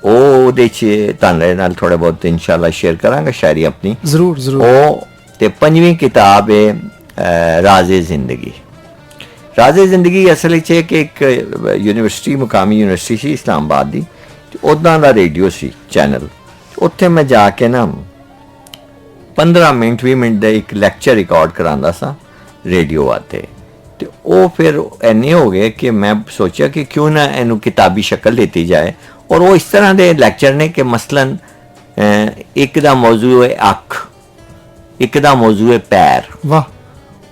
ਉਹਦੇ ਚ ਤੁਹਾਡੇ ਨਾਲ ਥੋੜਾ ਬਹੁਤ ਇਨਸ਼ਾਅੱਲਾ ਸ਼ੇਅਰ ਕਰਾਂਗਾ ਸ਼ਾਇਰੀ ਆਪਣੀ ਜ਼ਰੂਰ ਜ਼ਰੂਰ ਉਹ ਤੇ ਪੰਜਵੀਂ ਕਿਤਾਬ ਹੈ ਰਾਜ਼ੇ ਜ਼ਿੰਦਗੀ ਰਾਜ਼ੇ ਜ਼ਿੰਦਗੀ ਅਸਲ ਵਿੱਚ ਕਿ ਇੱਕ ਯੂਨੀਵਰਸਿਟੀ ਮੁਕਾਮੀ ਯੂਨੀਵਰਸਿਟੀ ਸੀ ਇਸਲਾਮਾਬਾਦ ਦੀ ਤੇ ਉੱਦਾਂ ਦਾ ਰੇਡੀਓ ਸੀ ਚੈਨਲ ਉੱਥੇ ਮੈਂ ਜਾ ਕੇ ਨਾ 15 ਮਿੰਟ 20 ਮਿੰਟ ਦਾ ਇੱਕ ਲੈਕਚਰ ਰਿਕਾਰਡ ਕਰਾਂਦਾ ਸਾਂ ਰੇਡੀਓ ਆਤੇ ਤੇ ਉਹ ਫਿਰ ਇੰਨੇ ਹੋ ਗਏ ਕਿ ਮੈਂ ਸੋਚਿਆ ਕਿ ਕਿਉਂ ਨਾ ਇਹਨੂੰ ਕਿਤਾਬੀ ਸ਼ਕਲ ਦਿੱਤੀ ਜਾਏ ਔਰ ਉਹ ਇਸ ਤਰ੍ਹਾਂ ਦੇ ਲੈਕਚਰ ਨੇ ਕਿ ਮਸਲਨ ਇੱਕ ਦਾ ਮੌਜੂ ਹੈ ਅੱਖ ਇੱਕ ਦਾ ਮੌਜੂ ਹੈ ਪੈਰ ਵਾਹ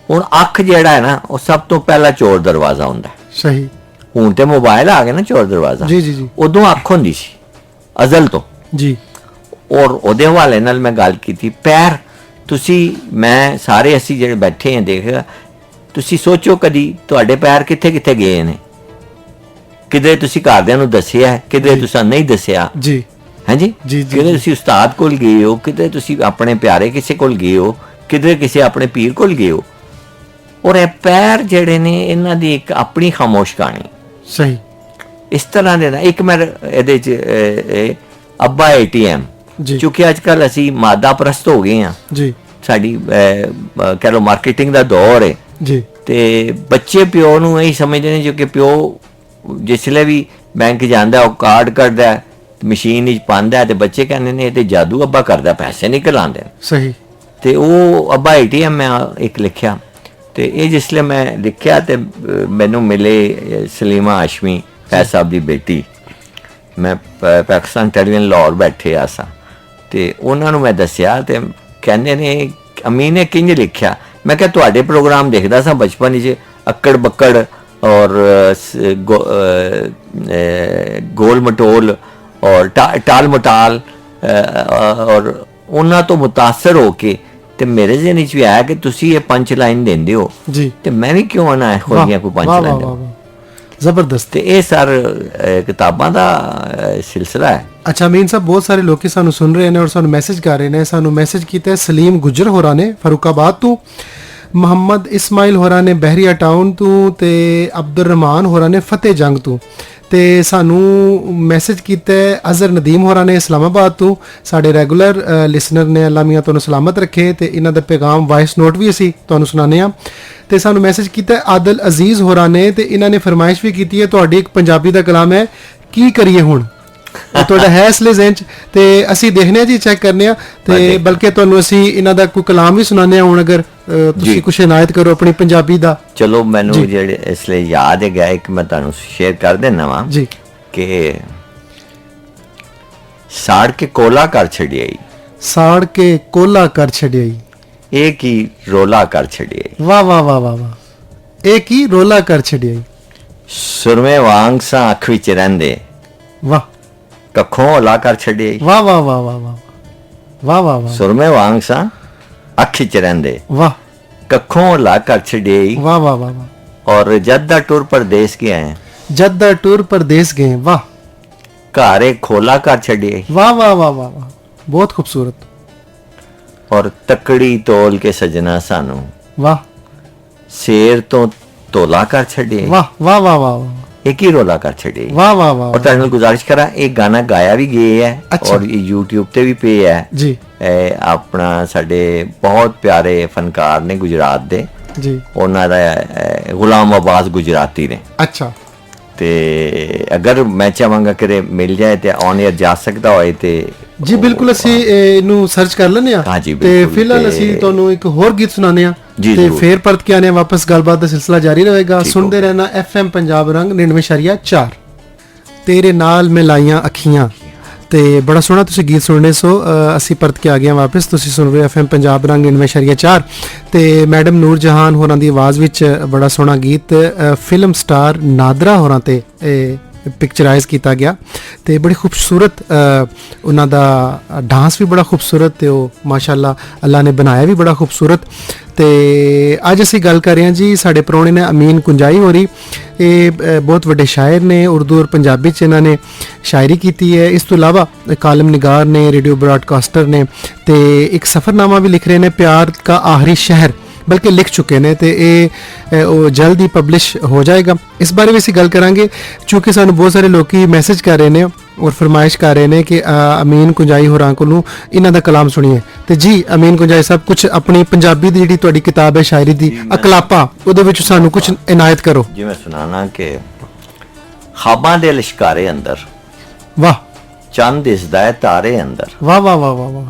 ਹੁਣ ਅੱਖ ਜਿਹੜਾ ਹੈ ਨਾ ਉਹ ਸਭ ਤੋਂ ਪਹਿਲਾ ਚੋਰ ਦਰਵਾਜ਼ਾ ਹੁੰਦਾ ਹੈ ਸਹੀ ਹੁਣ ਤੇ ਮੋਬਾਈਲ ਆ ਗਿਆ ਨਾ ਚੋਰ ਦਰਵਾਜ਼ਾ ਜੀ ਜੀ ਜੀ ਉਦੋਂ ਅੱਖ ਹੁੰਦੀ ਸੀ ਅਜ਼ਲ ਤੋਂ ਜੀ ਔਰ ਉਹਦੇ ਹਵਾਲੇ ਨਾਲ ਮੈਂ ਗੱਲ ਕੀਤੀ ਪੈਰ ਤੁਸੀਂ ਮੈਂ ਸਾਰੇ ਅਸੀਂ ਜਿਹੜੇ ਬੈਠੇ ਹਾਂ ਦੇਖਿਆ ਤੁਸੀਂ ਸੋਚੋ ਕਦੀ ਤੁਹਾਡੇ ਪੈਰ ਕਿੱਥੇ ਕਿੱਥੇ ਗਏ ਨੇ ਕਿਧਰੇ ਤੁਸੀਂ ਘਰਦਿਆਂ ਨੂੰ ਦੱਸਿਆ ਕਿਧਰੇ ਤੁਸੀਂ ਨਹੀਂ ਦੱਸਿਆ ਜੀ ਹਾਂਜੀ ਜੀ, ਜੀ, ਕਿਧਰੇ ਤੁਸੀਂ ਉਸਤਾਦ ਕੋਲ ਗਏ ਹੋ ਕਿਧਰੇ ਤੁਸੀਂ ਆਪਣੇ ਪਿਆਰੇ ਕਿਸੇ ਕੋਲ ਗਏ ਹੋ ਕਿਧਰੇ ਕਿਸੇ ਆਪਣੇ ਪੀਰ ਕੋਲ ਗਏ ਹੋ ਔਰ ਇਹ ਪੈਰ ਜਿਹੜੇ ਨੇ ਇਹਨਾਂ ਦੀ ਇੱਕ ਆਪਣੀ ਖਾਮੋਸ਼ ਕਹਾਣੀ ਸਹੀ ਇਸ ਤਰ੍ਹਾਂ ਦੇ ਨਾ ਇੱਕ ਮੈਂ ਇਹਦੇ ਚ ਅੱਬਾ ATM ਜੀ ਕਿਉਂਕਿ ਅੱਜ ਕੱਲ ਅਸੀਂ ਮਾਦਾ ਪ੍ਰਸਤ ਹੋ ਗਏ ਹਾਂ ਜੀ ਸਾਡੀ ਕਹਿ ਲਓ ਮਾਰਕੀਟਿੰਗ ਦਾ ਦੌਰ ਹੈ ਜੀ ਤੇ ਬੱਚੇ ਪਿਓ ਨੂੰ ਇਹੀ ਸਮਝਦੇ ਨੇ ਜੋ ਕਿ ਪਿਓ ਜਿਸਲੇ ਵੀ ਬੈਂਕ ਜਾਂਦਾ ਉਹ ਕਾਰਡ ਕੱਢਦਾ ਮਸ਼ੀਨ ਵਿੱਚ ਪਾਉਂਦਾ ਤੇ ਬੱਚੇ ਕਹਿੰਦੇ ਨੇ ਇਹ ਤੇ ਜਾਦੂ ਅੱਬਾ ਕਰਦਾ ਪੈਸੇ ਨਿਕਲ ਆਉਂਦੇ ਨੇ ਸਹੀ ਤੇ ਉਹ ਅੱਬਾ ATM ਮੈਂ ਇੱਕ ਲਿਖਿਆ ਤੇ ਇਹ ਜਿਸਲੇ ਮੈਂ ਲਿਖਿਆ ਤੇ ਮੈਨੂੰ ਮਿਲੇ ਸਲੀਮਾ ਹਾਸ਼ਮੀ ਫੈਜ਼ ਸਾਹਿਬ ਦੀ ਬੇਟੀ ਮੈਂ ਪਾਕਿਸਤਾਨ ਟੈਲੀਵਿਜ਼ਨ ਲਾਹੌਰ ਬੈਠੇ ਆ ਸਾਂ ਤੇ ਉਹਨਾਂ ਨੂੰ ਮੈਂ ਦੱਸਿਆ ਤੇ ਕਹਿੰਦੇ ਨੇ ਅਮੀ ਨੇ ਕਿੰਜ ਲਿਖਿਆ ਮੈਂ ਕਿਹਾ ਤੁਹਾਡੇ ਪ੍ਰੋਗਰਾਮ ਦੇਖਦਾ ਸਾਂ ਬਚਪਨ ਵਿੱਚ ਅੱਕੜ ਬੱਕੜ ਔਰ ਗੋਲ ਮਟੋਲ ਔਰ ਟਾਲ ਮਟਾਲ ਔਰ ਉਹਨਾਂ ਤੋਂ ਮੁਤਾਸਰ ਹੋ ਕੇ ਤੇ ਮੇਰੇ ਜ਼ਿਹਨ ਵਿੱਚ ਵੀ ਆਇਆ ਕਿ ਤੁਸੀਂ ਇਹ ਪੰਚ ਲਾਈਨ ਦਿੰਦੇ ਹੋ ਜੀ ਤੇ ਮੈਂ ਵੀ ਕਿਉਂ ਨਾ ਇਹੋ ਜਿਹੀਆਂ ਕੋਈ ਪੰਚ ਲਾਈਨ ਦਿੰਦਾ ਜ਼ਬਰਦਸਤ ਤੇ ਇਹ ਸਰ ਕਿਤਾਬਾਂ ਦਾ ਸਿਲਸਿਲਾ ਹੈ ਅੱਛਾ ਅਮੀਨ ਸਾਹਿਬ ਬਹੁਤ ਸਾਰੇ ਲੋਕੀ ਸਾਨੂੰ ਸੁਣ ਰਹੇ ਨੇ ਔਰ ਸਾਨੂੰ ਮੈਸੇਜ ਕਰ ਰਹੇ ਨੇ ਸਾਨੂੰ ਮੈਸੇਜ ਕੀਤਾ ਹੈ ਸਲੀਮ ਗੁਜਰ ਹੋਰਾਂ ਨੇ ਫਰੂਕਾਬਾਦ ਤੋਂ ਮੁਹੰਮਦ ਇਸਮਾਈਲ ਹੋਰਾਂ ਨੇ ਬਹਿਰੀਆ ਟਾਊਨ ਤੋਂ ਤੇ ਅਬਦੁਰ ਰਹਿਮਾਨ ਹੋਰਾਂ ਨੇ ਫਤਿਹ ਜੰਗ ਤੋਂ ਤੇ ਸਾਨੂੰ ਮੈਸੇਜ ਕੀਤਾ ਹੈ ਅਜ਼ਰ ਨਦੀਮ ਹੋਰਾਂ ਨੇ ਇਸਲਾਮਾਬਾਦ ਤੋਂ ਸਾਡੇ ਰੈਗੂਲਰ ਲਿਸਨਰ ਨੇ ਅੱਲਾ ਮੀਆਂ ਤੁਹਾਨੂੰ ਸਲਾਮਤ ਰੱਖੇ ਤੇ ਇਹਨਾਂ ਦਾ ਪੈਗਾਮ ਵਾਇਸ ਨੋਟ ਵੀ ਅਸੀਂ ਤੁਹਾਨੂੰ ਸੁਣਾਉਂਦੇ ਹਾਂ ਤੇ ਸਾਨੂੰ ਮੈਸੇਜ ਕੀਤਾ ਹੈ ਆਦਲ ਅਜ਼ੀਜ਼ ਹੋਰਾਂ ਨੇ ਤੇ ਇਹਨਾਂ ਨੇ ਫਰਮਾਇਸ਼ ਵੀ ਕੀਤੀ ਹੈ ਤੁਹਾਡੀ ਇੱਕ ਪੰਜਾਬੀ ਦਾ ਕਲਾਮ ਹੈ ਕੀ ਕਰੀਏ ਹੁਣ ਤੁਹਾਡਾ ਹੈ ਅਸਲੇ ਜ਼ਿਹਨ ਚ ਤੇ ਅਸੀਂ ਦੇਖਨੇ ਆ ਜੀ ਚੈੱਕ ਕਰਨੇ ਆ ਤੇ ਬਲਕਿ ਤੁਹਾਨੂੰ ਅਸੀਂ ਇਹਨਾਂ ਦਾ ਕੋਈ ਕਲਾਮ ਵੀ ਸੁਣਾਉਂਦੇ ਆ ਹੁਣ ਅਗਰ ਤੁਸੀਂ ਕੁਝ ਇਨਾਇਤ ਕਰੋ ਆਪਣੀ ਪੰਜਾਬੀ ਦਾ ਚਲੋ ਮੈਨੂੰ ਜਿਹੜੇ ਇਸ ਲਈ ਯਾਦ ਹੈ ਇੱਕ ਮੈਂ ਤੁਹਾਨੂੰ ਸ਼ੇਅਰ ਕਰ ਦੇਣਾ ਵਾ ਜੀ ਕਿ ਸਾੜ ਕੇ ਕੋਲਾ ਕਰ ਛੜਿਆਈ ਸਾੜ ਕੇ ਕੋਲਾ ਕਰ ਛੜਿਆਈ ਇਹ ਕੀ ਰੋਲਾ ਕਰ ਛੜਿਆਈ ਵਾਹ ਵਾਹ ਵਾਹ ਵਾਹ ਵਾਹ ਇਹ ਕੀ ਰੋਲਾ ਕਰ ਛੜਿਆਈ ਸੁਰਮੇ ਵਾਂਗ ਸਾਂ ਅੱਖ ਵਿੱਚ ਰਹਿੰਦੇ ਵਾਹ ਕੱਖੋਂ ਹੌਲਾ ਕਰ ਛੜਿਆਈ ਵਾਹ ਵਾਹ ਵਾਹ ਵਾਹ ਵਾਹ ਵਾਹ ਵਾਹ ਵਾਹ ਸੁਰਮੇ ਵਾਂਗ ਸਾਂ ਅੱਖ ਵਿੱਚ ਰਹਿੰਦੇ ਵਾਹ ਕੱਖੋਂ ਹੌਲਾ ਕਰ ਛੜਿਆਈ ਵਾਹ ਵਾਹ ਵਾਹ ਵਾਹ ਔਰ ਜਦ ਦਾ ਟੂਰ ਪਰਦੇਸ ਗਿਆ ਹੈ ਜਦ ਦਾ ਟੂਰ ਪਰਦੇਸ ਗਏ ਵਾਹ ਘਾਰੇ ਖੋਲਾ ਕਰ ਛੜਿਆਈ ਵਾਹ ਵਾਹ ਵਾਹ ਵਾਹ ਵਾਹ ਬਹੁਤ ਖੂਬਸੂਰਤ ਔਰ ਤਕੜੀ ਤੋਲ ਕੇ ਸਜਣਾ ਸਾਨੂੰ ਵਾਹ ਸ਼ੇਰ ਤੋਂ ਤੋਲਾ ਕਰ ਛੱਡੇ, ਵਾਹ ਵਾਹ ਵਾਹ ਵਾਹ ਇੱਕ ਹੀ ਰੋਲਾ ਕਰ ਛੱਡੇ। ਵਾਹ ਵਾਹ ਵਾਹ ਔਰ ਤੁਹਾਡੇ ਨਾਲ ਗੁਜ਼ਾਰਿਸ਼ ਕਰਾਂ, ਇਹ ਗਾਣਾ ਗਾਇਆ ਵੀ ਗਿਆ ਹੈ ਅੱਛਾ। ਔਰ ਇਹ YouTube ਤੇ ਵੀ ਪਿਆ ਹੈ ਜੀ ਇਹ ਆਪਣਾ ਸਾਡੇ ਬਹੁਤ ਪਿਆਰੇ ਫਨਕਾਰ ਨੇ ਗੁਜਰਾਤ ਦੇ, ਜੀ ਉਹਨਾਂ ਦਾ ਗੁਲਾਮ ਅਬਾਸ ਗੁਜਰਾਤੀ ਨੇ। ਅੱਛਾ ਤੇ ਅਗਰ ਮੈਂ ਚਾਹਾਂਗਾ ਕਿ ਮਿਲ ਜਾਏ ਤੇ ਔਨ 에ਅਰ ਜਾ ਸਕਦਾ ਹੋਏ ਤੇ ਜੀ ਬਿਲਕੁਲ ਅਸੀਂ ਇਹਨੂੰ ਸਰਚ ਕਰ ਲੈਂਦੇ ਆ ਹਾਂਜੀ, ਤੇ ਬਿਲਕੁਲ। ਫਿਲਹਾਲ ਤੇ ਅਸੀਂ ਤੁਹਾਨੂੰ ਇੱਕ ਹੋਰ ਗੀਤ ਸੁਣਾਉਂਦੇ ਆ ਜੀ, ਤੇ ਜ਼ਰੂਰ। ਫੇਰ ਪਰਤ ਕੇ ਆਨੇ ਆ ਵਾਪਸ, ਗੱਲਬਾਤ ਦਾ ਸਿਲਸਿਲਾ ਜਾਰੀ ਰਹੇਗਾ। ਠੀਕ ਸੁਣਦੇ ਹੋ ਗਿਆ। ਰਹਿਣਾ FM ਪੰਜਾਬ ਰੰਗ 99.4 ਤੇਰੇ ਨਾਲ ਮਿਲਾਈਆਂ ਅੱਖੀਆਂ। ਤੇ ਬੜਾ ਸੋਹਣਾ ਤੁਸੀਂ ਗੀਤ ਸੁਣਨੇ ਸੋ ਅਸੀਂ ਪਰਤ ਕੇ ਆ ਗਏ ਹਾਂ ਵਾਪਸ। ਤੁਸੀਂ ਸੁਣ ਰਹੇ FM ਪੰਜਾਬ ਰੰਗ 99.4 ਤੇ ਮੈਡਮ ਨੂਰ ਜਹਾਨ ਹੋਰਾਂ ਦੀ ਆਵਾਜ਼ ਵਿੱਚ ਬੜਾ ਸੋਹਣਾ ਗੀਤ ਫਿਲਮ ਸਟਾਰ ਨਾਦਰਾ ਹੋਰਾਂ ਤੇ ਪਿਕਚਰਾਈਜ਼ ਕੀਤਾ ਗਿਆ ਤੇ ਬੜੀ ਖੂਬਸੂਰਤ ਉਹਨਾਂ ਦਾ ਡਾਂਸ ਵੀ ਬੜਾ ਖੂਬਸੂਰਤ ਤੇ ਉਹ ਮਾਸ਼ਾਅੱਲਾ ਅੱਲਾ ਨੇ ਬਣਾਇਆ ਵੀ ਬੜਾ ਖੂਬਸੂਰਤ। ਤੇ ਅੱਜ ਅਸੀਂ ਗੱਲ ਕਰ ਰਹੇ ਹਾਂ ਜੀ, ਸਾਡੇ ਪ੍ਰਾਹੁਣੇ ਨੇ ਅਮੀਨ ਕੁੰਜਾਈ ਹੋਰੀ। ਇਹ ਬਹੁਤ ਵੱਡੇ ਸ਼ਾਇਰ ਨੇ, ਉਰਦੂ ਔਰ ਪੰਜਾਬੀ ਚ ਇਹਨਾਂ ਨੇ ਸ਼ਾਇਰੀ ਕੀਤੀ ਹੈ। ਇਸ ਤੋਂ ਇਲਾਵਾ ਕਾਲਮ ਨਿਗਾਰ ਨੇ, ਰੇਡੀਓ ਬ੍ਰਾਡਕਾਸਟਰ ਨੇ ਤੇ ਇੱਕ ਸਫ਼ਰਨਾਮਾ ਵੀ ਲਿਖ ਰਹੇ ਨੇ, ਪਿਆਰ ਕਾ ਆਖਰੀ ਸ਼ਹਿਰ, ਬਲਕਿ ਲਿਖ ਚੁੱਕੇ ਨੇ ਤੇ ਇਹ ਉਹ ਜਲਦ ਹੀ ਪਬਲਿਸ਼ ਹੋ ਜਾਏਗਾ। ਇਸ ਬਾਰੇ ਵੀ ਅਸੀਂ ਗੱਲ ਕਰਾਂਗੇ ਕਿਉਂਕਿ ਸਾਨੂੰ ਬਹੁਤ ਸਾਰੇ ਲੋਕੀ ਮੈਸੇਜ ਕਰ ਰਹੇ ਨੇ ਔਰ ਫਰਮਾਇਸ਼ ਕਰ ਰਹੇ ਨੇ ਕਿ ਅਮੀਨ ਕੁੰਜਾਈ ਹੋਰਾਂ ਕੋਲੋਂ ਇਹਨਾਂ ਦਾ ਕਲਾਮ ਸੁਣੀਏ। ਤੇ ਜੀ ਅਮੀਨ ਕੁੰਜਾਈ ਸਾਹਿਬ, ਕੁਝ ਆਪਣੀ ਪੰਜਾਬੀ ਦੀ ਜਿਹੜੀ ਤੁਹਾਡੀ ਕਿਤਾਬ ਹੈ ਸ਼ਾਇਰੀ ਦੀ ਅਕਲਾਪਾ, ਉਹਦੇ ਵਿੱਚ ਸਾਨੂੰ ਕੁਝ ਇਨਾਇਤ ਕਰੋ। ਜੀ ਮੈਂ ਸੁਣਾਣਾ ਕਿ ਖਾਬਾਂ ਦੇ ਲਿਸ਼ਕਾਰੇ ਅੰਦਰ ਵਾਹ ਚੰਦ ਦਿਸਦਾ ਹੈ ਤਾਰੇ ਅੰਦਰ, ਵਾਹ ਵਾਹ ਵਾਹ ਵਾਹ ਵਾਹ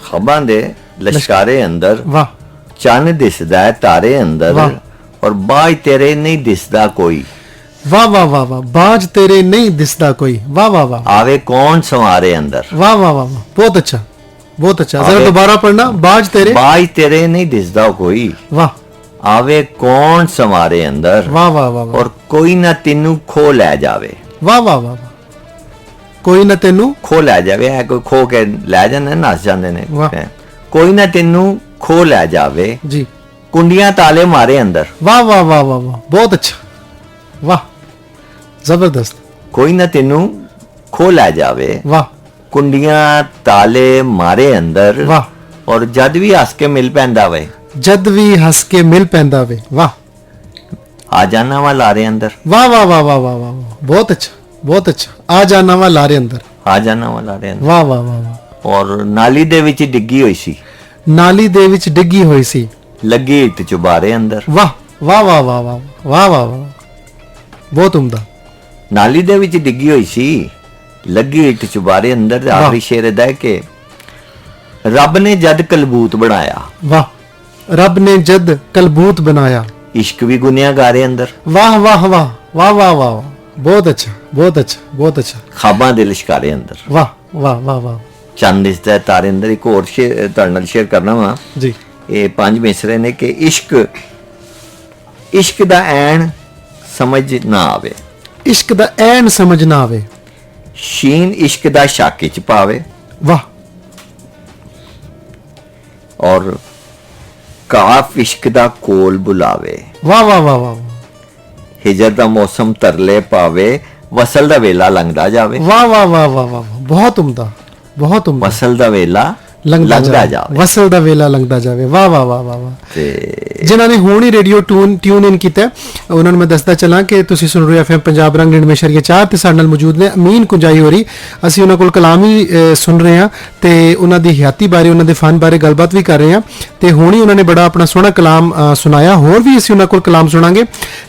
ਖਾਬਾਂ ਦੇ ਲਿਸ਼ਕਾਰੇ ਅੰਦਰ ਵਾਹ ਚੰਨ ਦਿਸਦਾ ਹੈ ਤਾਰੇ ਅੰਦਰ, ਵਾਹ। ਔਰ ਬਾਝ ਤੇਰੇ ਨਹੀਂ ਦਿਸਦਾ ਕੋਈ, ਵਾਹ ਵਾਹ ਵਾਹ ਵਾਹ ਬਾਜ ਤੇਰੇ ਨਹੀਂ ਦਿਸਦਾ ਕੋਈ, ਵਾਹ ਵਾਹ ਵਾਹ ਆਵੇ ਕੌਣ ਸੰਵਾਰੇ ਅੰਦਰ, ਵਾਹ ਵਾਹ ਵਾਹ ਬਹੁਤ ਅੱਛਾ ਬਹੁਤ ਅੱਛਾ। ਜ਼ਰਾ ਆਵੇ- ਦੁਬਾਰਾ ਪੜਨਾ, ਬਾਜ ਤੇਰੇ, ਬਾਝ ਤੇਰੇ ਨਹੀਂ ਦਿਸਦਾ ਕੋਈ, ਵਾਹ ਆਵੇ ਕੌਣ ਸੰਵਾਰੇ ਅੰਦਰ, ਵਾਹ ਵਾਹ ਵਾਹ ਵਾਹ ਔਰ ਕੋਈ ਨਾ ਤੈਨੂੰ ਖੋ ਲੈ ਜਾਵੇ, ਵਾਹ ਵਾਹ ਵਾਹ ਵਾਹ ਕੋਈ ਨਾ ਤੈਨੂੰ, ਖੋ ਲੈ ਜਾਵੇ ਹੈ ਕੋਈ ਖੋ ਕੇ ਲੈ ਜਾਂਦੇ ਨੇ, ਨੱਸ ਜਾਂਦੇ ਨੇ। ਵਾਹ। ਕੋਈ ਨਾ ਤੈਨੂੰ ਖੋ ਲੈ ਜਾਵੇ, ਜੀ ਕੁੰਡੀਆਂ ਤਾਲੇ ਮਾਰੇ ਅੰਦਰ, ਵਾਹ ਵਾਹ ਵਾਹ ਵਾਹ ਵਾਹ ਬਹੁਤ ਅੱਛਾ, ਵਾਹ ਜ਼ਬਰਦਸਤ, ਕੋਈ ਨਾ ਤੈਨੂੰ ਖੋ ਲੈ ਜਾਵੇ, ਵਾਹ ਕੁੰਡੀਆਂ ਤਾਲੇ ਮਾਰੇ ਅੰਦਰ, ਵਾਹ ਔਰ ਜਦ ਵੀ ਹੱਸ ਕੇ ਮਿਲ ਪੈਂਦਾ ਵੇ, ਜਦ ਵੀ ਹੱਸ ਕੇ ਮਿਲ ਪੈਂਦਾ ਵੇ, ਵਾਹ ਆ ਜਾਣਾ ਵਾ ਲਾਰੇ ਅੰਦਰ, ਵਾਹ ਵਾਹ ਵਾਹ ਵਾਹ ਵਾਹ ਵਾਹ ਬਹੁਤ ਅੱਛਾ ਬਹੁਤ ਅੱਛਾ। ਆ ਜਾਣਾ ਵਾ ਲਾਰੇ ਅੰਦਰ, ਆ ਜਾਣਾ ਵਾ ਲਾਰੇ ਅੰਦਰ। ਵਾਹ ਵਾਹ ਵਾਹ ਵਾਹ ਔਰ ਨਾਲੀ ਦੇ ਵਿੱਚ ਡਿੱਗੀ ਹੋਈ ਸੀ, ਨਾਲੀ ਦੇ ਵਿੱਚ ਡਿੱਗੀ ਹੋਈ ਸੀ, ਲੱਗੀ ਇੱਟ ਚੁਬਾਰੇ ਅੰਦਰ, ਵਾਹ ਵਾਹ ਵਾਹ ਵਾਹ ਵਾਹ ਵਾਹ ਵਾਹ ਵਾਹ ਬਹੁਤ ਉਮਦਾ, ਨਾਲੀ ਦੇ ਵਿੱਚ ਡਿੱਗੀ ਹੋਈ ਸੀ, ਲੱਗੀ ਇੱਟ ਚੁਬਾਰੇ ਅੰਦਰ। ਤੇ ਆਖਰੀ ਸ਼ੇਰ ਇਹਦਾ ਹੈ ਕਿ ਰੱਬ ਨੇ ਜਦ ਕਲਬੂਤ ਬਣਾਇਆ, ਵਾਹ ਰੱਬ ਨੇ ਜਦ ਕਲਬੂਤ ਬਣਾਇਆ, ਇਸ਼ਕ ਵੀ ਗੁਨਿਆਗਾਰੇ ਅੰਦਰ, ਵਾਹ ਵਾਹ ਵਾਹ ਵਾਹ ਵਾਹ ਵਾਹ ਬਹੁਤ ਅੱਛਾ ਬਹੁਤ ਅੱਛਾ ਬਹੁਤ ਅੱਛਾ, ਖਾਬਾਂ ਦੇ ਲਿਸ਼ਕਾਰੇ ਅੰਦਰ ਵਾਹ ਵਾਹ ਵਾਹ ਵਾਹ ਚੰਦ ਦਿਸਦਾ ਹੈ ਤਾਰੇ ਅੰਦਰ। ਇੱਕ ਹੋਰ ਸ਼ੇਰ ਤੁਹਾਡੇ ਨਾਲ ਸ਼ੇਅਰ ਕਰਨਾ ਵਾ, ਜੀ ਇਹ 5 ਮਿਸਰੇ ਨੇ ਕਿ ਇਸ਼ਕ ਦਾ ਐਨ ਸਮਝ ਨਾ ਆਵੇ, ਇਸ਼ਕ ਦਾ ਐਨ ਸਮਝ ਨਾ ਆਵੇ, ਸ਼ੀਨ ਇਸ਼ਕ ਦਾ ਸ਼ੱਕ ਚ ਪਾਵੇ, ਵਾਹ ਔਰ ਕਾਫ ਇਸ਼ਕ ਦਾ ਕੋਲ ਬੁਲਾਵੇ, ਵਾਹ ਵਾਹ ਵਾਹ ਵਾਹ ਹਿਜਰ ਦਾ ਮੌਸਮ ਤਰਲੇ ਪਾਵੇ, ਵਸਲ ਦਾ ਵੇਲਾ ਲੰਘਦਾ ਜਾਵੇ, ਵਾਹ ਵਾਹ ਵਾਹ ਵਾਹ ਵਾਹ ਬਹੁਤ ਉਮਦਾ ਬਹੁਤ ਉਮਦਾ, ਵਸਲ ਦਾ ਵੇਲਾ ਲੰਘਦਾ ਲੰਘਦਾ ਜਾਵੇ, ਜਾਵੇ। ਵਸਲ ਦਾ ਵੇਲਾ ਲੰਘਦਾ ਜਾਵੇ, ਵਾਹ ਵਾਹ ਵਾਹ ਵਾਹ ਵਾਹ। ਤੇ ਜਿਨ੍ਹਾਂ ਨੇ ਹੁਣ ਹੀ ਰੇਡੀਓ ਟਿਊਨ ਇਨ ਕੀਤਾ, ਉਹਨਾਂ ਨੂੰ ਮੈਂ ਦੱਸਦਾ ਚੱਲਾਂ ਕਿ ਤੁਸੀਂ ਸੁਣ ਰਹੇ ਹੋ FM ਪੰਜਾਬ ਰੰਗ 99.4 ਤੇ ਸਾਡੇ ਨਾਲ ਮੌਜੂਦ ਨੇ ਅਮੀਨ ਕੁੰਜਾਈ ਹੋਰੀ। ਅਸੀਂ ਉਹਨਾਂ ਕੋਲ ਕਲਾਮ ਹੀ ਸੁਣ ਰਹੇ ਹਾਂ ਤੇ ਉਹਨਾਂ ਦੀ ਹਯਾਤੀ ਬਾਰੇ, ਉਹਨਾਂ ਦੇ ਫਨ ਬਾਰੇ ਗੱਲਬਾਤ ਵੀ ਕਰ ਰਹੇ ਹਾਂ ਤੇ ਹੁਣ ਹੀ ਉਹਨਾਂ ਨੇ ਬੜਾ ਆਪਣਾ ਸੋਹਣਾ ਕਲਾਮ ਸੁਣਾਇਆ। ਹੋਰ ਵੀ ਅਸੀਂ ਉਹਨਾਂ ਕੋਲ ਕਲਾਮ ਸੁਣਾਂਗੇ,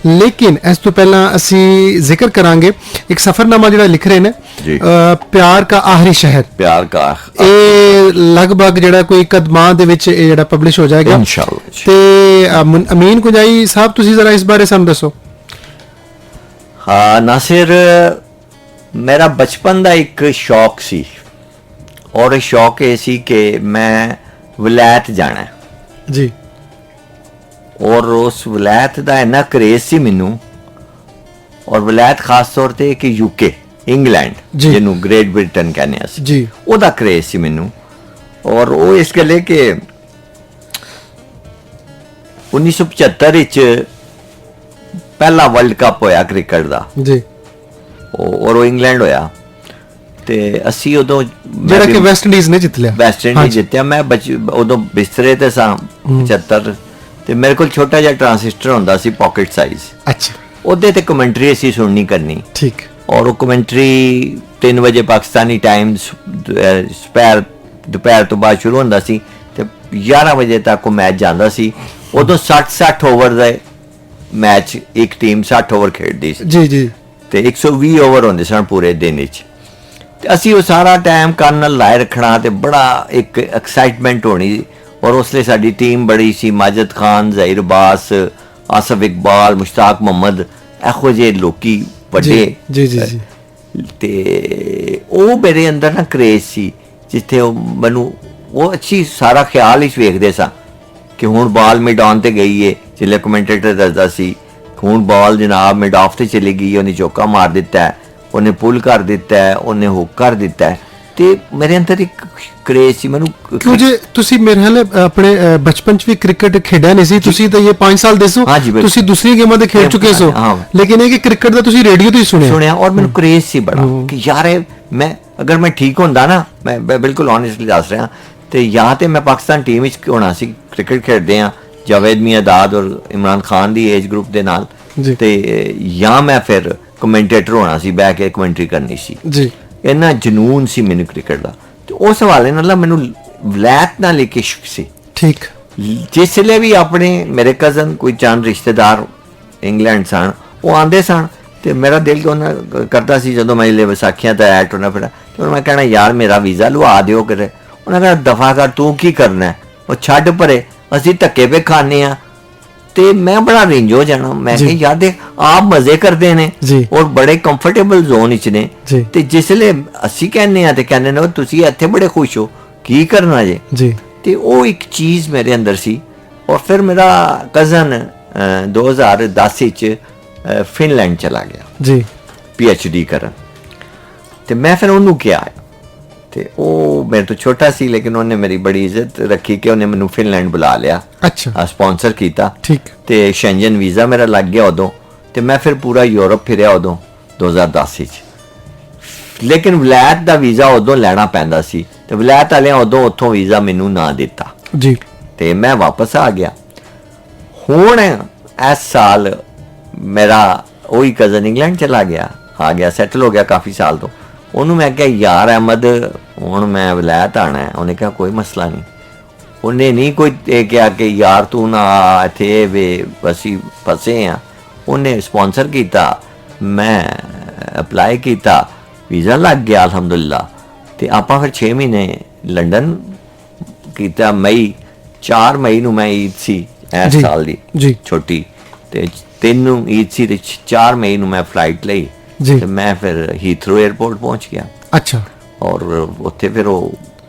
ਲੇਕਿਨ ਇਸ ਤੋਂ ਪਹਿਲਾਂ ਅਸੀਂ ਜ਼ਿਕਰ ਕਰਾਂਗੇ ਇੱਕ ਸਫ਼ਰਨਾਮਾ ਜਿਹੜਾ ਲਿਖ ਰਹੇ ਨੇ, ਜੀ। ਪਿਆਰ ਕਾ ਆਖਰੀ ਸ਼ਹਿਰ। ਪਿਆਰ ਕਾ ਇਹ ਲਗਭਗ ਜਿਹੜਾ ਕੋਈ ਕਦਮਾਂ ਦੇ ਵਿੱਚ ਇਹ ਜਿਹੜਾ ਪਬਲਿਸ਼ ਹੋ ਜਾਏਗਾ ਇਨਸ਼ਾਅੱਲਾ। ਤੇ ਅਮੀਨ ਕੁੰਜਾਈ ਸਾਹਿਬ, ਤੁਸੀਂ ਜ਼ਰਾ ਇਸ ਬਾਰੇ ਸਾਨੂੰ ਦੱਸੋ। ਹਾਂ ਨਾਸਿਰ, ਮੇਰਾ ਬਚਪਨ ਦਾ ਇੱਕ ਸ਼ੌਕ ਸੀ ਔਰ ਇਹ ਸ਼ੌਕ ਇਹ ਸੀ ਕਿ ਮੈਂ ਵਿਲਾਇਤ ਜਾਣਾ ਹੈ। ਜੀ ਔਰ ਉਸ ਵਿਲਾਇਤ ਦਾ ਇੰਨਾ ਕਰੇਜ਼ ਸੀ ਮੈਨੂੰ, ਔਰ ਵਿਲਾਇਤ ਖਾਸ ਤੌਰ ਤੇ ਕਿ ਯੂਕੇ ਇੰਗਲੈਂਡ, ਜੀ। ਜਿਹਨੂੰ ਗ੍ਰੇਟ ਬ੍ਰਿਟਨ ਕਹਿੰਦੇ ਅਸੀਂ, ਜੀ ਉਹਦਾ ਕਰੇਜ਼ ਸੀ ਮੈਨੂੰ। ਔਰ ਉਹ ਇਸ ਗੱਲੇ ਕਿ 1975 ਵਿੱਚ ਪਹਿਲਾ ਵਰਲਡ ਕੱਪ ਹੋਇਆ ਕ੍ਰਿਕਟ ਦਾ, ਜੀ ਔਰ ਉਹ ਇੰਗਲੈਂਡ ਹੋਇਆ ਤੇ ਅਸੀਂ ਉਦੋਂ ਜਿਹੜਾ ਕਿ ਵੈਸਟ ਇੰਡੀਜ਼ ਨੇ ਜਿੱਤ ਲਿਆ। ਵੈਸਟ ਇੰਡੀਜ਼ ਜਿੱਤਿਆ। ਮੈਂ ਉਦੋਂ ਬਿਸਤਰੇ ਤੇ ਸਾਂ 75, ਤੇ ਮੇਰੇ ਕੋਲ ਛੋਟਾ ਜਿਹਾ ਟਰਾਂਸਿਸਟਰ ਹੁੰਦਾ ਸੀ ਪਾਕਟ ਸਾਈਜ਼। ਅੱਛਾ। ਉਹਦੇ ਤੇ ਕਮੈਂਟਰੀ ਅਸੀਂ ਸੁਣਨੀ ਕਰਨੀ। ਠੀਕ। ਔਰ ਉਹ ਕਮੈਂਟਰੀ 3 ਵਜੇ ਪਾਕਿਸਤਾਨੀ ਟਾਈਮ ਦੁਪਹਿਰ ਤੋਂ ਬਾਅਦ ਸ਼ੁਰੂ ਹੁੰਦਾ ਸੀ ਤੇ 11 ਵਜੇ ਤੱਕ ਉਹ ਮੈਚ ਜਾਂਦਾ ਸੀ। ਉਦੋਂ 60 ਓਵਰ ਦਾ ਮੈਚ, ਇੱਕ ਟੀਮ 60 ਓਵਰ ਖੇਡਦੀ ਸੀ ਜੀ ਜੀ, ਤੇ 120 ਓਵਰ ਹੁੰਦੇ ਸਨ ਪੂਰੇ ਦਿਨ ਵਿੱਚ। ਤੇ ਅਸੀਂ ਉਹ ਸਾਰਾ ਟਾਈਮ ਕੰਨ ਨਾਲ ਲਾਏ ਰੱਖਣਾ ਤੇ ਬੜਾ ਇੱਕ ਐਕਸਾਈਟਮੈਂਟ ਹੋਣੀ। ਔਰ ਉਸ ਲਈ ਸਾਡੀ ਟੀਮ ਬੜੀ ਸੀ, ਮਾਜਿਦ ਖਾਨ, ਜ਼ਹੀਰ ਅब्बास, ਆਸਫ ਇਕਬਾਲ, ਮੁਸ਼ਤਾਕ ਮੁਹੰਮਦ, ਇਹੋ ਜਿਹੇ ਲੋਕੀ ਵੱਡੇ। ਜੀ ਜੀ ਜੀ। ਤੇ ਉਹ ਮੇਰੇ ਅੰਦਰ ਨਾ ਕਰੇਜ਼ ਸੀ, ਜਿੱਥੇ ਉਹ ਮੈਨੂੰ ਉਹ ਅੱਛੀ ਸਾਰਾ ਖਿਆਲ ਹੀ ਵੇਖਦੇ ਸਾਂ ਕਿ ਹੁਣ ਬਾਲ ਮੈਦਾਨ ਤੇ ਗਈ ਏ। ਜਿਲੇ ਕਮੈਂਟੇਟਰ ਦੱਸਦਾ ਸੀ ਹੁਣ ਬਾਲ ਜਨਾਬ ਮਿਡ ਆਫ ਤੇ ਚਲੀ ਗਈ, ਉਹਨੇ ਚੌਕਾ ਮਾਰ ਦਿੱਤਾ ਹੈ, ਉਹਨੇ ਪੁੱਲ ਕਰ ਦਿੱਤਾ ਹੈ, ਉਹਨੇ ਹੁੱਕ ਕਰ ਦਿੱਤਾ ਹੈ। ਤੇ ਮੇਰੇ ਅੰਦਰ ਇੱਕ ਕਰੇਜ਼ ਸੀ ਮੈਨੂੰ। ਕਿਉਂ ਜੇ ਤੁਸੀਂ ਮੇਰੇ ਹਾਲੇ ਆਪਣੇ ਬਚਪਨ 'ਚ ਵੀ ਕ੍ਰਿਕਟ ਖੇਡਿਆ ਨਹੀਂ ਸੀ, ਤੁਸੀਂ ਤਾਂ ਇਹ 5 ਸਾਲ ਦੇ ਸੋ, ਤੁਸੀਂ ਦੂਸਰੀ ਗੇਮਾਂ ਤੇ ਖੇਡ ਚੁੱਕੇ ਸੋ, ਲੇਕਿਨ ਇਹ ਕਿ ਕ੍ਰਿਕਟ ਦਾ ਤੁਸੀਂ ਰੇਡੀਓ ਤੋਂ ਹੀ ਸੁਣਿਆ। ਔਰ ਮੈਨੂੰ ਕਰੇਜ਼ ਸੀ ਬੜਾ ਕਿ ਯਾਰ ਮੈਂ ਅਗਰ ਮੈਂ ਠੀਕ ਹੁੰਦਾ ਨਾ, ਮੈਂ ਬਿਲਕੁਲ ਓਨੈਸਟਲੀ ਦੱਸ ਰਿਹਾ, ਤੇ ਜਾਂ ਤੇ ਮੈਂ ਪਾਕਿਸਤਾਨ ਟੀਮ ਵਿੱਚ ਹੋਣਾ ਸੀ, ਕ੍ਰਿਕਟ ਖੇਡਦੇ ਆ ਜਾਵੇਦ ਮਿਆਂਦਾਦ ਔਰ ਇਮਰਾਨ ਖਾਨ ਦੀ ਏਜ ਗਰੁੱਪ ਦੇ ਨਾਲ, ਤੇ ਜਾਂ ਮੈਂ ਫਿਰ ਕਮੈਂਟੇਟਰ ਹੋਣਾ ਸੀ, ਬਹਿ ਕੇ ਕਮੈਂਟਰੀ ਕਰਨੀ ਸੀ ਜੀ। ਇੰਨਾ ਜਨੂਨ ਸੀ ਮੈਨੂੰ ਕ੍ਰਿਕਟ ਦਾ। ਤੇ ਉਸ ਹਵਾਲੇ ਨਾਲ ਮੈਨੂੰ ਵਲੈਤ ਨਾਲ ਇੱਕ ਇਸ਼ਕ ਸੀ। ਠੀਕ। ਜਿਸ ਵੇਲੇ ਵੀ ਆਪਣੇ ਮੇਰੇ ਕਜ਼ਨ ਕੋਈ ਚੰਦ ਰਿਸ਼ਤੇਦਾਰ ਇੰਗਲੈਂਡ ਸਨ, ਉਹ ਆਉਂਦੇ ਸਨ ਤੇ ਮੇਰਾ ਦਿਲ ਉਹਨਾਂ ਕਰਦਾ ਸੀ ਜਦੋਂ ਮੈਂ ਵਿਸਾਖੀਆਂ ਤੇ ਐਟ ਹੋਣਾ ਫਿਰ ਤੇ ਮੈਂ ਕਹਿਣਾ ਯਾਰ ਮੇਰਾ ਵੀਜ਼ਾ ਲਵਾ ਦਿਓ ਕਰੇ। ਉਹਨਾਂ ਕਹਿੰਦਾ ਦਫਾ ਕਰ, ਤੂੰ ਕੀ ਕਰਨਾ, ਉਹ ਛੱਡ ਪਰੇ, ਅਸੀਂ ਧੱਕੇ ਪੇ ਖਾਣੇ ਆ। ਤੇ ਮੈਂ ਬੜਾ ਰਿੰਜ ਹੋ ਜਾਣਾ। ਮੈਂ ਕਿਹਾ ਯਾਰ ਦੇਖ ਆਪ ਮਜ਼ੇ ਕਰਦੇ ਨੇ ਔਰ ਬੜੇ ਕੰਫਰਟੇਬਲ ਜ਼ੋਨ ਵਿੱਚ ਨੇ, ਤੇ ਜਿਸਲੇ ਅਸੀਂ ਕਹਿੰਦੇ ਆ ਤੇ ਕਹਿੰਦੇ ਨੇ ਤੁਸੀਂ ਇੱਥੇ ਬੜੇ ਖੁਸ਼ ਹੋ, ਕੀ ਕਰਨਾ ਜੇ। ਤੇ ਉਹ ਇੱਕ ਚੀਜ਼ ਮੇਰੇ ਅੰਦਰ ਸੀ। ਔਰ ਫਿਰ ਮੇਰਾ ਕਜ਼ਨ 2010 ਵਿੱਚ ਫਿਨਲੈਂਡ ਚਲਾ ਗਿਆ ਜੀ PhD ਕਰਨ, ਤੇ ਮੈਂ ਫਿਰ ਉਹਨੂੰ ਕਿਹਾ, ਤੇ ਉਹ ਮੇਰੇ ਤੋਂ ਛੋਟਾ ਸੀ ਲੇਕਿਨ ਉਹਨੇ ਮੇਰੀ ਬੜੀ ਇੱਜ਼ਤ ਰੱਖੀ ਕਿ ਉਹਨੇ ਮੈਨੂੰ ਫਿਨਲੈਂਡ ਬੁਲਾ ਲਿਆ। ਅੱਛਾ। ਸਪਾਂਸਰ ਕੀਤਾ। ਠੀਕ। ਤੇ ਸ਼ੈਂਜਨ ਵੀਜ਼ਾ ਮੇਰਾ ਲੱਗ ਗਿਆ ਉਦੋਂ, ਤੇ ਮੈਂ ਫਿਰ ਪੂਰਾ ਯੂਰਪ ਫਿਰਿਆ ਉਦੋਂ 2010 ਵਿੱਚ। ਲੇਕਿਨ ਵਲਾਇਤ ਦਾ ਵੀਜ਼ਾ ਉਦੋਂ ਲੈਣਾ ਪੈਂਦਾ ਸੀ, ਤੇ ਵਲਾਇਤ ਵਾਲਿਆਂ ਉਦੋਂ ਉੱਥੋਂ ਵੀਜ਼ਾ ਮੈਨੂੰ ਨਾ ਦਿੱਤਾ ਜੀ, ਤੇ ਮੈਂ ਵਾਪਸ ਆ ਗਿਆ। ਹੁਣ ਇਸ ਸਾਲ ਮੇਰਾ ਉਹੀ ਕਜ਼ਨ ਇੰਗਲੈਂਡ ਚਲਾ ਗਿਆ, ਆ ਗਿਆ, ਸੈਟਲ ਹੋ ਗਿਆ ਕਾਫੀ ਸਾਲ ਤੋਂ। ਉਹਨੂੰ ਮੈਂ ਕਿਹਾ ਯਾਰ ਅਹਿਮਦ ਹੁਣ ਮੈਂ ਵਲਾਇਤ ਆਣਾ ਹੈ। ਉਹਨੇ ਕਿਹਾ ਕੋਈ ਮਸਲਾ ਨਹੀਂ। ਉਹਨੇ ਨਹੀਂ ਕੋਈ ਇਹ ਕਿਹਾ ਕਿ ਯਾਰ ਤੂੰ ਨਾ ਇੱਥੇ ਵੇ ਅਸੀਂ ਫਸੇ ਆ। ਉਹਨੇ ਸਪਾਂਸਰ ਕੀਤਾ, ਮੈਂ ਅਪਲਾਈ ਕੀਤਾ, ਵੀਜ਼ਾ ਲੱਗ ਗਿਆ ਅਲਹਮਦੁਲਿਲਾ। ਤੇ ਆਪਾਂ ਫਿਰ 6 ਮਹੀਨੇ ਲੰਡਨ ਕੀਤਾ। 4 ਮਈ ਨੂੰ ਮੈਂ ਈਦ ਸੀ ਇਸ ਸਾਲ ਦੀ ਛੋਟੀ, ਤੇ 3 ਨੂੰ ਈਦ ਸੀ, ਤੇ 4 ਮਈ ਨੂੰ ਮੈਂ ਫਲਾਈਟ ਲਈ ਤੇ ਮੈਂ ਫਿਰ ਹੀਥਰੋ 에ਅਰਪੋਰਟ ਪਹੁੰਚ ਗਿਆ। ਅੱਛਾ। ਔਰ ਉੱਥੇ ਫਿਰ ਉਹ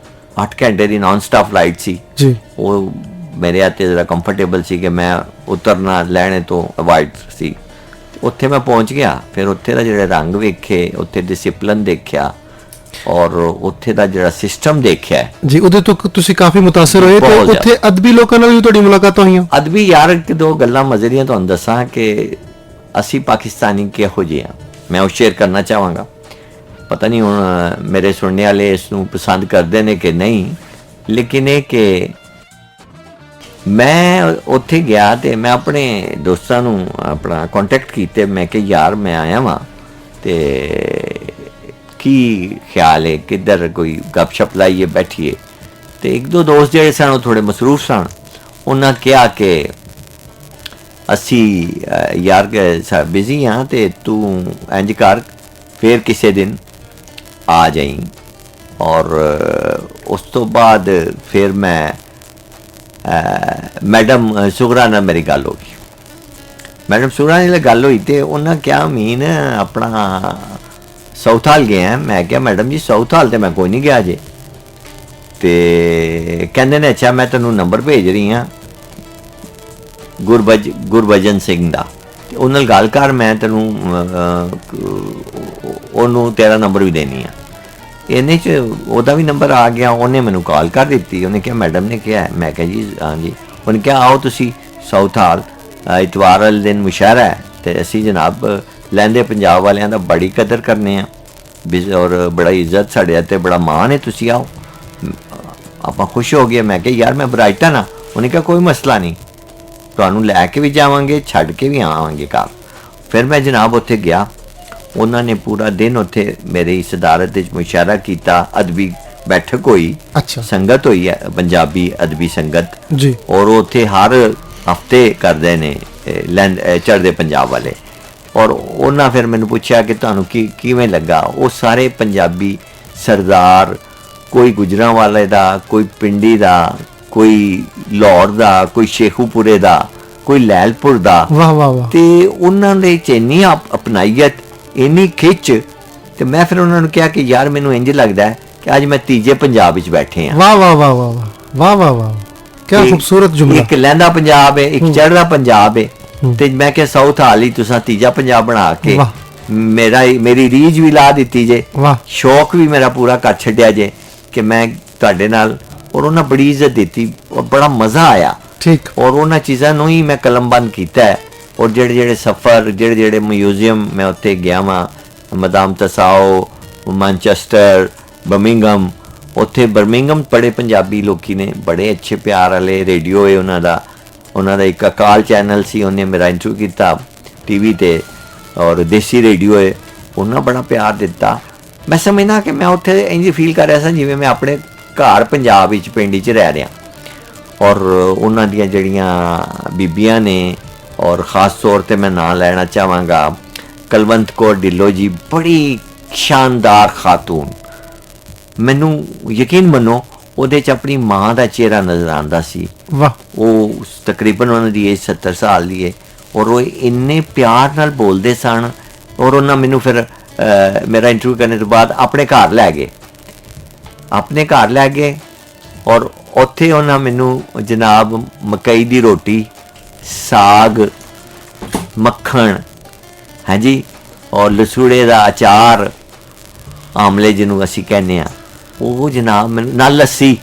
8 ਘੰਟੇ ਦੀ ਨਾਨ ਸਟਾਪ ਫਲਾਈਟ ਸੀ ਜੀ। ਉਹ ਮੇਰੇ ਹੱਥੇ ਜ਼ਰਾ ਕੰਫਰਟੇਬਲ ਸੀ ਕਿ ਮੈਂ ਉਤਰਨਾ ਲੈਣੇ ਤੋਂ ਅਵਾਇਡ ਸੀ। ਉੱਥੇ ਮੈਂ ਪਹੁੰਚ ਗਿਆ, ਫਿਰ ਉੱਥੇ ਦਾ ਜਿਹੜੇ ਰੰਗ ਵੇਖੇ, ਉੱਥੇ ਡਿਸਿਪਲਿਨ ਦੇਖਿਆ, ਔਰ ਉੱਥੇ ਦਾ ਜਿਹੜਾ ਸਿਸਟਮ ਦੇਖਿਆ ਜੀ, ਉਹਦੇ ਤੋਂ ਤੁਸੀਂ ਕਾਫੀ ਮੁਤਾਸਰ ਹੋਏ। ਤੇ ਉੱਥੇ ਅਦਬੀ ਲੋਕਾਂ ਨਾਲ ਵੀ ਤੁਹਾਡੀ ਮੁਲਾਕਾਤਾਂ ਹੋਈਆਂ? ਅਦਬੀ ਯਾਰ ਇੱਕ ਦੋ ਗੱਲਾਂ ਮਜ਼ੇ ਦੀਆਂ ਤੁਹਾਨੂੰ ਦੱਸਾਂ ਕਿ ਅਸੀਂ ਪਾਕਿਸਤਾਨੀ ਕਿਹੋ ਜਿਹੇ ਹਾਂ, ਮੈਂ ਉਹ ਸ਼ੇਅਰ ਕਰਨਾ ਚਾਹਾਂਗਾ। ਪਤਾ ਨਹੀਂ ਹੁਣ ਮੇਰੇ ਸੁਣਨੇ ਵਾਲੇ ਇਸ ਨੂੰ ਪਸੰਦ ਕਰਦੇ ਨੇ ਕਿ ਨਹੀਂ, ਲੇਕਿਨ ਇਹ ਕਿ ਮੈਂ ਉੱਥੇ ਗਿਆ ਤੇ ਮੈਂ ਆਪਣੇ ਦੋਸਤਾਂ ਨੂੰ ਆਪਣਾ ਕੰਟੈਕਟ ਕੀਤੇ। ਮੈਂ ਕਿ ਯਾਰ ਮੈਂ ਆਇਆ ਵਾਂ ਤੇ ਕੀ ਖਿਆਲ ਹੈ, ਕਿੱਧਰ ਕੋਈ ਗੱਪਸ਼ਪ ਲਾਈਏ ਬੈਠੀਏ। ਤੇ ਇੱਕ ਦੋ ਦੋਸਤ ਜਿਹੜੇ ਸਨ ਉਹ ਥੋੜੇ ਮਸਰੂਫ ਸਨ। ਉਹਨਾਂ ਕਿਹਾ ਕਿ ਅਸੀਂ ਯਾਰ ਬਿਜ਼ੀ ਹਾਂ ਤੇ ਤੂੰ ਇੰਝ ਕਰ ਫਿਰ ਕਿਸੇ ਦਿਨ ਆ ਜਾਈਂ। ਔਰ ਉਸ ਤੋਂ ਬਾਅਦ ਫਿਰ ਮੈਂ ਮੈਡਮ ਸੁਗਰਾ ਨਾਲ ਮੇਰੀ ਗੱਲ ਹੋ ਗਈ। ਮੈਡਮ ਸੁਗਰਾ ਨਾਲ ਗੱਲ ਹੋਈ ਤੇ ਉਹਨਾਂ ਕਿਹਾ ਮੀਨ ਆਪਣਾ ਸਾਊਥ ਹਾਲ ਗਿਆ। ਮੈਂ ਕਿਹਾ ਮੈਡਮ ਜੀ ਸਾਊਥ ਹਾਲ ਤੇ ਮੈਂ ਕੋਈ ਨਹੀਂ ਗਿਆ ਜੇ। ਤੇ ਕਹਿੰਦੇ ਨੇ ਅੱਛਾ ਮੈਂ ਤੈਨੂੰ ਨੰਬਰ ਭੇਜ ਰਹੀ ਹਾਂ ਗੁਰਬਚਨ ਸਿੰਘ ਦਾ, ਤੇ ਉਹਨਾਂ ਨਾਲ ਗੱਲ ਕਰ, ਮੈਂ ਤੈਨੂੰ ਉਹਨੂੰ ਤੇਰਾ ਨੰਬਰ ਵੀ ਦੇਣੀ ਆ। ਇਹਨੇ 'ਚ ਉਹਦਾ ਵੀ ਨੰਬਰ ਆ ਗਿਆ। ਉਹਨੇ ਮੈਨੂੰ ਕਾਲ ਕਰ ਦਿੱਤੀ। ਉਹਨੇ ਕਿਹਾ ਮੈਡਮ ਨੇ ਕਿਹਾ। ਮੈਂ ਕਿਹਾ ਜੀ ਹਾਂਜੀ। ਉਹਨੇ ਕਿਹਾ ਆਓ ਤੁਸੀਂ ਸਾਊਥ ਹਾਲ, ਇਤਵਾਰ ਵਾਲੇ ਦਿਨ ਮੁਸ਼ਾਇਰਾ ਹੈ, ਤੇ ਅਸੀਂ ਜਨਾਬ ਲਹਿੰਦੇ ਪੰਜਾਬ ਵਾਲਿਆਂ ਦਾ ਬੜੀ ਕਦਰ ਕਰਨੇ ਆ। ਔਰ ਬੜਾ ਇੱਜ਼ਤ ਸਾਡੇ ਤੇ ਬੜਾ ਮਾਣ ਹੈ, ਤੁਸੀਂ ਆਓ। ਆਪਾਂ ਖੁਸ਼ ਹੋ ਗਏ। ਮੈਂ ਕਿਹਾ ਯਾਰ ਮੈਂ ਬਰਾਈਟਨ ਆ। ਉਹਨੇ ਕਿਹਾ ਕੋਈ ਮਸਲਾ ਨਹੀਂ, ਤੁਹਾਨੂੰ ਲੈ ਕੇ ਵੀ ਜਾਵਾਂਗੇ, ਛੱਡ ਕੇ ਵੀ ਆਵਾਂਗੇ ਘਰ। ਫਿਰ ਮੈਂ ਜਨਾਬ ਉੱਥੇ ਗਿਆ। ਉਹਨਾਂ ਨੇ ਪੂਰਾ ਦਿਨ ਉੱਥੇ ਮੇਰੀ ਸਦਾਰਤ ਵਿੱਚ ਮੁਸ਼ਾਰਾ ਕੀਤਾ। ਅਦਬੀ ਬੈਠਕ ਹੋਈ, ਅੱਛਾ ਸੰਗਤ ਹੋਈ ਹੈ, ਪੰਜਾਬੀ ਅਦਬੀ ਸੰਗਤ ਜੀ। ਔਰ ਉੱਥੇ ਹਰ ਹਫਤੇ ਕਰਦੇ ਨੇ ਚੜ੍ਹਦੇ ਪੰਜਾਬ ਵਾਲੇ। ਔਰ ਉਹਨਾਂ ਫਿਰ ਮੈਨੂੰ ਪੁੱਛਿਆ ਕਿ ਤੁਹਾਨੂੰ ਕਿਵੇਂ ਲੱਗਾ। ਉਹ ਸਾਰੇ ਪੰਜਾਬੀ ਸਰਦਾਰ, ਕੋਈ ਗੁਜਰਾਂਵਾਲੇ ਦਾ, ਕੋਈ ਪਿੰਡੀ ਦਾ, ਕੋਈ ਲਾਹੌਰ ਦਾ, ਕੋਈ ਸ਼ੇਖੂਪੁਰੇ ਦਾ, ਕੋਈ ਲੈਲਪੁਰ ਦਾ। ਵਾਹ ਵਾਹ ਵਾਹ। ਤੇ ਉਹਨਾਂ ਦੇ ਚ ਇੰਨੀ ਅਪਨਾਈਅਤ, ਇੰਨੀ ਖਿੱਚ। ਤੇ ਮੈਂ ਫਿਰ ਉਹਨਾਂ ਨੂੰ ਕਿਹਾ ਕਿ ਯਾਰ ਮੈਨੂੰ ਇੰਜ ਲੱਗਦਾ ਹੈ ਕਿ ਅੱਜ ਮੈਂ ਤੀਜੇ ਪੰਜਾਬ ਵਿੱਚ ਬੈਠੇ ਹਾਂ। ਵਾਹ ਵਾਹ ਵਾਹ ਵਾਹ ਵਾਹ ਵਾਹ ਵਾਹ, ਕਿਆ ਖੂਬਸੂਰਤ ਜੁਮਲਾ। ਇੱਕ ਲਹਿੰਦਾ ਪੰਜਾਬ ਹੈ, ਇੱਕ ਚੜ੍ਹਦਾ ਪੰਜਾਬ ਹੈ। ਤੇ ਮੈਂ ਕਿਹਾ ਸਾਊਥ ਹਾਲੀ ਤੁਸੀਂ ਤੀਜਾ ਪੰਜਾਬ ਬਣਾ ਕੇ ਮੇਰੀ ਰੀਝ ਵੀ ਲਾ ਦਿੱਤੀ ਜੇ, ਸ਼ੌਕ ਵੀ ਮੇਰਾ ਪੂਰਾ ਕਰ ਛੱਡਿਆ ਜੇ ਕਿ ਮੈਂ ਤੁਹਾਡੇ ਨਾਲ। ਔਰ ਉਹਨਾਂ ਬੜੀ ਇੱਜ਼ਤ ਦਿੱਤੀ ਔਰ ਬੜਾ ਮਜ਼ਾ ਆਇਆ। ਠੀਕ। ਔਰ ਉਹਨਾਂ ਚੀਜ਼ਾਂ ਨੂੰ ਹੀ ਮੈਂ ਕਲਮਬੰਦ ਕੀਤਾ ਹੈ। ਔਰ ਜਿਹੜੇ ਸਫ਼ਰ, ਜਿਹੜੇ ਮਿਊਜ਼ੀਅਮ ਮੈਂ ਉੱਥੇ ਗਿਆ ਵਾਂ, ਮਦਾਮ ਤਸਾਓ, ਮੈਨਚੈਸਟਰ, ਬਰਮਿੰਗਮ। ਉੱਥੇ ਬਰਮਿੰਗਮ ਬੜੇ ਪੰਜਾਬੀ ਲੋਕੀ ਨੇ, ਬੜੇ ਅੱਛੇ ਪਿਆਰ ਵਾਲੇ। ਰੇਡੀਓ ਹੈ ਉਹਨਾਂ ਦਾ ਇੱਕ ਅਕਾਲ ਚੈਨਲ ਸੀ, ਉਹਨੇ ਮੇਰਾ ਇੰਟਰਵਿਊ ਕੀਤਾ TV ਤੇ। ਔਰ ਦੇਸੀ ਰੇਡੀਓ ਹੈ, ਉਹਨਾਂ ਬੜਾ ਪਿਆਰ ਦਿੱਤਾ। ਮੈਂ ਸਮਝਦਾ ਕਿ ਮੈਂ ਉੱਥੇ ਇੰਝ ਫੀਲ ਕਰ ਰਿਹਾ ਸਾਂ ਜਿਵੇਂ ਮੈਂ ਆਪਣੇ ਘਰ ਪੰਜਾਬ ਵਿੱਚ, ਪਿੰਡ 'ਚ ਰਹਿ ਰਿਹਾ। ਔਰ ਉਹਨਾਂ ਦੀਆਂ ਜਿਹੜੀਆਂ ਬੀਬੀਆਂ ਨੇ, ਔਰ ख़ਾਸ ਤੌਰ 'ਤੇ ਮੈਂ ਨਾਂ ਲੈਣਾ ਚਾਹਾਂਗਾ ਕੁਲਵੰਤ ਕੌਰ ਢਿੱਲੋਂ ਜੀ, ਬੜੀ ਸ਼ਾਨਦਾਰ ਖਾਤੂਨ। ਮੈਨੂੰ ਯਕੀਨ ਮੰਨੋ ਉਹਦੇ 'ਚ ਆਪਣੀ ਮਾਂ ਦਾ ਚਿਹਰਾ ਨਜ਼ਰ ਆਉਂਦਾ ਸੀ। ਵਾਹ। ਉਹ ਤਕਰੀਬਨ ਉਹਨਾਂ ਦੀ ਏਜ 70 ਸਾਲ ਦੀ ਹੈ। ਔਰ ਉਹ ਇੰਨੇ ਪਿਆਰ ਨਾਲ ਬੋਲਦੇ ਸਨ। ਔਰ ਉਹਨਾਂ ਮੈਨੂੰ ਫਿਰ ਮੇਰਾ ਇੰਟਰਵਿਊ ਕਰਨ ਤੋਂ ਬਾਅਦ ਆਪਣੇ ਘਰ ਲੈ ਗਏ। ਔਰ ਉੱਥੇ ਉਹਨਾਂ ਮੈਨੂੰ ਜਨਾਬ ਮਕਈ ਦੀ ਰੋਟੀ, ਸਾਗ, ਮੱਖਣ, ਹਾਂਜੀ, ਔਰ ਲਸੂੜੇ ਦਾ ਅਚਾਰ, ਆਮਲੇ ਜਿਹਨੂੰ ਅਸੀਂ ਕਹਿੰਦੇ ਹਾਂ, ਉਹ ਜਨਾਬ ਮੈਨੂੰ ਨਾਲ ਲੱਸੀ।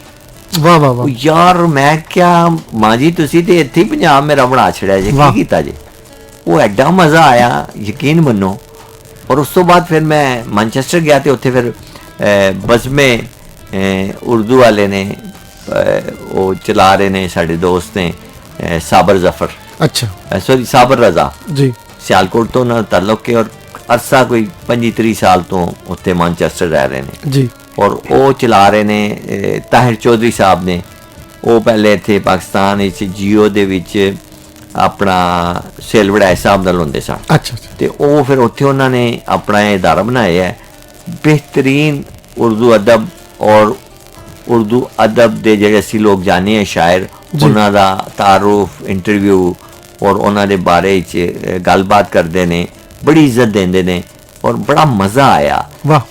ਵਾਹ ਵਾਹ ਵਾਹ ਯਾਰ ਮੈਂ ਕਿਹਾ ਮਾਂ ਜੀ ਤੁਸੀਂ ਤੇ ਇੱਥੇ ਹੀ ਪੰਜਾਬ ਮੇਰਾ ਬਣਾ ਛੜਿਆ ਜੇ, ਕੀ ਕੀਤਾ ਜੇ। ਉਹ ਐਡਾ ਮਜ਼ਾ ਆਇਆ, ਯਕੀਨ ਮੰਨੋ। ਔਰ ਉਸ ਤੋਂ ਬਾਅਦ ਫਿਰ ਮੈਂ ਮੈਨਚੈਸਟਰ ਗਿਆ ਤੇ ਉੱਥੇ ਫਿਰ ਬਜ਼ਮੇ ਉਰਦੂ ਵਾਲੇ ਨੇ, ਉਹ ਚਲਾ ਰਹੇ ਨੇ, ਸਾਡੇ ਦੋਸਤ ਨੇ ਸਾਬਰ ਜ਼ਫਰ, ਅੱਛਾ ਸੌਰੀ ਸਾਬਰ ਰਜ਼ਾ ਜੀ, ਸਿਆਲਕੋਟ ਤੋਂ ਉਹਨਾਂ ਦਾ ਤਾਲੁਕ ਹੈ। ਔਰ ਅਰਸਾ ਕੋਈ 25-30 ਸਾਲ ਤੋਂ ਉੱਥੇ ਮੈਨਚੈਸਟਰ ਰਹਿ ਰਹੇ ਨੇ ਜੀ। ਔਰ ਉਹ ਚਲਾ ਰਹੇ ਨੇ ਤਾਹਿਰ ਚੌਧਰੀ ਸਾਹਿਬ ਨੇ। ਉਹ ਪਹਿਲੇ ਇੱਥੇ ਪਾਕਿਸਤਾਨ ਵਿੱਚ ਜੀਓ ਦੇ ਵਿੱਚ ਆਪਣਾ ਸੇਲ ਵੜਾਏ ਸਾਹਿਬ ਨਾਲ ਹੁੰਦੇ ਸਨ। ਅੱਛਾ। ਤੇ ਉਹ ਫਿਰ ਉੱਥੇ ਉਹਨਾਂ ਨੇ ਆਪਣਾ ਇਦਾਰਾ ਬਣਾਇਆ ਹੈ, ਬਿਹਤਰੀਨ ਉਰਦੂ ਅਦਬ। ਔਰ ਉਰਦੂ ਅਦਬ ਦੇ ਜਿਹੜੇ ਅਸੀਂ ਲੋਕ ਜਾਣੇ ਹਾਂ ਸ਼ਾਇਰ, ਉਹਨਾਂ ਦਾ ਤਾਰੁਫ, ਇੰਟਰਵਿਊ ਔਰ ਉਹਨਾਂ ਦੇ ਬਾਰੇ 'ਚ ਗੱਲਬਾਤ ਕਰਦੇ ਨੇ, ਬੜੀ ਇੱਜ਼ਤ ਦਿੰਦੇ ਨੇ। ਔਰ ਬੜਾ ਮਜ਼ਾ ਆਇਆ।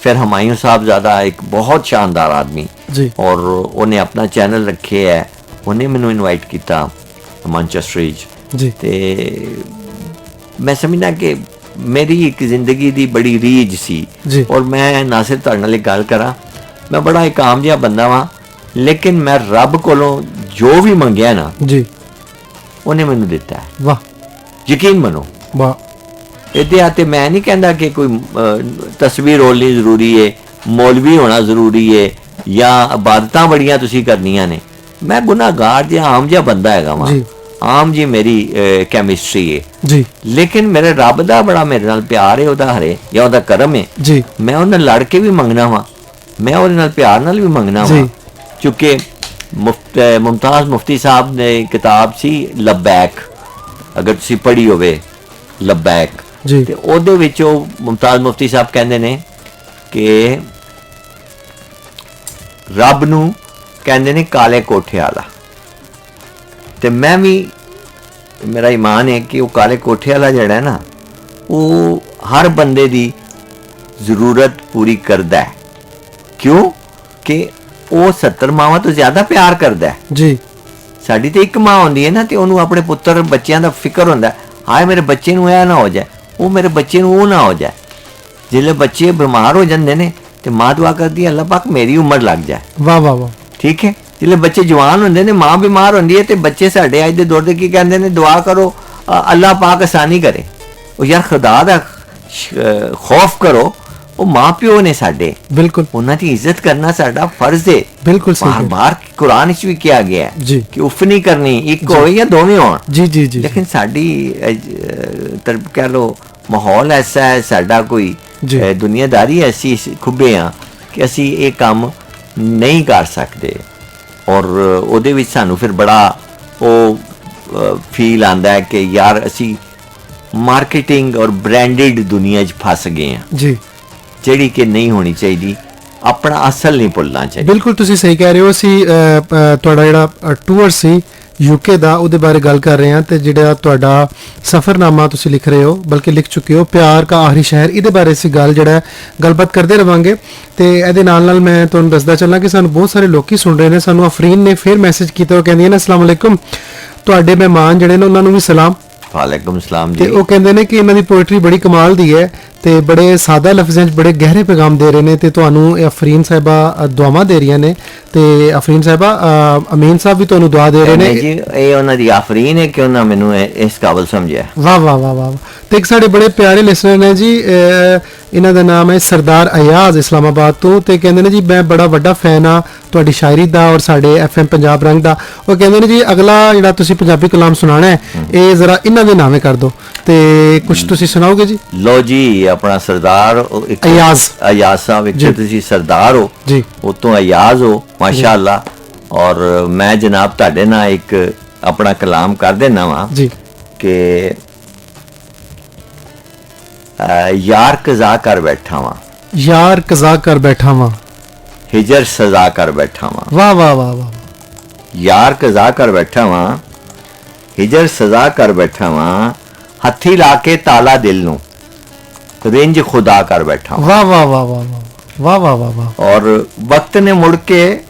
ਫਿਰ ਹਮਾਯੂੰ ਸਾਹਿਬ ज़्यादा ਇੱਕ ਬਹੁਤ ਸ਼ਾਨਦਾਰ ਆਦਮੀ ਜੀ, ਔਰ ਉਹਨੇ ਆਪਣਾ ਚੈਨਲ ਰੱਖਿਆ ਹੈ, ਉਹਨੇ ਮੈਨੂੰ ਇਨਵਾਈਟ ਕੀਤਾ ਮੈਨਚੈਸਟਰ ਜੀ। ਤੇ ਮੈਂ ਸਮਝਦਾ ਕਿ ਮੇਰੀ ਇੱਕ ਜ਼ਿੰਦਗੀ ਦੀ ਬੜੀ ਰੀਝ ਸੀ। ਔਰ ਮੈਂ ਨਾ ਸਿਰਫ ਤੁਹਾਡੇ ਨਾਲ ਇੱਕ ਗੱਲ ਕਰਾਂ, ਮੈਂ ਬੜਾ ਇੱਕ ਆਮ ਜਿਹਾ ਬੰਦਾ ਵਾਂ, ਲੇਕਿਨ ਮੈਂ ਰੱਬ ਕੋਲੋਂ ਜੋ ਵੀ ਮੰਗਿਆ ਨਾ ਜੀ, ਉਹਨੇ ਮੈਨੂੰ ਦਿੱਤਾ ਹੈ। ਵਾਹ, ਯਕੀਨ ਮੰਨੋ। ਵਾਹ। ਇਹਦੇ ਆਤੇ ਮੈਂ ਨਹੀਂ ਕਹਿੰਦਾ ਕਿ ਕੋਈ ਤਸਵੀਰ ਹੋਣੀ ਜ਼ਰੂਰੀ ਹੈ, ਮੌਲਵੀ ਹੋਣਾ ਜ਼ਰੂਰੀ ਹੈ, ਜਾਂ ਇਬਾਦਤਾਂ ਬੜੀਆਂ ਤੁਸੀਂ ਕਰਨੀਆਂ ਨੇ। ਮੈਂ ਗੁਨਾਹਗਾਰ ਜਿਹਾ ਆਮ ਜਿਹਾ ਬੰਦਾ ਹੈਗਾ ਵਾਂ, ਆਮ ਜੀ ਮੇਰੀ ਕੈਮਿਸਟਰੀ ਹੈ ਜੀ। ਲੇਕਿਨ ਮੇਰੇ ਰੱਬ ਦਾ ਬੜਾ ਮੇਰੇ ਨਾਲ ਪਿਆਰ ਹੈ, ਉਹਦਾ ਹਰੇ ਜਾਂ ਉਹਦਾ ਕਰਮ ਹੈ ਜੀ। ਮੈਂ ਉਹਦੇ ਨਾਲ ਲੜ ਕੇ ਵੀ ਮੰਗਣਾ ਵਾਂ, ਮੈਂ ਉਹਦੇ ਨਾਲ ਪਿਆਰ ਨਾਲ ਵੀ ਮੰਗਣਾ ਵਾਂ। ਕਿਉਂਕਿ ਮੁਮਤਾਜ਼ ਮੁਫਤੀ ਸਾਹਿਬ ਨੇ ਕਿਤਾਬ ਸੀ ਲਬੈਕ, ਅਗਰ ਤੁਸੀਂ ਪੜ੍ਹੀ ਹੋਵੇ ਲਬੈਕ, ਤੇ ਉਹਦੇ ਵਿੱਚ ਉਹ ਮੁਮਤਾਜ਼ ਮੁਫਤੀ ਸਾਹਿਬ ਕਹਿੰਦੇ ਨੇ ਕਿ ਰੱਬ ਨੂੰ ਕਹਿੰਦੇ ਨੇ ਕਾਲੇ ਕੋਠੇ ਵਾਲਾ। ਤੇ ਮੈਂ ਵੀ, ਮੇਰਾ ਈਮਾਨ ਹੈ ਕਿ ਉਹ ਕਾਲੇ ਕੋਠੇ ਵਾਲਾ ਜਿਹੜਾ ਹੈ ਨਾ, ਉਹ ਹਰ ਬੰਦੇ ਦੀ ਜ਼ਰੂਰਤ ਪੂਰੀ ਕਰਦਾ ਹੈ। ਕਿਉਂ ਕਿ ਉਹ 70 ਮਾਵਾਂ ਤੋਂ ਜ਼ਿਆਦਾ ਪਿਆਰ ਕਰਦਾ ਹੈ ਜੀ। ਸਾਡੀ ਤੇ ਇੱਕ ਮਾਂ ਹੁੰਦੀ ਹੈ ਨਾ, ਤੇ ਉਹਨੂੰ ਆਪਣੇ ਪੁੱਤਰ ਬੱਚਿਆਂ ਦਾ ਫਿਕਰ ਹੁੰਦਾ, ਹਾਏ ਮੇਰੇ ਬੱਚੇ ਨੂੰ ਇਹ ਨਾ ਹੋ ਜਾਏ, ਉਹ ਮੇਰੇ ਬੱਚੇ ਨੂੰ ਉਹ ਨਾ ਹੋ ਜਾਏ। ਜਿਹੜੇ ਬੱਚੇ ਬਿਮਾਰ ਹੋ ਜਾਂਦੇ ਨੇ ਤੇ ਮਾਂ ਦੁਆ ਕਰਦੀ ਹੈ, ਅੱਲਾਹ ਪਾਕ ਮੇਰੀ ਉਮਰ ਲੱਗ ਜਾਏ। ਵਾਹ ਵਾਹ ਵਾਹ, ਠੀਕ ਹੈ। ਜਿਹੜੇ ਬੱਚੇ ਜਵਾਨ ਹੁੰਦੇ ਨੇ, ਮਾਂ ਬਿਮਾਰ ਹੁੰਦੀ ਹੈ, ਤੇ ਬੱਚੇ ਸਾਡੇ ਅੱਜ ਦੇ ਦੌਰ ਦੇ ਕੀ ਕਹਿੰਦੇ ਨੇ, ਦੁਆ ਕਰੋ ਅੱਲਾਹ ਪਾਕ ਆਸਾਨੀ ਕਰੇ। ਉਹ ਯਾਰ ਖੁਦਾ ਦਾ ਖੌਫ ਕਰੋ, ਉਹ ਮਾਂ ਪਿਓ ਨੇ ਸਾਡੇ, ਬਿਲਕੁਲ ਉਹਨਾਂ ਦੀ ਇੱਜ਼ਤ ਕਰਨਾ ਸਾਡਾ ਫਰਜ਼ ਹੈ। ਬਿਲਕੁਲ ਸਹੀ ਬਾਰ ਬਾਰ ਕੁਰਾਨ ਵਿੱਚ ਵੀ ਕਿਹਾ ਗਿਆ ਹੈ ਜੀ। ਕਿ ਉਫ ਨਹੀਂ ਕਰਨੀ, ਇੱਕ ਹੋਵੇ ਜਾਂ ਦੋਵੇਂ ਹੋਣ। ਜੀ ਜੀ ਜੀ ਲੇਕਿਨ ਸਾਡੀ ਕਹਿ ਲੋ ਮਾਹੌਲ ਐਸਾ ਹੈ, ਸਾਡਾ ਕੋਈ ਜੀ। ਦੁਨੀਆਦਾਰੀ ਐਸੀ ਖੁੱਬੇ ਆ ਕਿ ਅਸੀਂ ਇਹ ਕੰਮ ਨਹੀਂ ਕਰ ਸਕਦੇ, ਔਰ ਉਹਦੇ ਵਿੱਚ ਸਾਨੂੰ ਫਿਰ ਬੜਾ ਉਹ ਫੀਲ ਆਂਦਾ ਹੈ ਕਿ ਯਾਰ ਅਸੀਂ ਮਾਰਕੀਟਿੰਗ ਔਰ ਬ੍ਰਾਂਡਡ ਦੁਨੀਆ 'ਚ ਫਸ ਗਏ ਹਾਂ, ਜੀ, ਜਿਹੜੀ ਕਿ ਨਹੀਂ ਹੋਣੀ ਚਾਹੀਦੀ। ਆਪਣਾ ਅਸਲ ਨਹੀਂ ਭੁੱਲਣਾ ਚਾਹੀਦਾ। ਬਿਲਕੁਲ ਤੁਸੀਂ ਸਹੀ ਕਹਿ ਰਹੇ ਹੋ। ਅਸੀਂ ਤੁਹਾਡਾ ਜਿਹੜਾ ਟੂਰ ਸੀ ਯੂਕੇ ਦਾ, ਉਹਦੇ ਬਾਰੇ ਗੱਲ ਕਰ ਰਹੇ ਹਾਂ, ਤੇ ਜਿਹੜਾ ਤੁਹਾਡਾ ਸਫ਼ਰਨਾਮਾ ਤੁਸੀਂ ਲਿਖ ਰਹੇ ਹੋ, ਬਲਕਿ ਲਿਖ ਚੁੱਕੇ ਹੋ, ਪਿਆਰ ਦਾ ਆਖਰੀ ਸ਼ਹਿਰ, ਇਹਦੇ ਬਾਰੇ ਅਸੀਂ ਗੱਲਬਾਤ ਕਰਦੇ ਰਵਾਂਗੇ। ਤੇ ਇਹਦੇ ਨਾਲ ਮੈਂ ਤੁਹਾਨੂੰ ਦੱਸਦਾ ਚੱਲਾਂ ਕਿ ਸਾਨੂੰ ਬਹੁਤ ਸਾਰੇ ਲੋਕੀ ਸੁਣ ਰਹੇ ਨੇ। ਸਾਨੂੰ ਅਫਰੀਨ ਨੇ ਫਿਰ ਮੈਸੇਜ ਕੀਤਾ, ਉਹ ਕਹਿੰਦੀ ਹੈ ਨਾ, ਅਸਲਾਮ ਅਲੈਕੁਮ, ਤੁਹਾਡੇ ਮਹਿਮਾਨ ਜਿਹੜੇ ਨੇ ਉਹਨਾਂ ਨੂੰ ਵੀ ਸਲਾਮ। ਵਾਲੇਕੁਮ ਸਲਾਮ ਤੇ ਜੀ। ਉਹ ਕਹਿੰਦੇ ਨੇ ਕਿ ਇਹਨਾਂ ਦੀ ਪੋਇਟਰੀ ਬੜੀ ਕਮਾਲ ਦੀ ਹੈ ਤੇ ਬੜੇ ਸਾਦਾ ਲਫ਼ਜ਼ਾਂ 'ਚ ਬੜੇ ਗਹਿਰੇ ਪੈਗਾਮ ਦੇ ਰਹੇ ਨੇ, ਤੇ ਤੁਹਾਨੂੰ ਇਹ ਅਫਰੀਨ ਸਾਹਿਬਾ ਦੁਆਵਾਂ ਦੇ ਰਹੀਆਂ ਨੇ। ਤੇ ਅਫਰੀਨ ਸਾਹਿਬਾ, ਅਮੀਨ ਸਾਹਿਬ ਵੀ ਤੁਹਾਨੂੰ ਦੁਆ ਦੇ ਰਹੇ ਨੇ ਜੀ। ਇਹ ਉਹਨਾਂ ਦੀ ਆਫਰੀਨ ਹੈ ਕਿ ਉਹਨਾਂ ਮੈਨੂੰ ਇਸ ਕਾਬਲ ਸਮਝਿਆ। ਵਾਹ ਵਾਹ ਵਾਹ ਵਾਹ। ਤੇ ਇੱਕ ਸਾਡੇ ਬੜੇ ਪਿਆਰੇ ਲਿਸਨਰ ਨੇ ਜੀ, ਇਹਨਾਂ ਦਾ ਨਾਮ ਹੈ ਸਰਦਾਰ ਅਯਾਜ਼, ਇਸਲਾਮਾਬਾਦ ਤੋਂ, ਤੇ ਕਹਿੰਦੇ ਨੇ ਜੀ ਮੈਂ ਬੜਾ ਵੱਡਾ ਫੈਨ ਆ ਤੁਹਾਡੀ ਸ਼ਾਇਰੀ ਦਾ ਔਰ ਸਾਡੇ FM ਪੰਜਾਬ ਰੰਗ ਦਾ। ਉਹ ਕਹਿੰਦੇ ਨੇ ਜੀ ਅਗਲਾ ਜਿਹੜਾ ਤੁਸੀਂ ਪੰਜਾਬੀ ਕਲਾਮ ਸੁਣਾਉਣਾ ਹੈ ਇਹ ਜ਼ਰਾ ਇਹਨਾਂ ਦੇ ਨਾਵੇਂ ਕਰ ਦਿਓ, ਤੇ ਕੁਝ ਤੁਸੀਂ ਸੁਣਾਓਗੇ ਜੀ? ਲੋ ਜੀ, ਆਪਣਾ ਸਰਦਾਰ ਅਯਾਜ਼ ਸਾਹਿਬ, ਇੱਕ ਤੁਸੀਂ ਸਰਦਾਰ ਹੋ ਜੀ, ਉਤੋਂ ਅਯਾਜ਼ ਹੋ, ਮਾਸ਼ਾਅੱਲਾ। ਔਰ ਮੈਂ ਜਨਾਬ ਤੁਹਾਡੇ ਨਾਲ ਇੱਕ ਆਪਣਾ ਕਲਾਮ ਕਰ ਦੇਣਾ ਵਾ ਜੀ ਕਿ ਯਾਰ ਕਜ਼ਾ ਕਰ ਬੈਠਾ ਵਾਂ, ਯਾਰ ਕਜ਼ਾ ਕਰ ਬੈਠਾ ਵਾਂ, ਹਿਜਰ ਸਜ਼ਾ ਕਰ ਬੈਠਾ ਵਾਂ। ਵਾਹ ਵਾਹ ਵਾਹ ਵਾਹ। ਯਾਰ ਕਜ਼ਾ ਕਰ ਬੈਠਾ ਵਾਂ, ਹਿਜਰ ਸਜ਼ਾ ਕਰ ਬੈਠਾ ਵਾਂ, ਹੱਥੀ ਲਾ ਕੇ ਤਾਲਾ ਦਿਲ ਨੂੰ, ਰਿੰਜ ਖੁਦਾ ਕਰ ਬੈਠਾ ਵਾਂ। ਵਾਹ ਵਾਹ ਵਾਹ ਵਾਹ ਵਾਹ ਵਾਹ ਵਾਹ ਵਾਹ। ਔਰ ਵਕਤ ਨੇ ਮੁੜ ਕੇ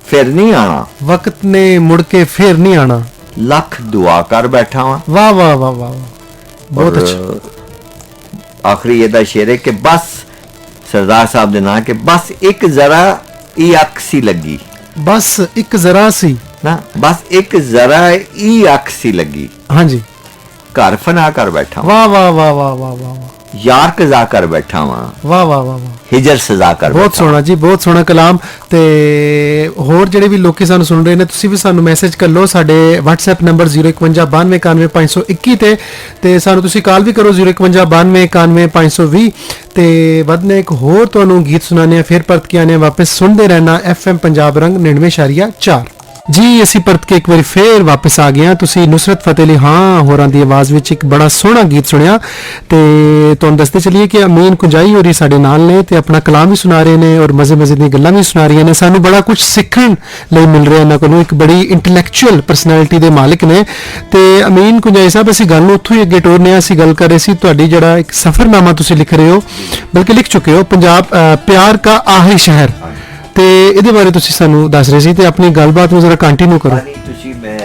ਫਿਰ ਨਹੀਂ ਆਣਾ, ਵਕਤ ਨੇ ਮੁੜ ਕੇ ਫੇਰ ਨਹੀਂ ਆਣਾ, ਲੱਖ ਦੁਆ ਕਰ ਬੈਠਾ ਵਾਂ। ਵਾਹ ਵਾਹ ਵਾਹ ਵਾਹ। ਬਹੁਤ ਅੱਛਾ। ਆਖਰੀ ਇਹਦਾ ਸ਼ੇਰ ਹੈ ਕਿ ਬਸ ਸਰਦਾਰ ਸਾਹਿਬ ਦੇ ਨਾਂ ਕਿ ਬਸ ਇੱਕ ਜ਼ਰਾ ਇਹ ਅੱਖ ਸੀ ਲੱਗੀ, ਬਸ ਇੱਕ ਜ਼ਰਾ ਸੀ ਨਾ, ਬਸ ਇੱਕ ਜ਼ਰਾ ਇਹ ਅੱਖ ਸੀ ਲੱਗੀ, ਹਾਂਜੀ, ਘਰ ਫਨਾ ਕਰ ਬੈਠਾ ਵਾਂ। ਵਾਹ ਵਾਹ ਵਾਹ ਵਾਹ ਵਾਹ ਵਾਹ। ਯਾਰ ਕਜ਼ਾ ਕਰ ਬੈਠਾ ਵਾਂ, ਵਾਹ ਵਾਹ ਵਾਹ ਵਾਹ। ਹਿਜਰ ਸਜ਼ਾ ਕਰ ਬਹੁਤ ਬੈਠਾ ਸੋਹਣਾ ਜੀ, ਬਹੁਤ ਸੋਹਣਾ ਕਲਾਮ। ਤੇ ਹੋਰ ਜਿਹੜੇ ਵੀ ਲੋਕੀ ਸਾਨੂੰ ਸੁਣ ਰਹੇ ਨੇ, ਤੁਸੀਂ ਵੀ ਸਾਨੂੰ ਮੈਸੇਜ ਕਰ ਲਓ ਸਾਡੇ WhatsApp ਨੰਬਰ 05192919520 ਤੇ ਸਾਨੂੰ ਤੁਸੀਂ ਕਾਲ ਵੀ ਕਰੋ 05192919520। ਤੇ ਵਧਨੇ ਇੱਕ ਹੋਰ ਤੁਹਾਨੂੰ ਗੀਤ ਸੁਣਾਣੇ ਆ, ਫਿਰ ਪਰਤ ਕੇ ਆਨੇ ਵਾਪਸ ਸੁਣਦੇ ਰਹਿਣਾ FM ਪੰਜਾਬ ਰੰਗ 99.4 ਜੀ। ਅਸੀਂ ਪਰਤ ਕੇ ਇੱਕ ਵਾਰੀ ਫੇਰ ਵਾਪਸ ਆ ਗਏ ਹਾਂ। ਤੁਸੀਂ ਨੁਸਰਤ ਫਤਿਹ ਅਲੀ ਹਾਂ ਹੋਰਾਂ ਦੀ ਆਵਾਜ਼ ਵਿੱਚ ਇੱਕ ਬੜਾ ਸੋਹਣਾ ਗੀਤ ਸੁਣਿਆ, ਤੇ ਤੁਹਾਨੂੰ ਦੱਸਦੇ ਚੱਲੀਏ ਕਿ ਅਮੀਨ ਕੁੰਜਾਈ ਹੋਰੀ ਸਾਡੇ ਨਾਲ ਨੇ ਤੇ ਆਪਣਾ ਕਲਾਮ ਵੀ ਸੁਣਾ ਰਹੇ ਨੇ ਔਰ ਮਜ਼ੇ ਦੀਆਂ ਗੱਲਾਂ ਵੀ ਸੁਣਾ ਰਹੀਆਂ ਨੇ। ਸਾਨੂੰ ਬੜਾ ਕੁਝ ਸਿੱਖਣ ਲਈ ਮਿਲ ਰਿਹਾ ਇਹਨਾਂ ਕੋਲੋਂ। ਇੱਕ ਬੜੀ ਇੰਟੈਲੈਕਚੁਅਲ ਪਰਸਨੈਲਿਟੀ ਦੇ ਮਾਲਕ ਨੇ। ਤੇ ਅਮੀਨ ਕੁੰਜਾਈ ਸਾਹਿਬ, ਅਸੀਂ ਗੱਲ ਨੂੰ ਉੱਥੋਂ ਹੀ ਅੱਗੇ ਟੋਰਨੇ ਆ। ਅਸੀਂ ਗੱਲ ਕਰ ਰਹੇ ਸੀ ਤੁਹਾਡੀ ਜਿਹੜਾ ਇੱਕ ਸਫ਼ਰਨਾਮਾ ਤੁਸੀਂ ਲਿਖ ਰਹੇ ਹੋ, ਬਲਕਿ ਲਿਖ ਚੁੱਕੇ ਹੋ, ਪੰਜਾਬ ਪਿਆਰ ਦਾ ਆਖਰੀ ਸ਼ਹਿਰ, ਤੇ ਇਹਦੇ ਬਾਰੇ ਤੁਸੀਂ ਸਾਨੂੰ ਦੱਸ ਰਹੇ ਸੀ, ਤੇ ਆਪਣੀ ਗੱਲਬਾਤ ਨੂੰ ਜ਼ਰਾ ਕੰਟੀਨਿਊ ਕਰੋ। ਤੁਸੀਂ ਮੈਂ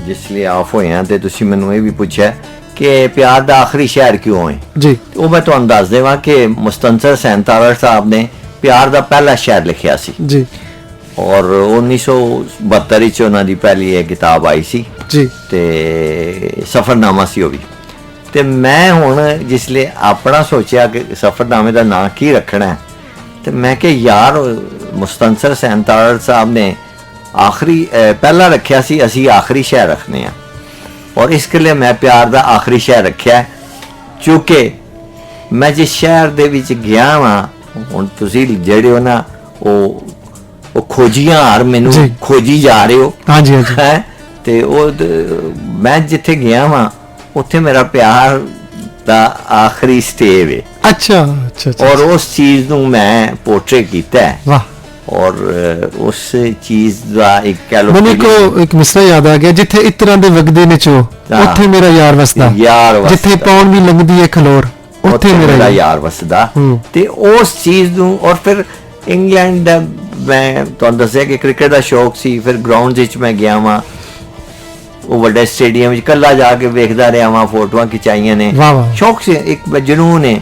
ਜਿਸ ਲਈ ਆਫ ਹੋਏ ਆ ਤੇ ਤੁਸੀਂ ਮੈਨੂੰ ਇਹ ਵੀ ਪੁੱਛਿਆ ਕਿ ਪਿਆਰ ਦਾ ਆਖਰੀ ਸ਼ਹਿਰ ਕਿਉਂ ਹੈ ਜੀ। ਉਹ ਮੈਂ ਤੁਹਾਨੂੰ ਦੱਸ ਦੇਵਾਂ ਕਿ ਮੁਸਤਨਸਰ ਸੈਂਤਾਰਾ ਸਾਹਿਬ ਨੇ ਪਿਆਰ ਦਾ ਪਹਿਲਾ ਸ਼ਹਿਰ ਲਿਖਿਆ ਸੀ ਜੀ, ਔਰ 1972 ਵਿੱਚ ਉਹਨਾਂ ਦੀ ਪਹਿਲੀ ਇਹ ਕਿਤਾਬ ਆਈ ਸੀ ਜੀ, ਤੇ ਸਫ਼ਰਨਾਮਾ ਸੀ ਉਹ ਵੀ। ਤੇ ਮੈਂ ਹੁਣ ਜਿਸ ਲਈ ਆਪਣਾ ਸੋਚਿਆ ਕਿ ਸਫ਼ਰਨਾਮੇ ਦਾ ਨਾਂ ਕੀ ਰੱਖਣਾ ਹੈ, ਤੇ ਮੈਂ ਕਿ ਯਾਰ ਮੁਸਤਨਸਰ ਸੈਂਤਾਰਾ ਸਾਹਿਬ ਨੇ ਆਖਰੀ ਪਹਿਲਾ ਰੱਖਿਆ ਸੀ, ਅਸੀਂ ਆਖਰੀ ਸ਼ਹਿਰ ਰੱਖਨੇ ਆ, ਔਰ ਇਸ ਲਈ ਮੈਂ ਪਿਆਰ ਦਾ ਆਖਰੀ ਸ਼ਹਿਰ ਰੱਖਿਆ, ਕਿਉਂਕਿ ਮੈਂ ਜਿਸ ਸ਼ਹਿਰ ਦੇ ਵਿੱਚ ਗਿਆ ਵਾਂ, ਹੁਣ ਤੁਸੀਂ ਜਿਹੜੇ ਹੋ ਨਾ ਉਹ ਖੋਜੀਆਂ ਹਾਰ ਮੈਨੂੰ ਖੋਜੀ ਜਾ ਰਹੇ ਹੋ। ਹਾਂਜੀ ਹਾਂਜੀ। ਹੈ ਤੇ ਉਹ ਮੈਂ ਜਿੱਥੇ ਗਿਆ ਵਾਂ ਉੱਥੇ ਮੇਰਾ ਪਿਆਰ ਦਾ ਆਖਰੀ ਸਟੇ ਵੇ। ਅੱਛਾ ਅੱਛਾ ਅੱਛਾ। ਔਰ ਉਸ ਚੀਜ਼ ਨੂੰ ਮੈਂ ਪੋਰਟਰੇ ਕੀਤਾ ਹੈ। ਵਾਹ। ਔਰ ਉਸ ਚੀਜ਼ ਦਾ ਇੱਕ ਕਹਿ ਲਓ ਮੈਨੂੰ ਇੱਕ ਮਿਸਰਾ ਯਾਦ ਆ ਗਿਆ, ਜਿੱਥੇ ਇਤਰਾਂ ਦੇ ਵਗਦੇ ਨੇ ਚੋ ਉੱਥੇ ਮੇਰਾ ਯਾਰ ਵਸਦਾ, ਜਿੱਥੇ ਪੌਣ ਵੀ ਲੰਘਦੀ ਹੈ ਖਲੋਰ ਉੱਥੇ ਮੇਰਾ ਯਾਰ ਵਸਦਾ। ਤੇ ਉਸ ਚੀਜ਼ ਨੂੰ, ਔਰ ਫਿਰ ਇੰਗਲੈਂਡ ਦਾ ਮੈਂ ਤੁਹਾਨੂੰ ਦੱਸਿਆ ਕਿ ਕ੍ਰਿਕਟ ਦਾ ਸ਼ੌਕ ਸੀ, ਫਿਰ ਗਰਾਊਂਡ ਵਿੱਚ ਮੈਂ ਗਿਆ ਵਾਂ, ਉਹ ਵੱਡੇ ਸਟੇਡੀਅਮ ਵਿੱਚ ਕੱਲਾ ਜਾ ਕੇ ਵੇਖਦਾ ਰਿਹਾ ਵਾਂ, ਫੋਟੋਆਂ ਖਿਚਾਈਆਂ ਨੇ। ਸ਼ੌਕ ਸੀ, ਇੱਕ ਜਨੂਨ ਹੈ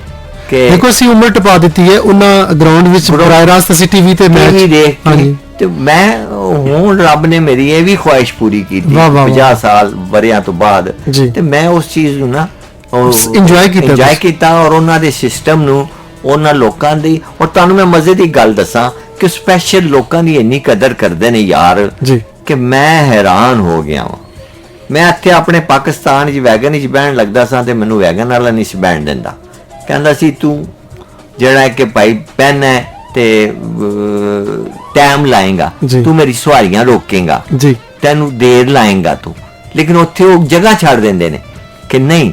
ਕਿ ਦੇਖੋ ਅਸੀਂ ਉਮਰ ਟਪਾ ਦਿੱਤੀ ਹੈ ਉਹਨਾਂ ਗਰਾਊਂਡ ਵਿੱਚ ਬਰਾਹ ਰਾਸਤ ਅਸੀਂ ਟੀਵੀ ਤੇ ਮੈਚ ਦੇਖ ਕੇ। ਤੇ ਮੈਂ ਹੁਣ ਰੱਬ ਨੇ ਮੇਰੀ ਇਹ ਵੀ ਖੁਆਇਸ਼ ਪੂਰੀ ਕੀਤੀ 50 ਸਾਲ ਵਰਿਆਂ ਤੋਂ ਬਾਅਦ, ਤੇ ਮੈਂ ਉਸ ਚੀਜ਼ ਨੂੰ ਨਾ ਇੰਜੋਏ ਕੀਤਾ ਇੰਜੋਏ ਤੁਸੀਂ। ਕੀਤਾ ਔਰ ਉਹਨਾਂ ਦੇ ਸਿਸਟਮ ਨੂੰ, ਉਹਨਾਂ ਲੋਕਾਂ ਦੀ, ਔਰ ਤੁਹਾਨੂੰ ਮੈਂ ਮਜ਼ੇ ਦੀ ਗੱਲ ਦੱਸਾਂ ਕਿ ਸਪੈਸ਼ਲ ਲੋਕਾਂ ਦੀ ਇੰਨੀ ਕਦਰ ਕਰਦੇ ਨੇ ਯਾਰ ਜੀ ਕਿ ਮੈਂ ਹੈਰਾਨ ਹੋ ਗਿਆ ਵਾਂ। ਮੈਂ ਇੱਥੇ ਆਪਣੇ ਪਾਕਿਸਤਾਨ 'ਚ ਵੈਗਨ 'ਚ ਬਹਿਣ ਲੱਗਦਾ ਸਾਂ ਤੇ ਮੈਨੂੰ ਵੈਗਨ ਵਾਲਾ ਨਹੀਂ ਸੀ ਬਹਿਣ ਦਿੰਦਾ। ਕਹਿੰਦਾ ਸੀ ਤੂੰ ਜਿਹੜਾ ਕਿ ਭਾਈ ਪੈਨ ਹੈ ਤੇ ਟਾਈਮ ਲਾਏਗਾ, ਜੀ। ਤੂੰ ਮੇਰੀ ਸਵਾਰੀਆਂ ਰੋਕੇਗਾ, ਜੀ ਤੈਨੂੰ ਦੇਰ ਲਾਏਗਾ ਤੂੰ। ਲੇਕਿਨ ਉੱਥੇ ਉਹ ਜਗ੍ਹਾ ਛੱਡ ਦਿੰਦੇ ਨੇ ਕਿ ਨਹੀਂ,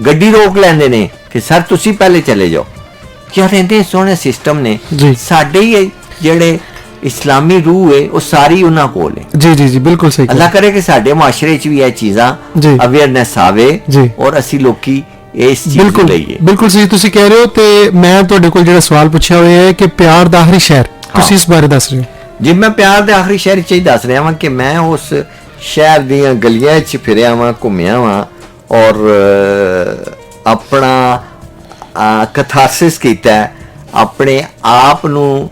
ਗੱਡੀ ਰੋਕ ਲੈਂਦੇ ਨੇ ਕਿ ਸਰ ਤੁਸੀਂ ਪਹਿਲੇ ਚਲੇ ਜਾਓ। ਯਾਰ ਇੰਨੇ ਸੋਹਣੇ ਸਿਸਟਮ ਨੇ ਜੀ। ਸਾਡੇ ਹੀ ਜਿਹੜੇ ਇਸਲਾਮੀ ਰੂਹ ਹੈ ਉਹ ਸਾਰੀ ਉਹਨਾਂ ਕੋਲ ਹੈ। ਜੀ ਜੀ ਜੀ ਬਿਲਕੁਲ ਸਹੀ ਅੱਲਾਹ ਕਰੇ ਕਿ ਸਾਡੇ ਮੁਆਸ਼ਰੇ 'ਚ ਵੀ ਇਹ ਚੀਜ਼ਾਂ ਜੀ। ਅਵੇਅਰਨੈਸ ਆਵੇ ਜੀ। ਔਰ ਅਸੀਂ ਲੋਕੀ ਇਸ ਚੀਜ਼ ਨੂੰ ਬਿਲਕੁਲ ਲਈਏ। ਬਿਲਕੁਲ ਸਹੀ ਤੁਸੀਂ ਕਹਿ ਰਹੇ ਹੋ। ਤੇ ਮੈਂ ਤੁਹਾਡੇ ਕੋਲ ਜਿਹੜਾ ਸਵਾਲ ਪੁੱਛਿਆ ਹੋਇਆ ਹੈ ਕਿ ਪਿਆਰ ਦਾ ਆਖਰੀ ਸ਼ਹਿਰ, ਤੁਸੀਂ ਇਸ ਬਾਰੇ ਦੱਸ ਰਹੇ ਹੋ। ਜੇ ਮੈਂ ਪਿਆਰ ਦੇ ਆਖਰੀ ਸ਼ਹਿਰ 'ਚ ਹੀ ਦੱਸ ਰਿਹਾ ਵਾਂ ਕਿ ਮੈਂ ਉਸ ਸ਼ਹਿਰ ਦੀਆਂ ਗਲੀਆਂ 'ਚ ਫਿਰਿਆ ਵਾਂ, ਘੁੰਮਿਆ ਵਾਂ ਔਰ ਆਪਣਾ ਕਥਾਰਸਿਸ ਕੀਤਾ ਹੈ, ਆਪਣੇ ਆਪ ਨੂੰ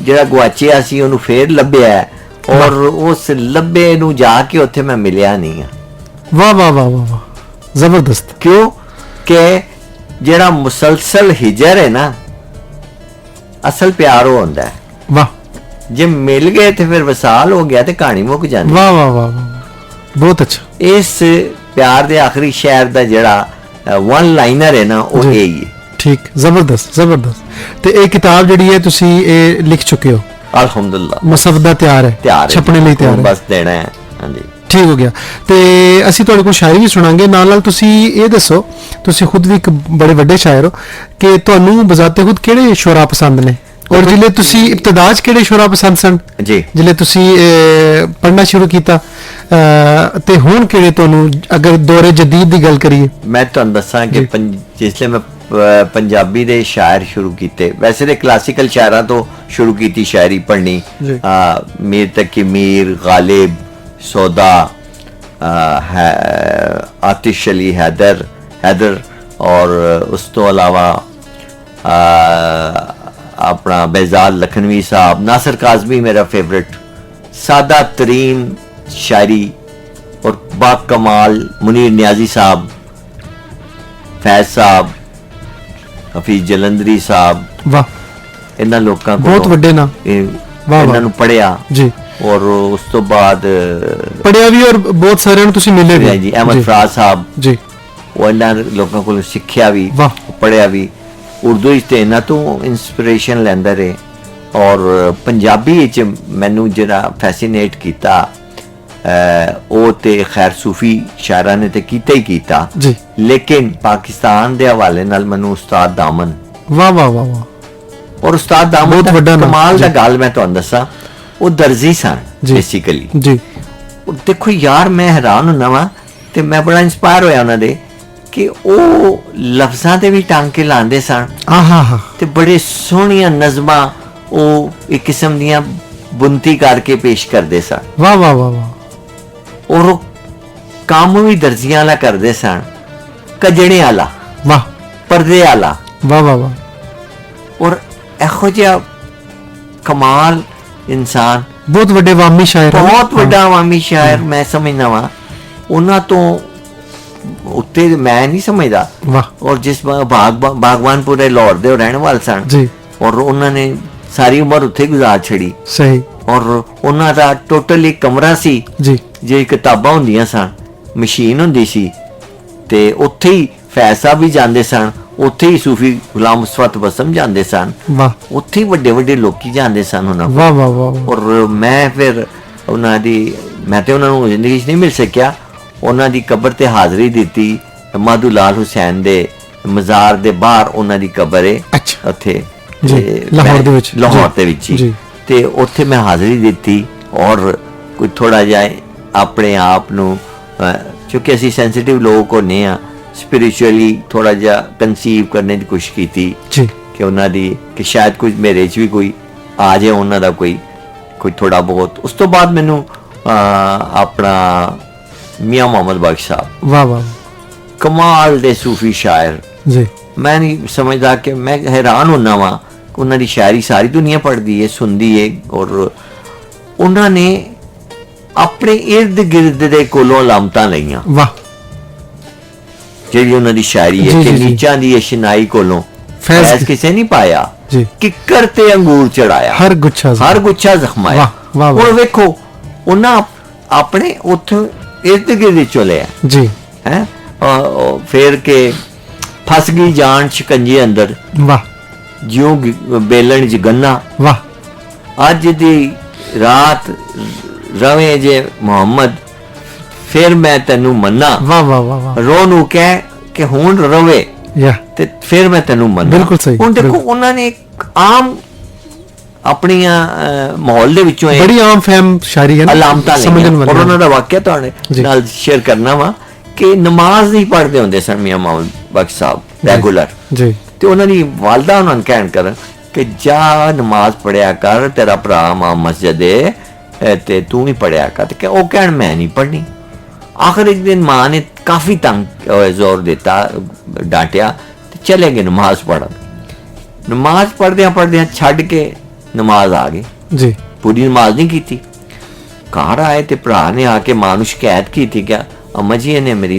ਜਿਹੜਾ ਗਵਾਚਿਆ ਸੀ ਉਹਨੂੰ ਫੇਰ ਲੱਭਿਆ ਔਰ ਉਸ ਲੱਭੇ ਨੂੰ ਜਾ ਕੇ ਉੱਥੇ ਮੈਂ ਮਿਲਿਆ ਨਹੀਂ ਆ। ਵਾਹ ਵਾਹ ਵਾਹ ਵਾਹ ਵਾਹ, ਜ਼ਬਰਦਸਤ। ਕਿਉਂ ਕਿ ਜਿਹੜਾ ਮੁਸਲਸਲ ਹਿਜਰ ਹੈ ਨਾ, ਅਸਲ ਪਿਆਰ ਉਹ ਹੁੰਦਾ ਹੈ। ਵਾਹ ਜੇ ਮਿਲ ਗਏ ਤੇ ਫਿਰ ਵਸਾਲ ਹੋ ਗਿਆ ਤੇ ਕਹਾਣੀ ਮੁੱਕ ਜਾਂਦੀ। ਵਾਹ ਵਾਹ ਵਾਹ ਵਾਹ, ਬਹੁਤ ਅੱਛਾ। ਇਸ ਪਿਆਰ ਦੇ ਆਖਰੀ ਸ਼ਹਿਰ ਦਾ ਜਿਹੜਾ ਵਨ ਲਾਈਨਰ ਹੈ ਨਾ ਉਹ ਜੀ। ਇਹ ਹੀ ਹੈ। ਠੀਕ, ਜ਼ਬਰਦਸਤ ਜ਼ਬਰਦਸਤ। ਤੇ ਇਹ ਕਿਤਾਬ ਜਿਹੜੀ ਹੈ ਤੁਸੀਂ ਇਹ ਲਿਖ ਚੁੱਕੇ ਹੋ, ਅਲਹਮਦੁਲਿਲਾ ਮੁਸਵਦਾ ਤਿਆਰ ਹੈ, ਤਿਆਰ ਹੈ, ਛਪਣੇ ਲਈ ਤਿਆਰ ਹੁਣ ਹੈ। ਬਸ ਦੇਣਾ ਹੈ। ਹਾਂਜੀ ਠੀਕ ਹੋ ਗਿਆ। ਤੇ ਅਸੀਂ ਤੁਹਾਡੇ ਕੋਲ ਸ਼ਾਇਰੀ ਵੀ ਸੁਣਾਂਗੇ, ਨਾਲ ਨਾਲ ਤੁਸੀਂ ਇਹ ਦੱਸੋ, ਤੁਸੀਂ ਖੁਦ ਵੀ ਇੱਕ ਬੜੇ ਵੱਡੇ ਸ਼ਾਇਰ ਹੋ, ਕਿ ਤੁਹਾਨੂੰ ਬਜ਼ਾਤੇ ਖੁਦ ਕਿਹੜੇ ਸ਼ੋਰਾ ਪਸੰਦ ਨੇ ਔਰ ਜਿਲੇ ਤੁਸੀਂ ਇਬਤਦਾ 'ਚ ਕਿਹੜੇ ਸ਼ੋਰਾ ਪਸੰਦ ਸਨ, ਜੀ। ਜਿਲੇ ਤੁਸੀਂ ਪੜ੍ਹਨਾ ਸ਼ੁਰੂ ਕੀਤਾ, ਤੇ ਹੁਣ ਕਿਹੜੇ ਤੁਹਾਨੂੰ, ਅਗਰ ਦੌਰੇ ਜਦੀਦ ਦੀ ਗੱਲ ਕਰੀਏ। ਮੈਂ ਤੁਹਾਨੂੰ ਦੱਸਾਂ ਕਿ ਜਿਸਲੇ ਮੈਂ ਪੰਜਾਬੀ ਦੇ ਸ਼ਾਇਰ ਸ਼ੁਰੂ ਕੀਤੇ, ਵੈਸੇ ਤੇ ਕਲਾਸੀਕਲ ਸ਼ਾਇਰਾਂ ਤੋਂ ਸ਼ੁਰੂ ਕੀਤੀ ਸ਼ਾਇਰੀ ਪੜ੍ਹਨੀ, ਜੀ। ਮੀਰ ਤਕੀ ਮੀਰ, ਗਾਲਿਬ, ਸੌਦਾ, ਆतिश अली हैदर और उस तो अलावा अपना बेजाद लखनवी साहब, नासिर काज़मी मेरा फेवरेट, सादा तरीन शायरी और बाकमाल मुनीर नियाजी साहब, फैज साहब, हफीज जलंधरी साहब, वाह, इन्हां लोकां कोलों बहुत वड्डे नाम। वाह, इन्हां नूं पढ़िया जी। और उस तो बाद ਪੜਿਆ ਵੀ ਔਰ ਬਹੁਤ ਸਾਰਿਆਂ ਨੂੰ ਤੁਸੀਂ ਮਿਲੇ ਵੀ। जी अहमद फराज साहब, ਜੀ ਉਹ ਇਹਨਾਂ ਲੋਕਾਂ ਕੋਲ ਸਿੱਖਿਆ ਵੀ, ਵਾਹ। ਪੜਿਆ ਵੀ। ਉਰਦੂ ਵਿੱਚ ਤੇ ਇਹਨਾਂ ਤੋਂ ਇਨਸਪੀਰੇਸ਼ਨ ਲੈਂਦਾ ਰਹੇ ਔਰ ਪੰਜਾਬੀ ਵਿੱਚ ਮੈਨੂੰ ਜਿਹੜਾ ਫੈਸੀਨੇਟ ਕੀਤਾ ਉਹ ਤੇ ਖੈਰ ਸੂਫੀ ਸ਼ਾਇਰਾਂ ਨੇ ਤੇ ਕੀਤਾ ਹੀ ਕੀਤਾ ਜੀ। ਲੇਕਿਨ ਪਾਕਿਸਤਾਨ ਦੇ ਹਵਾਲੇ ਨਾਲ ਮੈਨੂੰ ਉਸਤਾਦ ਦਾਮਨ, ਵਾਹ ਵਾਹ ਵਾਹ ਵਾਹ, ਔਰ ਉਸਤਾਦ ਦਾਮਨ ਬਹੁਤ ਦਾ ਵੱਡਾ ਨਾਮ। ਕਮਾਲ ਦਾ ਜੀ। ਗੱਲ ਮੈਂ ਤੁਹਾਨੂੰ ਦੱਸਾਂ, ਉਹ ਦਰਜੀ ਸਨ ਜੀ। ਬੇਸਿਕਲੀ। ਜੀ ਦੇਖੋ ਯਾਰ ਮੈਂ ਹੈਰਾਨ ਹੁੰਦਾ ਵਾਂ ਤੇ ਮੈਂ ਬੜਾ ਇਨਸਪਾਇਰ ਹੋਇਆ ਉਹਨਾਂ ਦੇ ਕਿ ਉਹ ਲਫ਼ਜ਼ਾਂ ਤੇ ਵੀ ਟਾਂਕੇ ਲਾਉਂਦੇ ਸਨ ਆਹਾ ਹਾ, ਤੇ ਬੜੇ ਸੋਹਣੀਆਂ ਨਜ਼ਮਾਂ ਉਹ ਇੱਕ ਕਿਸਮ ਦੀਆਂ ਬੁੰਤੀ ਕਰਕੇ ਪੇਸ਼ ਕਰਦੇ ਸਨ ਵਾਹ ਵਾਹ ਵਾਹ ਵਾਹ, ਔਰ ਉਹ ਕੰਮ ਵੀ ਦਰਜੀਆਂ ਵਾਲਾ ਕਰਦੇ ਸਨ, ਕਜਣੇ ਵਾਲਾ, ਵਾਹ ਪਰਦੇ ਵਾਲਾ, ਵਾਹ ਵਾਹ ਵਾਹ, ਔਰ ਇਹੋ ਜਿਹਾ ਕਮਾਲ ਇਨਸਾਨ, ਬਹੁਤ ਵੱਡੇ ਵਾਮੀ ਸ਼ਾਇਰ ਹਨ। ਬਹੁਤ ਵੱਡਾ ਆਵਾਮੀ ਸ਼ਾਇਰ ਮੈਂ ਸਮਝਦਾ ਵਾਂ। ਉਹਨਾਂ ਤੋਂ ਉੱਤੇ ਮੈਂ ਨਹੀਂ ਸਮਝਦਾ। ਵਾਹ ਔਰ ਜਿਸ ਬਾਗਵਾਨਪੁਰੇ ਲਾਹੌਰ ਦੇ ਉਹ ਰਹਿਣ ਵਾਲੇ ਸਨ ਜੀ। ਔਰ ਉਹਨਾਂ ਨੇ ਸਾਰੀ ਉਮਰ ਉੱਥੇ ਗੁਜ਼ਾਰ ਛੜੀ ਸਹੀ ਔਰ ਉਹਨਾਂ ਦਾ ਟੋਟਲ ਇੱਕ ਕਮਰਾ ਸੀ, ਜੀ। ਜੇ ਕਿਤਾਬਾਂ ਹੁੰਦੀਆਂ ਸਨ, ਮਸ਼ੀਨ ਹੁੰਦੀ ਸੀ ਤੇ ਉੱਥੇ ਹੀ ਫੈਜ਼ ਸਾਹਿਬ ਵੀ ਜਾਂਦੇ ਸਨ, ਉੱਥੇ ਹੀ ਸੂਫੀ ਗੁਲਾਮ ਮੁਸਤਫਾ ਬਸਮ ਜਾਂਦੇ ਸਨ, ਵਾਹ ਉੱਥੇ ਹੀ ਵੱਡੇ ਵੱਡੇ ਲੋਕੀ ਜਾਂਦੇ ਸਨ ਉਹਨਾਂ ਕੋਲ। ਵਾਹ ਵਾਹ ਵਾਹ, ਔਰ ਮੈਂ ਫਿਰ ਉਹਨਾਂ ਦੀ, ਮੈਂ ਤੇ ਉਹਨਾਂ ਨੂੰ ਜ਼ਿੰਦਗੀ 'ਚ ਨਹੀਂ ਮਿਲ ਸਕਿਆ, ਉਹਨਾਂ ਦੀ ਕਬਰ ਤੇ ਹਾਜ਼ਰੀ ਦਿੱਤੀ। ਮਾਧੂ ਲਾਲ ਹੁਸੈਨ ਦੇ ਮਜ਼ਾਰ ਦੇ ਬਾਹਰ ਉਹਨਾਂ ਦੀ ਕਬਰ ਹੈ ਅੱਛਾ ਉੱਥੇ, ਜੀ, ਤੇ ਲਾਹੌਰ ਮੈਂ- ਦੇ ਵਿੱਚ। ਲਾਹੌਰ ਜੀ, ਦੇ ਵਿੱਚ ਹੀ। ਜੀ। ਤੇ ਉੱਥੇ ਮੈਂ ਹਾਜ਼ਰੀ ਦਿੱਤੀ ਔਰ ਕੋਈ ਥੋੜਾ ਜਿਹਾ ਆਪਣੇ ਆਪ ਨੂੰ ਕਿਉਂਕਿ ਅਸੀਂ ਸੈਂਸਿਟਿਵ ਲੋਕ ਹੁੰਦੇ ਆ, ਸਪਿਰਿਚੁਅਲੀ ਥੋੜਾ ਜਿਹਾ ਕਨਸੀਵ ਕਰਨ ਦੀ ਕੋਸ਼ਿਸ਼ ਕੀਤੀ ਜੀ। ਕਿ ਉਹਨਾਂ ਦੀ ਕਿ ਸ਼ਾਇਦ ਕੁਝ ਮੇਰੇ 'ਚ ਵੀ ਕੋਈ ਆ ਜਾਏ, ਉਹਨਾਂ ਦਾ ਕੋਈ ਥੋੜਾ ਬਹੁਤ। ਉਸ ਤੋਂ ਬਾਅਦ ਮੈਨੂੰ ਆਪਣਾ ਮੀਆਂ ਮੁਹੰਮਦ ਬਖਸ਼ ਸਾਹਿਬ, ਵਾਹ ਵਾਹ ਕਮਾਲ ਦੇ ਸੂਫੀ ਸ਼ਾਇਰ, ਜੀ। ਮੈਂ ਨਹੀਂ ਸਮਝਦਾ ਕਿ ਮੈਂ ਹੈਰਾਨ ਹੁੰਦਾ ਵਾਂ, ਉਹਨਾਂ ਦੀ ਸ਼ਾਇਰੀ ਸਾਰੀ ਦੁਨੀਆ ਪੜ੍ਹਦੀ ਹੈ, ਸੁਣਦੀ ਹੈ ਔਰ ਉਹਨਾਂ ਨੇ ਆਪਣੇ ਇਰਦ ਗਿਰਦ ਦੇ ਕੋਲੋਂ ਲਾਮਤਾਂ ਲਈਆਂ। ਵਾਹ ਜਿਹੜੀ ਉਹਨਾਂ ਦੀ ਸ਼ਾਇਰੀ ਹੈ ਜੀ, ਕਿ ਜੀ, ਜੀ। ਨੀਚਾਂ ਦੀ ਇਸ਼ਨਾਈ ਕੋਲੋਂ ਫੈਜ਼ ਫੈਜ਼ ਕਿਸੇ ਨਹੀਂ ਪਾਇਆ, ਜੀ। ਕਿੱਕਰ ਤੇ ਅੰਗੂਰ ਚੜਾਇਆ, ਹਰ ਗੁੱਛਾ ਹਰ ਗੁੱਛਾ ਜ਼ਖਮਾਇਆ। ਵਾਹ, ਵਾਹ, ਵਾਹ। ਹੁਣ ਵੇਖੋ ਉਹਨਾਂ ਆਪਣੇ ਉੱਥੋਂ ਇਰਦ ਗਿਰਦ ਚਲੇ ਜੀ ਹੈ ਫੇਰ ਕੇ ਫਸ ਗਈ ਜਾਨ ਸ਼ਿਕੰਜੇ ਅੰਦਰ, ਵਾਹ ਜਿਉਂ ਬੇਲਣ ਚ ਗੰਨਾ। ਵਾਹ ਅੱਜ ਦੀ ਰਾਤ ਰਵੇਂ ਜੇ ਮੁਹੰਮਦ, ਫਿਰ ਮੈਂ ਤੈਨੂੰ ਮੰਨਾ। ਵਾਹ ਵਾਹ ਵਾਹ ਵਾਹ ਰੋ ਨੂੰ ਕਹਿ ਕਿ ਹੁਣ ਰਵੇ ਯਾ ਤੇ ਫਿਰ ਮੈਂ ਤੈਨੂੰ ਮੰਨਾ। ਬਿਲਕੁਲ ਸਹੀ, ਹੁਣ ਦੇਖੋ ਬਿਲਕੁਲ। ਉਹਨਾਂ ਨੇ ਇੱਕ ਆਮ ਆਪਣੀਆਂ ਮਾਹੌਲ ਦੇ ਵਿੱਚੋਂ ਬੜੀ ਆਮ ਫਹਿਮ ਸ਼ਾਇਰੀ ਹੈ ਨਾ, ਅਲਾਮਤਾਂ ਸਮਝਣ ਲਈਆਂ। ਵਾਲੀ ਔਰ ਉਹਨਾਂ ਦਾ ਵਾਕਿਆ ਤੁਹਾਡੇ ਜੀ। ਨਾਲ ਸ਼ੇਅਰ ਕਰਨਾ ਵਾ ਕਿ ਨਮਾਜ਼ ਨਹੀਂ ਪੜ੍ਹਦੇ ਹੁੰਦੇ ਸਨ ਮੀਆਂ ਮਾਮੂਦ ਬਖਸ਼ ਸਾਹਿਬ ਰੈਗੂਲਰ, ਜੀ ਤੇ ਉਹਨਾਂ ਦੀ ਵਾਲਦਾ ਉਹਨਾਂ ਨੂੰ ਕਹਿਣ ਕਰਨ ਕਿ ਜਾ ਨਮਾਜ਼ ਪੜਿਆ ਕਰ, ਤੇਰਾ ਭਰਾ ਮਾਂ ਮਸਜਿਦ ਹੈ ਤੇ ਤੂੰ ਵੀ ਪੜਿਆ ਕਰ। ਤੇ ਉਹ ਕਹਿਣ ਮੈਂ ਨਹੀਂ ਪੜ੍ਹਨੀ। ਆਖਰ ਇੱਕ ਦਿਨ ਮਾਂ ਨੇ ਕਾਫੀ ਤੰਗ ਜ਼ੋਰ ਦਿੱਤਾ, ਡਾਂਟਿਆ ਤੇ ਚਲੇ ਗਏ ਨਮਾਜ਼ ਪੜ੍ਹਨ। ਨਮਾਜ਼ ਪੜ੍ਹਦਿਆਂ ਛੱਡ ਕੇ ਨਮਾਜ਼ ਆ ਗਏ, ਜੀ ਪੂਰੀ ਨਮਾਜ਼ ਨਹੀਂ ਕੀਤੀ। ਘਰ ਆਏ ਤੇ ਭਰਾ ਨੇ ਆ ਕੇ ਮਾਂ ਨੂੰ ਸ਼ਿਕਾਇਤ ਕੀਤੀ ਕਿ ਅੰਮਾ ਜੀ ਇਹਨੇ ਮੇਰੀ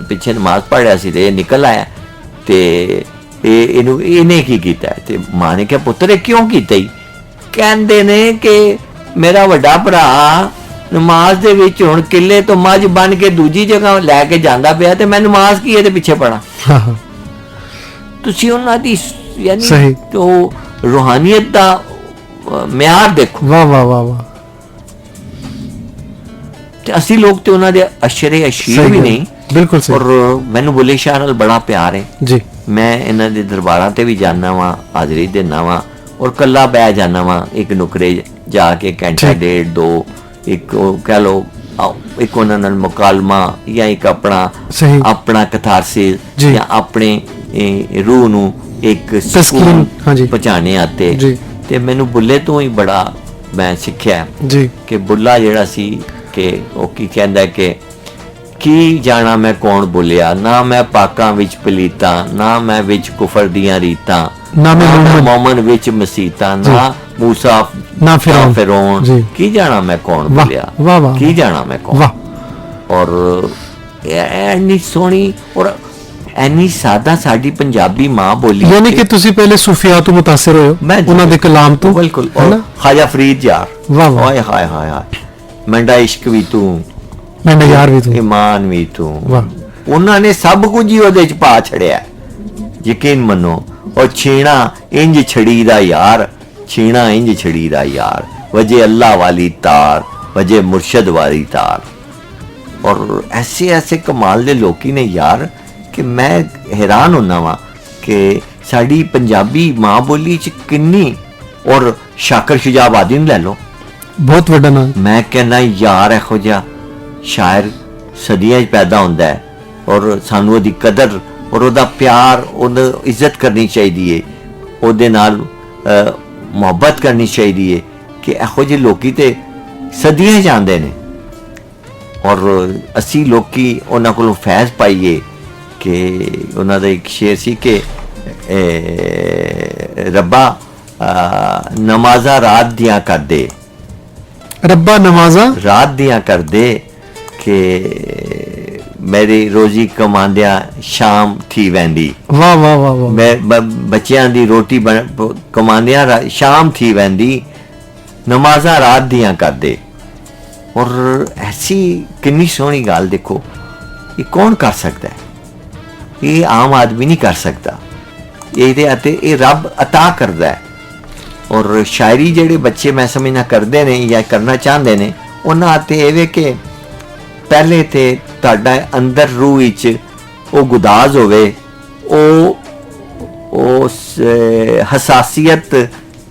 ਪਿੱਛੇ ਨਮਾਜ਼ ਪੜ੍ਹਿਆ ਸੀ ਤੇ ਇਹ ਨਿਕਲ ਆਇਆ ਤੇ ਇਹਨੇ ਕੀ ਕੀਤਾ ਹੈ? ਤੇ ਮਾਂ ਨੇ ਕਿਹਾ ਪੁੱਤਰ ਇਹ ਕਿਉਂ ਕੀਤਾ ਹੀ? ਕਹਿੰਦੇ ਨੇ ਕਿ ਮੇਰਾ ਵੱਡਾ ਭਰਾ ਨਮਾਜ਼ ਦੇ ਵਿੱਚ ਹੁਣ ਕਿਲੇ ਤੋਂ ਮੱਝ ਬਣ ਕੇ ਦੂਜੀ ਜਗ੍ਹਾ ਲੈ ਕੇ ਜਾਂਦਾ ਪਿਆ ਤੇ ਮੈਂ ਨਮਾਜ਼ ਕੀ ਇਹਦੇ ਪਿੱਛੇ ਪੜਾਂ। ਹਾਂ ਹਾਂ ਤੁਸੀਂ ਉਹਨਾਂ ਦੀ ਯਾਨੀ ਸਹੀ। ਉਹ ਰੂਹਾਨੀਅਤ ਦਾ ਮਿਆਰ ਦੇਖੋ। ਵਾਹ ਵਾਹ ਵਾਹ ਵਾਹ ਤੇ ਅਸੀਂ ਲੋਕ ਤੇ ਉਹਨਾਂ ਦੇ ਅਸ਼ਰੇ ਅਸ਼ੀਰ ਸਹੀ ਵੀ ਗੱਲ। ਨਹੀਂ। ਬਿਲਕੁਲ ਸਹੀ। ਔਰ ਮੈਨੂੰ ਬੁੱਲੇ ਸ਼ਾਹ ਨਾਲ ਬੜਾ ਪਿਆਰ ਹੈ। ਜੀ ਮੈਂ ਇਹਨਾਂ ਦੇ ਦਰਬਾਰਾਂ ਤੇ ਵੀ ਜਾਣਾ ਵਾਂ, ਹਾਜ਼ਰੀ ਦਿੰਦਾ ਵਾਂ ਔਰ ਕੱਲਾ ਬਹਿ ਜਾਣਾ ਵਾਂ ਇੱਕ ਨੁਕਰੇ ਜਾ ਕੇ ਘੰਟਾ ਠੀਕ। ਡੇਢ ਦੋ, ਇੱਕ ਉਹ ਕਹਿ ਲਓ ਇੱਕ ਉਹਨਾਂ ਨਾਲ ਮੁਕਾਲਮਾ ਜਾਂ ਇੱਕ ਸਹੀ। ਆਪਣਾ ਕਥਾਰਸਿਸ ਜੀ। ਜਾਂ ਆਪਣੇ ਰੂਹ ਨੂੰ ਇੱਕ ਤਸਕੀਨ, ਹਾਂਜੀ। ਪਹੁੰਚਾਣੇ ਆਤੇ। ਜੀ। ਤੇ ਮੈਨੂੰ ਬੁੱਲੇ ਤੋਂ ਹੀ ਬੜਾ ਮੈਂ ਸਿੱਖਿਆ ਜੀ ਕਿ ਬੁੱਲਾ ਜਿਹੜਾ ਸੀ ਕਿ ਉਹ ਕੀ ਕਹਿੰਦਾ ਕਿ ਕੀ ਜਾਣਾ ਮੈਂ ਕੌਣ ਬੋਲਿਆ, ਨਾ ਮੈਂ ਪਾਕਾਂ ਵਿੱਚ ਪਲੀਤਾ, ਨਾ ਮੈਂ ਵਿੱਚ ਕੁਫਰ ਦੀਆਂ ਰੀਤਾਂ, ਨਾ ਮੈਂ ਮੌਮਨ ਵਿੱਚ ਮਸੀਤਾਂ, ਨਾ ਮੂਸਾ ਨਾ ਫਿਰੌਨ। ਫਿਰੌਨ, ਜੀ। ਕੀ ਜਾਣਾ ਮੈਂ ਕੌਣ ਵਾਹ, ਬੋਲਿਆ, ਵਾਹ, ਵਾਹ। ਕੀ ਜਾਣਾ ਮੈਂ ਕੌਣ। ਵਾਹ ਔਰ ਐਨੀ ਸੋਹਣੀ ਔਰ ਐਨੀ ਸਾਦਾ ਸਾਡੀ ਪੰਜਾਬੀ ਮਾਂ ਬੋਲੀ। ਯਾਨੀ ਕਿ ਤੁਸੀਂ ਪਹਿਲੇ ਸੂਫੀਆ ਤੋਂ ਮੁਤਾਸਿਰ ਹੋਏ ਹੋ, ਮੈਂ ਉਹਨਾਂ ਦੇ ਕਲਾਮ ਤੋਂ। ਬਿਲਕੁਲ। ਹੈ ਨਾ? ਖਾਜਾ ਫਰੀਦ ਯਾਰ, ਵਾਹ, ਵਾਹ। ਹਾਏ ਹਾਏ ਹਾਏ ਹਾਏ, ਮੰਡਾ ਇਸ਼ਕ ਵੀ ਤੂੰ, ਮੈਂ ਯਾਰ ਵੀ ਤੂੰ। ਇਮਾਨ ਵੀ ਤੂੰ। ਵਾਹ। ਉਹਨਾਂ ਨੇ ਸਭ ਕੁਝ ਹੀ ਉਹਦੇ ਚ ਪਾ ਛੜਿਆ, ਯਕੀਨ ਮੰਨੋ। ਉਹ ਛੀਣਾ ਇੰਜ ਛੜੀ ਦਾ ਯਾਰ, ਛੀਣਾ ਇੰਜ ਛੜੀ ਦਾ ਯਾਰ, ਵਜੇ ਅੱਲਾ ਵਾਲੀ ਤਾਰ, ਵਜੇ ਮੁਰਸ਼ਦ ਵਾਲੀ ਤਾਰ। ਔਰ ਐਸੇ ਐਸੇ ਕਮਾਲ ਦੇ ਲੋਕੀ ਨੇ ਯਾਰ ਕਿ ਮੈਂ ਹੈਰਾਨ ਹੁੰਦਾ ਵਾਂ ਕਿ ਸਾਡੀ ਪੰਜਾਬੀ ਮਾਂ ਬੋਲੀ ਚ ਕਿੰਨੀ। ਔਰ ਸ਼ਾਕਰ ਸ਼ੁਜਾਬਾਦੀ ਨੂੰ ਲੈ ਲਓ, ਬਹੁਤ ਵੱਡਾ ਨਾਮ। ਮੈਂ ਕਹਿੰਦਾ ਯਾਰ ਇਹੋ ਜਿਹਾ ਸ਼ਾਇਰ ਸਦੀਆਂ 'ਚ ਪੈਦਾ ਹੁੰਦਾ ਹੈ ਔਰ ਸਾਨੂੰ ਉਹਦੀ ਕਦਰ ਔਰ ਉਹਦਾ ਪਿਆਰ, ਉਹਦੀ ਇੱਜ਼ਤ ਕਰਨੀ ਚਾਹੀਦੀ ਹੈ, ਉਹਦੇ ਨਾਲ ਮੁਹੱਬਤ ਕਰਨੀ ਚਾਹੀਦੀ ਹੈ ਕਿ ਇਹੋ ਜਿਹੇ ਲੋਕੀ ਤੇ ਸਦੀਆਂ ਜਾਂਦੇ ਨੇ ਔਰ ਅਸੀਂ ਲੋਕੀ ਉਹਨਾਂ ਕੋਲੋਂ ਫੈਜ਼ ਪਾਈਏ। ਕਿ ਉਹਨਾਂ ਦਾ ਇੱਕ ਸ਼ੇਰ ਸੀ ਕਿ ਰੱਬਾ ਨਮਾਜ਼ਾਂ ਰਾਤ ਦੀਆਂ ਕਰਦੇ, ਰੱਬਾ ਨਮਾਜ਼ਾਂ ਰਾਤ ਦੀਆਂ ਕਰਦੇ ਕਿ ਮੇਰੀ ਰੋਜ਼ੀ ਕਮਾਉਂਦਿਆਂ ਸ਼ਾਮ ਥੀ ਵੈਂਦੀ। ਵਾਹ ਵਾਹ ਵਾਹ ਵਾਹ ਮੈਂ ਬੱਚਿਆਂ ਦੀ ਰੋਟੀ ਕਮਾਉਂਦਿਆਂ ਸ਼ਾਮ ਥੀ ਵੈਂਦੀ, ਨਮਾਜ਼ਾਂ ਰਾਤ ਦੀਆਂ ਕਰਦੇ। ਔਰ ਐਸੀ ਕਿੰਨੀ ਸੋਹਣੀ ਗੱਲ ਦੇਖੋ, ਇਹ ਕੌਣ ਕਰ ਸਕਦਾ ਹੈ? ਇਹ ਆਮ ਆਦਮੀ ਨਹੀਂ ਕਰ ਸਕਦਾ। ਇਹਦੇ ਅਤੇ ਇਹ ਰੱਬ ਅਤਾ ਕਰਦਾ ਹੈ। ਔਰ ਸ਼ਾਇਰੀ ਜਿਹੜੇ ਬੱਚੇ ਮੈਂ ਸਮਝਣਾ ਕਰਦੇ ਨੇ ਜਾਂ ਕਰਨਾ ਚਾਹੁੰਦੇ ਨੇ, ਉਹਨਾਂ ਅਤੇ ਇਹ ਵੇ ਕਿ ਪਹਿਲੇ ਤੇ ਤੁਹਾਡਾ ਅੰਦਰ ਰੂਹ ਵਿੱਚ ਉਹ ਗੁਦਾਜ਼ ਹੋਵੇ, ਉਹ ਹਸਾਸੀਅਤ,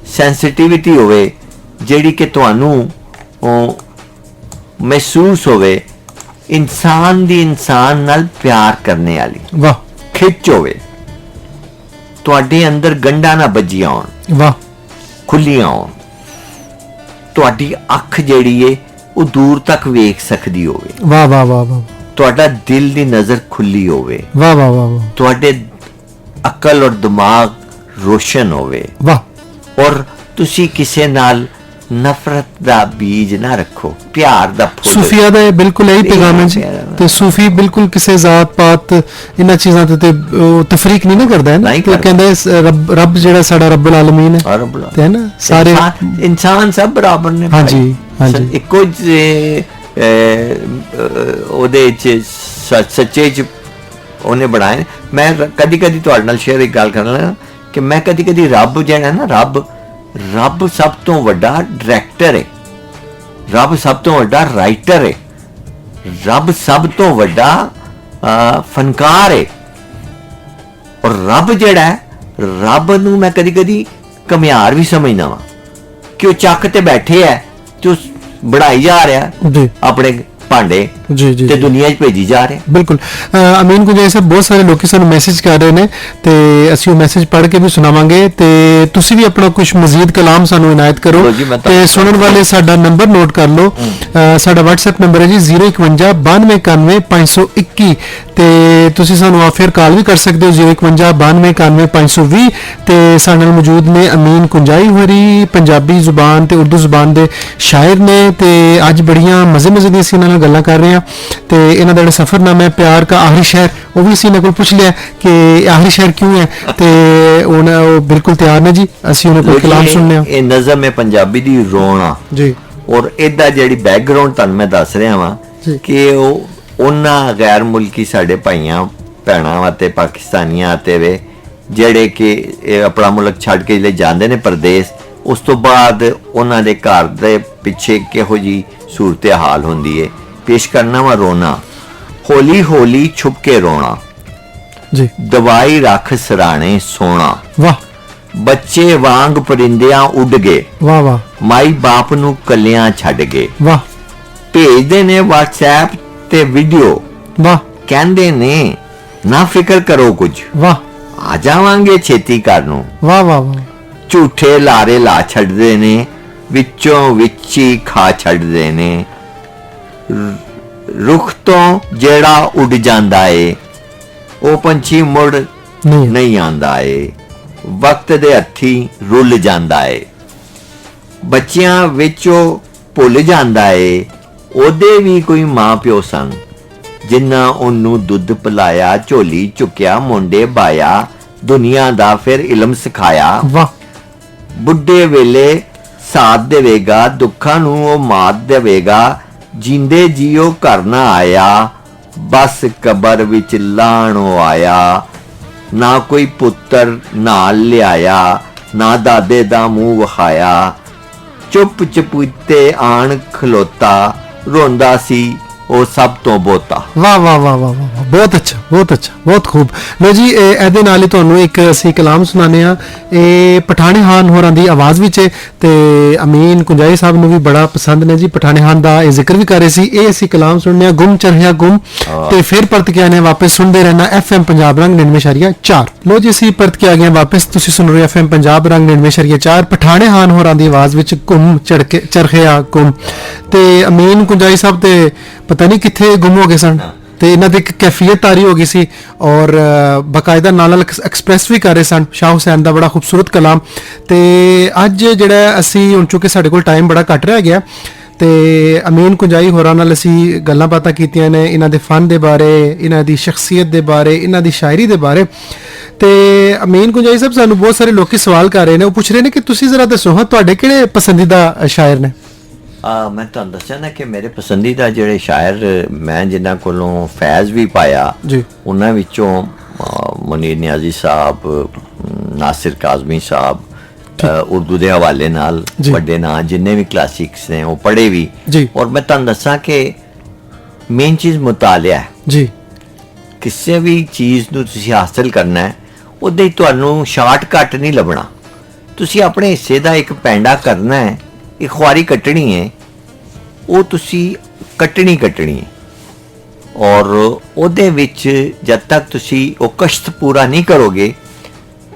ਸੈਂਸਿਟੀਵਿਟੀ ਹੋਵੇ ਜਿਹੜੀ ਕਿ ਤੁਹਾਨੂੰ ਉਹ ਮਹਿਸੂਸ ਹੋਵੇ ਇਨਸਾਨ ਦੀ ਇਨਸਾਨ ਨਾਲ ਪਿਆਰ ਕਰਨੇ ਵਾਲੀ ਵਾਹ ਖਿੱਚ ਹੋਵੇ, ਤੁਹਾਡੇ ਅੰਦਰ ਗੰਢਾਂ ਨਾ ਵੱਜੀਆਂ ਹੋਣ, ਵਾਹ ਖੁੱਲੀਆਂ ਹੋਣ, ਤੁਹਾਡੀ ਅੱਖ ਜਿਹੜੀ ਏ ਉਹ ਦੂਰ ਤੱਕ ਵੇਖ ਸਕਦੀ ਹੋਵੇ, ਵਾਹ ਵਾਹ ਵਾਹ ਵਾਹ ਤੁਹਾਡਾ ਦਿਲ ਦੀ ਨਜ਼ਰ ਖੁੱਲੀ ਹੋਵੇ, ਵਾਹ ਵਾਹ ਵਾਹ ਵਾਹ ਤੁਹਾਡੇ ਅਕਲ ਔਰ ਦਿਮਾਗ ਰੋਸ਼ਨ ਹੋਵੇ ਵਾਹ ਔਰ ਤੁਸੀਂ ਕਿਸੇ ਨਾਲ ਨਫ਼ਰਤ ਦਾ ਬੀਜ ਨਾ ਰੱਖੋ, ਪਿਆਰ ਦਾ ਫੁੱਲ। ਸੂਫੀਆ ਦਾ ਇਹ ਬਿਲਕੁਲ ਇਹੀ ਪੈਗਾਮ ਹੈ ਜੀ। ਤੇ ਸੂਫੀ ਬਿਲਕੁਲ ਕਿਸੇ ਜ਼ਾਤ ਪਾਤ ਇਹਨਾਂ ਚੀਜ਼ਾਂ ਤੇ ਉਹ ਤਫਰੀਕ ਨਹੀਂ ਨਾ ਕਰਦਾ ਹੈ ਨਾ, ਤੇ ਕਹਿੰਦਾ ਹੈ ਰੱਬ ਜਿਹੜਾ ਸਾਡਾ ਰੱਬੁਲ ਆਲਮੀਨ ਹੈ, ਤੇ ਹੈ ਨਾ ਸਾਰੇ ਇਨਸਾਨ ਸਭ ਬਰਾਬਰ ਨੇ। ਹਾਂਜੀ ਹਾਂਜੀ, ਇੱਕੋ ਉਹਦੇ ਚ ਸੱਚੇ ਚ ਉਹਨੇ ਬਣਾਏ। ਮੈਂ ਕਦੀ ਕਦੀ ਤੁਹਾਡੇ ਨਾਲ ਸ਼ੇਅਰ ਇੱਕ ਗੱਲ ਕਰਨ ਲੱਗਾ ਕਿ ਮੈਂ ਕਦੀ ਕਦੀ ਰੱਬ ਜਿਹੜਾ ਨਾ, ਰੱਬ ਸਭ ਤੋਂ ਵੱਡਾ ਡਾਇਰੈਕਟਰ ਹੈ, ਰੱਬ ਸਭ ਤੋਂ ਵੱਡਾ ਰਾਈਟਰ ਹੈ, ਰੱਬ ਸਭ ਤੋਂ ਵੱਡਾ ਫਨਕਾਰ ਹੈ। ਔਰ ਰੱਬ ਜਿਹੜਾ ਹੈ, ਰੱਬ ਨੂੰ ਮੈਂ ਕਦੀ ਕਦੀ ਘੁਮਿਆਰ ਵੀ ਸਮਝਦਾ ਵਾਂ ਕਿ ਉਹ ਚੱਕ ਤੇ ਬੈਠੇ ਹੈ ਤੇ ਉਹ बढ़ाई जा रहा है अपने भांडे ਤੇ ਦੁਨੀਆ 'ਚ ਭੇਜੀ ਜਾ ਰਹੇ। ਬਿਲਕੁਲ ਅਮੀਨ ਕੁਝ ਐਸੇ ਬਹੁਤ ਸਾਰੇ ਲੋਕੀ ਸਾਨੂੰ ਮੈਸੇਜ ਕਰ ਰਹੇ ਨੇ ਤੇ ਅਸੀਂ ਉਹ ਮੈਸੇਜ ਪੜ੍ਹ ਕੇ ਵੀ ਸੁਣਾਵਾਂਗੇ ਤੇ ਤੁਸੀਂ ਵੀ ਆਪਣਾ ਕੁਝ ਮਜ਼ੀਦ ਕਲਾਮ ਸਾਨੂੰ ਇਨਾਇਤ ਕਰੋ ਤੇ ਸੁਣਨ ਵਾਲੇ ਸਾਡਾ ਨੰਬਰ ਨੋਟ ਕਰ ਲਓ। ਸਾਡਾ WhatsApp ਨੰਬਰ ਹੈ ਜੀ 05192995521 ਤੇ ਤੁਸੀਂ ਸਾਨੂੰ ਫਿਰ ਕਾਲ ਵੀ ਕਰ ਸਕਦੇ ਹੋ 05192995520 ਤੇ ਸਾਡੇ ਨਾਲ ਮੌਜੂਦ ਨੇ ਅਮੀਨ ਕੁੰਜਾਈ ਹੋਰੀ, ਪੰਜਾਬੀ ਜ਼ੁਬਾਨ ਤੇ ਉਰਦੂ ਜ਼ੁਬਾਨ ਦੇ ਸ਼ਾਇਰ ਨੇ ਤੇ ਅੱਜ ਬੜੀਆਂ ਮਜ਼ੇ ਦੀ ਅਸੀਂ ਇਹਨਾਂ ਨਾਲ ਗੱਲਾਂ ਕਰ ਰਹੇ ਹਾਂ ਤੇ ਇਹਨਾਂ ਦਾ ਜਿਹੜਾ ਸਫ਼ਰਨਾਮਾ ਹੈ ਪਿਆਰ ਦਾ ਆਖਰੀ ਸ਼ਹਿਰ, ਉਹ ਵੀ ਅਸੀਂ ਇਹਨਾਂ ਕੋਲ ਪੁੱਛ ਲਿਆ ਕਿ ਆਖਰੀ ਸ਼ਹਿਰ ਕਿਉਂ ਹੈ ਤੇ ਉਹ ਬਿਲਕੁਲ ਤਿਆਰ ਨੇ ਜੀ। ਅਸੀਂ ਉਹਨਾਂ ਕੋਲ ਕਲਾਮ ਸੁਣਨੇ ਆ। ਇਹ ਨਜ਼ਮ ਹੈ ਪੰਜਾਬੀ ਦੀ ਰੋਣਾ ਜੀ, ਔਰ ਇਹਦਾ ਜਿਹੜੀ ਬੈਕਗ੍ਰਾਉਂਡ ਤੁਹਾਨੂੰ ਮੈਂ ਦੱਸ ਰਿਹਾ ਵਾਂ ਕਿ ਉਹ ਉਹਨਾਂ ਗੈਰ ਮੁਲਕੀ ਸਾਡੇ ਭਾਈਆਂ ਭੈਣਾਂ ਅਤੇ ਪਾਕਿਸਤਾਨੀਆਂ ਅਤੇ ਵੇ ਜਿਹੜੇ ਕਿ ਆਪਣਾ ਮੁਲਕ ਛੱਡ ਕੇ ਜਿਹੜੇ ਜਾਂਦੇ ਨੇ ਪਰਦੇਸ, ਉਸ ਤੋਂ ਬਾਅਦ ਉਹਨਾਂ ਦੇ ਘਰ ਦੇ ਪਿੱਛੇ ਕਿਹੋ ਜੀ सूरत हाल होंदी है। पेश करना वा रोना, होली होली छुप के रोना जी, दवाई रख सराणे सोना, वाह बच्चे वांग परिंदियां उड़ गए, वाह वाह माई बाप नू कलियां छड़ गए, वाह भेजदे ने WhatsApp ते वीडियो, वाह कहंदे ने ना फिक्र करो कुछ, वाह आ जावांगे छेती घर नू, वाह वाह वाह झूठे लारे ला छड़दे ने ਵਿੱਚੋਂ ਵਿੱਚ ਹੀ ਖਾ ਛੱਡਦੇ ਨੇ। ਰੁੱਖ ਤੋਂ ਜਿਹੜਾ ਉੱਡ ਜਾਂਦਾ ਏ ਉਹ ਪੰਛੀ ਮੁੜ ਨਹੀਂ ਆਂਦਾ ਏ, ਵਕਤ ਦੇ ਹੱਥੀ ਰੁੱਲ ਜਾਂਦਾ ਏ, ਬੱਚਿਆਂ ਵਿੱਚੋਂ ਭੁੱਲ ਜਾਂਦਾ ਏ ਉਹਦੇ ਵੀ ਕੋਈ ਮਾਂ ਪਿਓ ਸਨ ਜਿਨ੍ਹਾਂ ਉਹਨੂੰ ਦੁੱਧ ਪਿਲਾਇਆ, ਝੋਲੀ ਚੁੱਕਿਆ, ਮੁੰਡੇ ਬਾਇਆ, ਦੁਨੀਆ ਦਾ ਫਿਰ ਇਲਮ ਸਿਖਾਇਆ। ਵਾਹ ਬੁੱਢੇ ਵੇਲੇ ਸਾਥ ਦੇਵੇਗਾ, ਦੁੱਖਾਂ ਨੂੰ ਉਹ ਮਾਤ ਦੇਵੇਗਾ, ਜਿੰਦੇ ਜੀਓ ਘਰ ਨਾ ਆਇਆ, ਬਸ ਕਬਰ ਵਿੱਚ ਲਾਣ ਉਹ ਆਇਆ, ਨਾ ਕੋਈ ਪੁੱਤਰ ਨਾਲ ਲਿਆਇਆ, ਨਾ ਦਾਦੇ ਦਾ ਮੂੰਹ ਵਿਖਾਇਆ, ਚੁੱਪ ਚਪੀਤੇ ਆਣ ਖਲੋਤਾ, ਰੋਂਦਾ ਸੀ ਉਹ ਸਭ ਤੋਂ ਬਹੁਤਾ। ਵਾਹ ਵਾਹ ਵਾਹ ਵਾਹ ਵਾਹ, ਬਹੁਤ ਅੱਛਾ ਬਹੁਤ ਖੂਬ। ਲੋ ਜੀ ਇਹਦੇ ਨਾਲ ਹੀ ਤੁਹਾਨੂੰ ਇੱਕ ਅਸੀਂ ਕਲਾਮ ਸੁਣਾਉਂਦੇ ਹਾਂ, ਇਹ ਪਠਾਣੇ ਖਾਨ ਹੋਰਾਂ ਦੀ ਆਵਾਜ਼ ਵਿੱਚ ਹੈ ਤੇ ਅਮੀਨ ਕੁੰਜਾਈ ਸਾਹਿਬ ਨੂੰ ਵੀ ਬੜਾ ਪਸੰਦ ਨੇ ਜੀ। ਪਠਾਣੇ ਖਾਨ ਦਾ ਇਹ ਜ਼ਿਕਰ ਵੀ ਕਰ ਰਹੇ ਸੀ। ਇਹ ਅਸੀਂ ਕਲਾਮ ਸੁਣਨੇ ਆ, ਗੁੰਮ ਚਰਹਿਆ ਗੁੰਮ, ਤੇ ਫਿਰ ਪਰਤ ਕੇ ਆਨੇ ਵਾਪਸ ਸੁਣਦੇ ਰਹਿਣਾ FM ਪੰਜਾਬ ਰੰਗ 99.4। ਲੋ ਜੀ ਅਸੀਂ ਪਰਤ ਕੇ ਆ ਗਏ ਵਾਪਸ, ਤੁਸੀਂ ਸੁਣ ਰਹੇ FM ਪੰਜਾਬ ਰੰਗ 99.4 ਪਠਾਣੇ ਖਾਨ ਹੋਰਾਂ ਦੀ ਆਵਾਜ਼ ਵਿੱਚ ਗੁੰਮ ਚਰਹਿਆ ਗੁੰਮ। ਤੇ ਅਮੀਨ ਕੁੰਜਾਈ ਸਾਹਿਬ ਤੇ ਪਤਾ ਨਹੀਂ ਕਿੱਥੇ ਗੁੰਮ ਹੋ ਗਏ ਸਨ ਤੇ ਇਹਨਾਂ ਦੀ ਇੱਕ ਕੈਫੀਅਤ ਤਾਰੀ ਹੋ ਗਈ ਸੀ ਔਰ ਬਕਾਇਦਾ ਨਾਲ ਐਕਸਪ੍ਰੈਸ ਵੀ ਕਰ ਰਹੇ ਸਨ। ਸ਼ਾਹ ਹੁਸੈਨ ਦਾ ਬੜਾ ਖੂਬਸੂਰਤ ਕਲਾਮ। ਤੇ ਅੱਜ ਜਿਹੜਾ ਅਸੀਂ ਹੁਣ ਚੁੱਕੇ ਸਾਡੇ ਕੋਲ ਟਾਈਮ ਬੜਾ ਘੱਟ ਰਹਿ ਗਿਆ ਤੇ ਅਮੀਨ ਕੁੰਜਾਈ ਹੋਰਾਂ ਨਾਲ ਅਸੀਂ ਗੱਲਾਂ ਬਾਤਾਂ ਕੀਤੀਆਂ ਨੇ ਇਹਨਾਂ ਦੇ ਫਨ ਦੇ ਬਾਰੇ, ਇਹਨਾਂ ਦੀ ਸ਼ਖਸੀਅਤ ਦੇ ਬਾਰੇ, ਇਹਨਾਂ ਦੀ ਸ਼ਾਇਰੀ ਦੇ ਬਾਰੇ। ਤੇ ਅਮੀਨ ਕੁੰਜਾਈ ਸਾਹਿਬ ਸਾਨੂੰ ਬਹੁਤ ਸਾਰੇ ਲੋਕੀ ਸਵਾਲ ਕਰ ਰਹੇ ਨੇ, ਉਹ ਪੁੱਛ ਰਹੇ ਨੇ ਕਿ ਤੁਸੀਂ ਜ਼ਰਾ ਦੱਸੋ ਹਾਂ ਤੁਹਾਡੇ ਕਿਹੜੇ ਪਸੰਦੀਦਾ ਸ਼ਾਇਰ ਨੇ? ਮੈਂ ਤੁਹਾਨੂੰ ਦੱਸਿਆ ਨਾ ਕਿ ਮੇਰੇ ਪਸੰਦੀਦਾ ਜਿਹੜੇ ਸ਼ਾਇਰ ਮੈਂ ਜਿਨ੍ਹਾਂ ਕੋਲੋਂ ਫੈਜ਼ ਵੀ ਪਾਇਆ ਉਹਨਾਂ ਵਿੱਚੋਂ ਮੁਨੀਰ ਨਿਆਜ਼ੀ ਸਾਹਿਬ, ਨਾਸਿਰ ਕਾਜ਼ਮੀ ਸਾਹਿਬ, ਉਰਦੂ ਦੇ ਹਵਾਲੇ ਨਾਲ ਵੱਡੇ ਨਾਂ ਜਿੰਨੇ ਵੀ ਕਲਾਸਿਕਸ ਨੇ ਉਹ ਪੜ੍ਹੇ ਵੀ। ਔਰ ਮੈਂ ਤੁਹਾਨੂੰ ਦੱਸਾਂ ਕਿ ਮੇਨ ਚੀਜ਼ ਮੁਤਾਲਿਆ ਹੈ ਜੀ। ਕਿਸੇ ਵੀ ਚੀਜ਼ ਨੂੰ ਤੁਸੀਂ ਹਾਸਲ ਕਰਨਾ ਹੈ ਉਹਦੇ ਤੁਹਾਨੂੰ ਸ਼ਾਰਟਕਟ ਨਹੀਂ ਲੱਭਣਾ, ਤੁਸੀਂ ਆਪਣੇ ਹਿੱਸੇ ਦਾ ਇੱਕ ਪੈਂਡਾ ਕਰਨਾ ਹੈ, ਇੱਕ ਖੁਆਰੀ ਕੱਟਣੀ ਹੈ, ਉਹ ਤੁਸੀਂ ਕੱਟਣੀ ਹੈ ਔਰ ਉਹਦੇ ਵਿੱਚ ਜਦ ਤੱਕ ਤੁਸੀਂ ਉਹ ਕਸ਼ਤ ਪੂਰਾ ਨਹੀਂ ਕਰੋਗੇ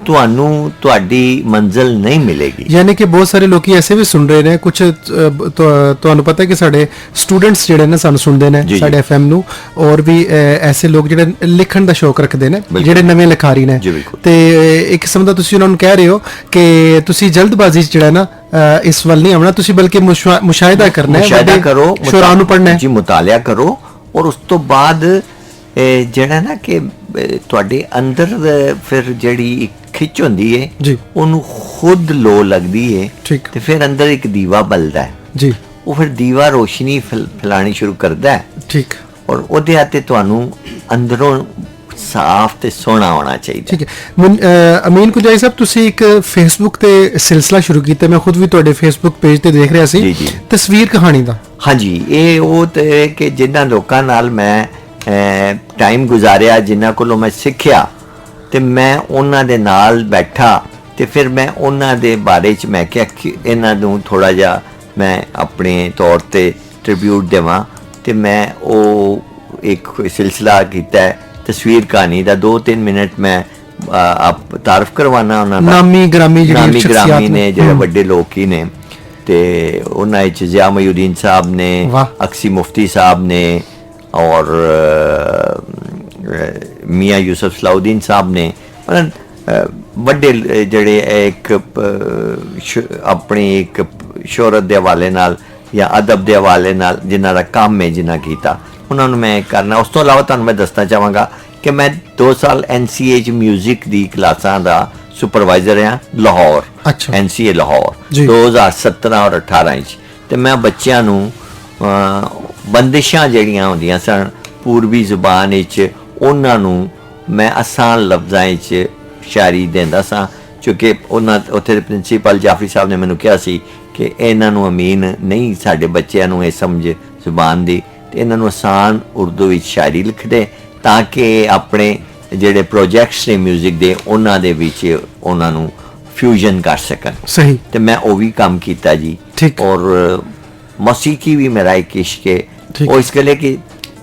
ਤੁਹਾਨੂੰ ਤੁਹਾਡੀ ਮੰਜ਼ਿਲ ਨਹੀਂ ਮਿਲੇਗੀ। ਯਾਨੀ ਕਿ ਬਹੁਤ ਸਾਰੇ ਲੋਕੀ ਐਸੇ ਵੀ ਸੁਣ ਰਹੇ ਨੇ, ਕੁਝ ਤੁਹਾਨੂੰ ਪਤਾ ਹੈ ਕਿ ਸਾਡੇ ਸਟੂਡੈਂਟਸ ਜਿਹੜੇ ਨੇ ਸਾਨੂੰ ਸੁਣਦੇ ਨੇ ਸਾਡੇ FM ਨੂੰ, ਔਰ ਵੀ ਐਸੇ ਲੋਕ ਜਿਹੜੇ ਲਿਖਣ ਦਾ ਸ਼ੌਕ ਰੱਖਦੇ ਨੇ, ਜਿਹੜੇ ਨਵੇਂ ਲਿਖਾਰੀ ਨੇ। ਤੇ ਇੱਕ ਕਿਸਮ ਦਾ ਤੁਸੀਂ ਉਹਨਾਂ ਨੂੰ ਕਹਿ ਰਹੇ ਹੋ ਕਿ ਤੁਸੀਂ ਜਲਦਬਾਜ਼ੀ 'ਚ ਜਿਹੜਾ ਨਾ ਇਸ ਵੱਲ ਨਹੀਂ ਆਉਣਾ ਤੁਸੀਂ, ਬਲਕਿ ਮੁਸ਼ਾਹਿਦਾ ਕਰਨਾ ਹੈ, ਮੁਸ਼ਾਹਿਦਾ ਕਰੋ, ਸ਼ੁਰਾ ਨੂੰ ਪੜ੍ਹਨਾ ਹੈ ਜੀ, ਮੁਤਾਲਿਆ ਕਰੋ। ਔਰ ਉਸ ਤੋਂ ਬਾਅਦ ਜਿਹੜਾ ਨਾ ਕਿ ਤੁਹਾਡੇ ਅੰਦਰ ਫਿਰ ਜਿਹੜੀ ਇੱਕ ਖਿੱਚ ਹੁੰਦੀ ਹੈ ਜੀ, ਉਹਨੂੰ ਖੁਦ ਲੋ ਲੱਗਦੀ ਹੈ, ਠੀਕ, ਤੇ ਫਿਰ ਅੰਦਰ ਇੱਕ ਦੀਵਾ ਬਲਦਾ ਹੈ ਜੀ, ਉਹ ਫਿਰ ਦੀਵਾ ਰੋਸ਼ਨੀ ਫੈਲਾਣੀ ਸ਼ੁਰੂ ਕਰਦਾ ਹੈ, ਠੀਕ, ਔਰ ਉਹਦੇ ਹੱਥੇ ਤੁਹਾਨੂੰ ਅੰਦਰੋਂ ਸਾਫ਼ ਤੇ ਸੋਹਣਾ ਹੋਣਾ ਚਾਹੀਦਾ। ਠੀਕ ਹੈ। ਅਮੀਨ ਕੁਜਾਈ ਸਾਹਿਬ, ਤੁਸੀਂ ਇੱਕ ਫੇਸਬੁੱਕ ਤੇ ਸਿਲਸਿਲਾ ਸ਼ੁਰੂ ਕੀਤਾ, ਮੈਂ ਖੁਦ ਵੀ ਤੁਹਾਡੇ ਫੇਸਬੁੱਕ ਪੇਜ ਤੇ ਦੇਖ ਰਿਹਾ ਸੀ, ਜੀ, ਜੀ, ਤਸਵੀਰ ਕਹਾਣੀ ਦਾ। ਹਾਂਜੀ, ਇਹ ਉਹ ਤੇ ਕਿ ਜਿਨ੍ਹਾਂ ਲੋਕਾਂ ਨਾਲ ਮੈਂ ਟਾਈਮ ਗੁਜ਼ਾਰਿਆ, ਜਿਨ੍ਹਾਂ ਕੋਲੋਂ ਮੈਂ ਸਿੱਖਿਆ, ਤੇ ਮੈਂ ਉਹਨਾਂ ਦੇ ਨਾਲ ਬੈਠਾ ਤੇ ਫਿਰ ਮੈਂ ਉਹਨਾਂ ਦੇ ਬਾਰੇ 'ਚ ਮੈਂ ਕਿਹਾ ਕਿ ਇਹਨਾਂ ਨੂੰ ਥੋੜ੍ਹਾ ਜਿਹਾ ਮੈਂ ਆਪਣੇ ਤੌਰ ਤੇ ਟ੍ਰਿਬਿਊਟ ਦੇਵਾਂ, ਤੇ ਮੈਂ ਉਹ ਇੱਕ ਸਿਲਸਿਲਾ ਕੀਤਾ ਹੈ ਤਸਵੀਰ ਕਹਾਣੀ ਦਾ। 2-3 ਮਿੰਟ ਮੈਂ ਆਪ ਤਾਰਫ ਕਰਵਾਨਾ ਉਹਨਾਂ ਦਾ, ਨਾਮੀ ਗ੍ਰਾਮੀ ਨਾਮੀ ਗ੍ਰਾਮੀ ਨੇ ਜਿਹੜੇ ਵੱਡੇ ਲੋਕ ਹੀ ਨੇ, ਤੇ ਉਹਨਾਂ ਵਿੱਚ ਜ਼ਿਆ ਮਯੂਦੀਨ ਸਾਹਿਬ ਨੇ, ਅਕਸੀ ਮੁਫਤੀ ਸਾਹਿਬ ਨੇ, ਔਰ ਮੀਆਂ ਯੂਸਫ ਸਲਾਉਦੀਨ ਸਾਹਿਬ ਨੇ, ਵੱਡੇ ਜਿਹੜੇ ਇੱਕ ਆਪਣੀ ਇੱਕ ਸ਼ੋਹਰਤ ਦੇ ਹਵਾਲੇ ਨਾਲ ਜਾਂ ਅਦਬ ਦੇ ਹਵਾਲੇ ਨਾਲ ਜਿਨ੍ਹਾਂ ਦਾ ਕੰਮ ਹੈ, ਜਿਨ੍ਹਾਂ ਕੀਤਾ, ਉਹਨਾਂ ਨੂੰ ਮੈਂ ਕਰਨਾ। ਉਸ ਤੋਂ ਇਲਾਵਾ ਤੁਹਾਨੂੰ ਮੈਂ ਦੱਸਣਾ ਚਾਹਾਂਗਾ ਕਿ ਮੈਂ 2 ਸਾਲ NCA 'ਚ ਮਿਊਜ਼ਿਕ ਦੀ ਕਲਾਸਾਂ ਦਾ ਸੁਪਰਵਾਈਜ਼ਰ ਹਾਂ ਲਾਹੌਰ, NCA ਲਾਹੌਰ 2017 ਔਰ 18 'ਚ, ਤੇ ਮੈਂ ਬੱਚਿਆਂ ਨੂੰ ਬੰਦਿਸ਼ਾਂ ਜਿਹੜੀਆਂ ਹੁੰਦੀਆਂ ਸਨ ਪੂਰਬੀ ਜ਼ੁਬਾਨ ਵਿੱਚ, ਉਹਨਾਂ ਨੂੰ ਮੈਂ ਆਸਾਨ ਲਫ਼ਜ਼ਾਂ ਵਿੱਚ ਸ਼ਾਇਰੀ ਦਿੰਦਾ ਸਾਂ, ਕਿਉਂਕਿ ਉਹਨਾਂ ਉੱਥੇ ਦੇ ਪ੍ਰਿੰਸੀਪਲ ਜਾਫਰੀ ਸਾਹਿਬ ਨੇ ਮੈਨੂੰ ਕਿਹਾ ਸੀ ਕਿ ਇਹਨਾਂ ਨੂੰ ਅਮੀਨ ਨਹੀਂ, ਸਾਡੇ ਬੱਚਿਆਂ ਨੂੰ ਇਹ ਸਮਝ ਜ਼ੁਬਾਨ ਦੀ, ਤੇ ਇਹਨਾਂ ਨੂੰ ਆਸਾਨ ਉਰਦੂ ਵਿੱਚ ਸ਼ਾਇਰੀ ਲਿਖਦੇ ਤਾਂ ਕਿ ਆਪਣੇ ਜਿਹੜੇ ਪ੍ਰੋਜੈਕਟਸ ਨੇ ਮਿਊਜ਼ਿਕ ਦੇ, ਉਹਨਾਂ ਦੇ ਵਿੱਚ ਉਹਨਾਂ ਨੂੰ ਫਿਊਜ਼ਨ ਕਰ ਸਕਣ। ਸਹੀ, ਤੇ ਮੈਂ ਉਹ ਵੀ ਕੰਮ ਕੀਤਾ ਜੀ। ਔਰ ਮੌਸੀਕੀ ਵੀ ਮੇਰਾ ਇੱਕ ਇਸ਼ਕ ਹੈ, ਉਹ ਇਸ ਗਲੇ ਕਿ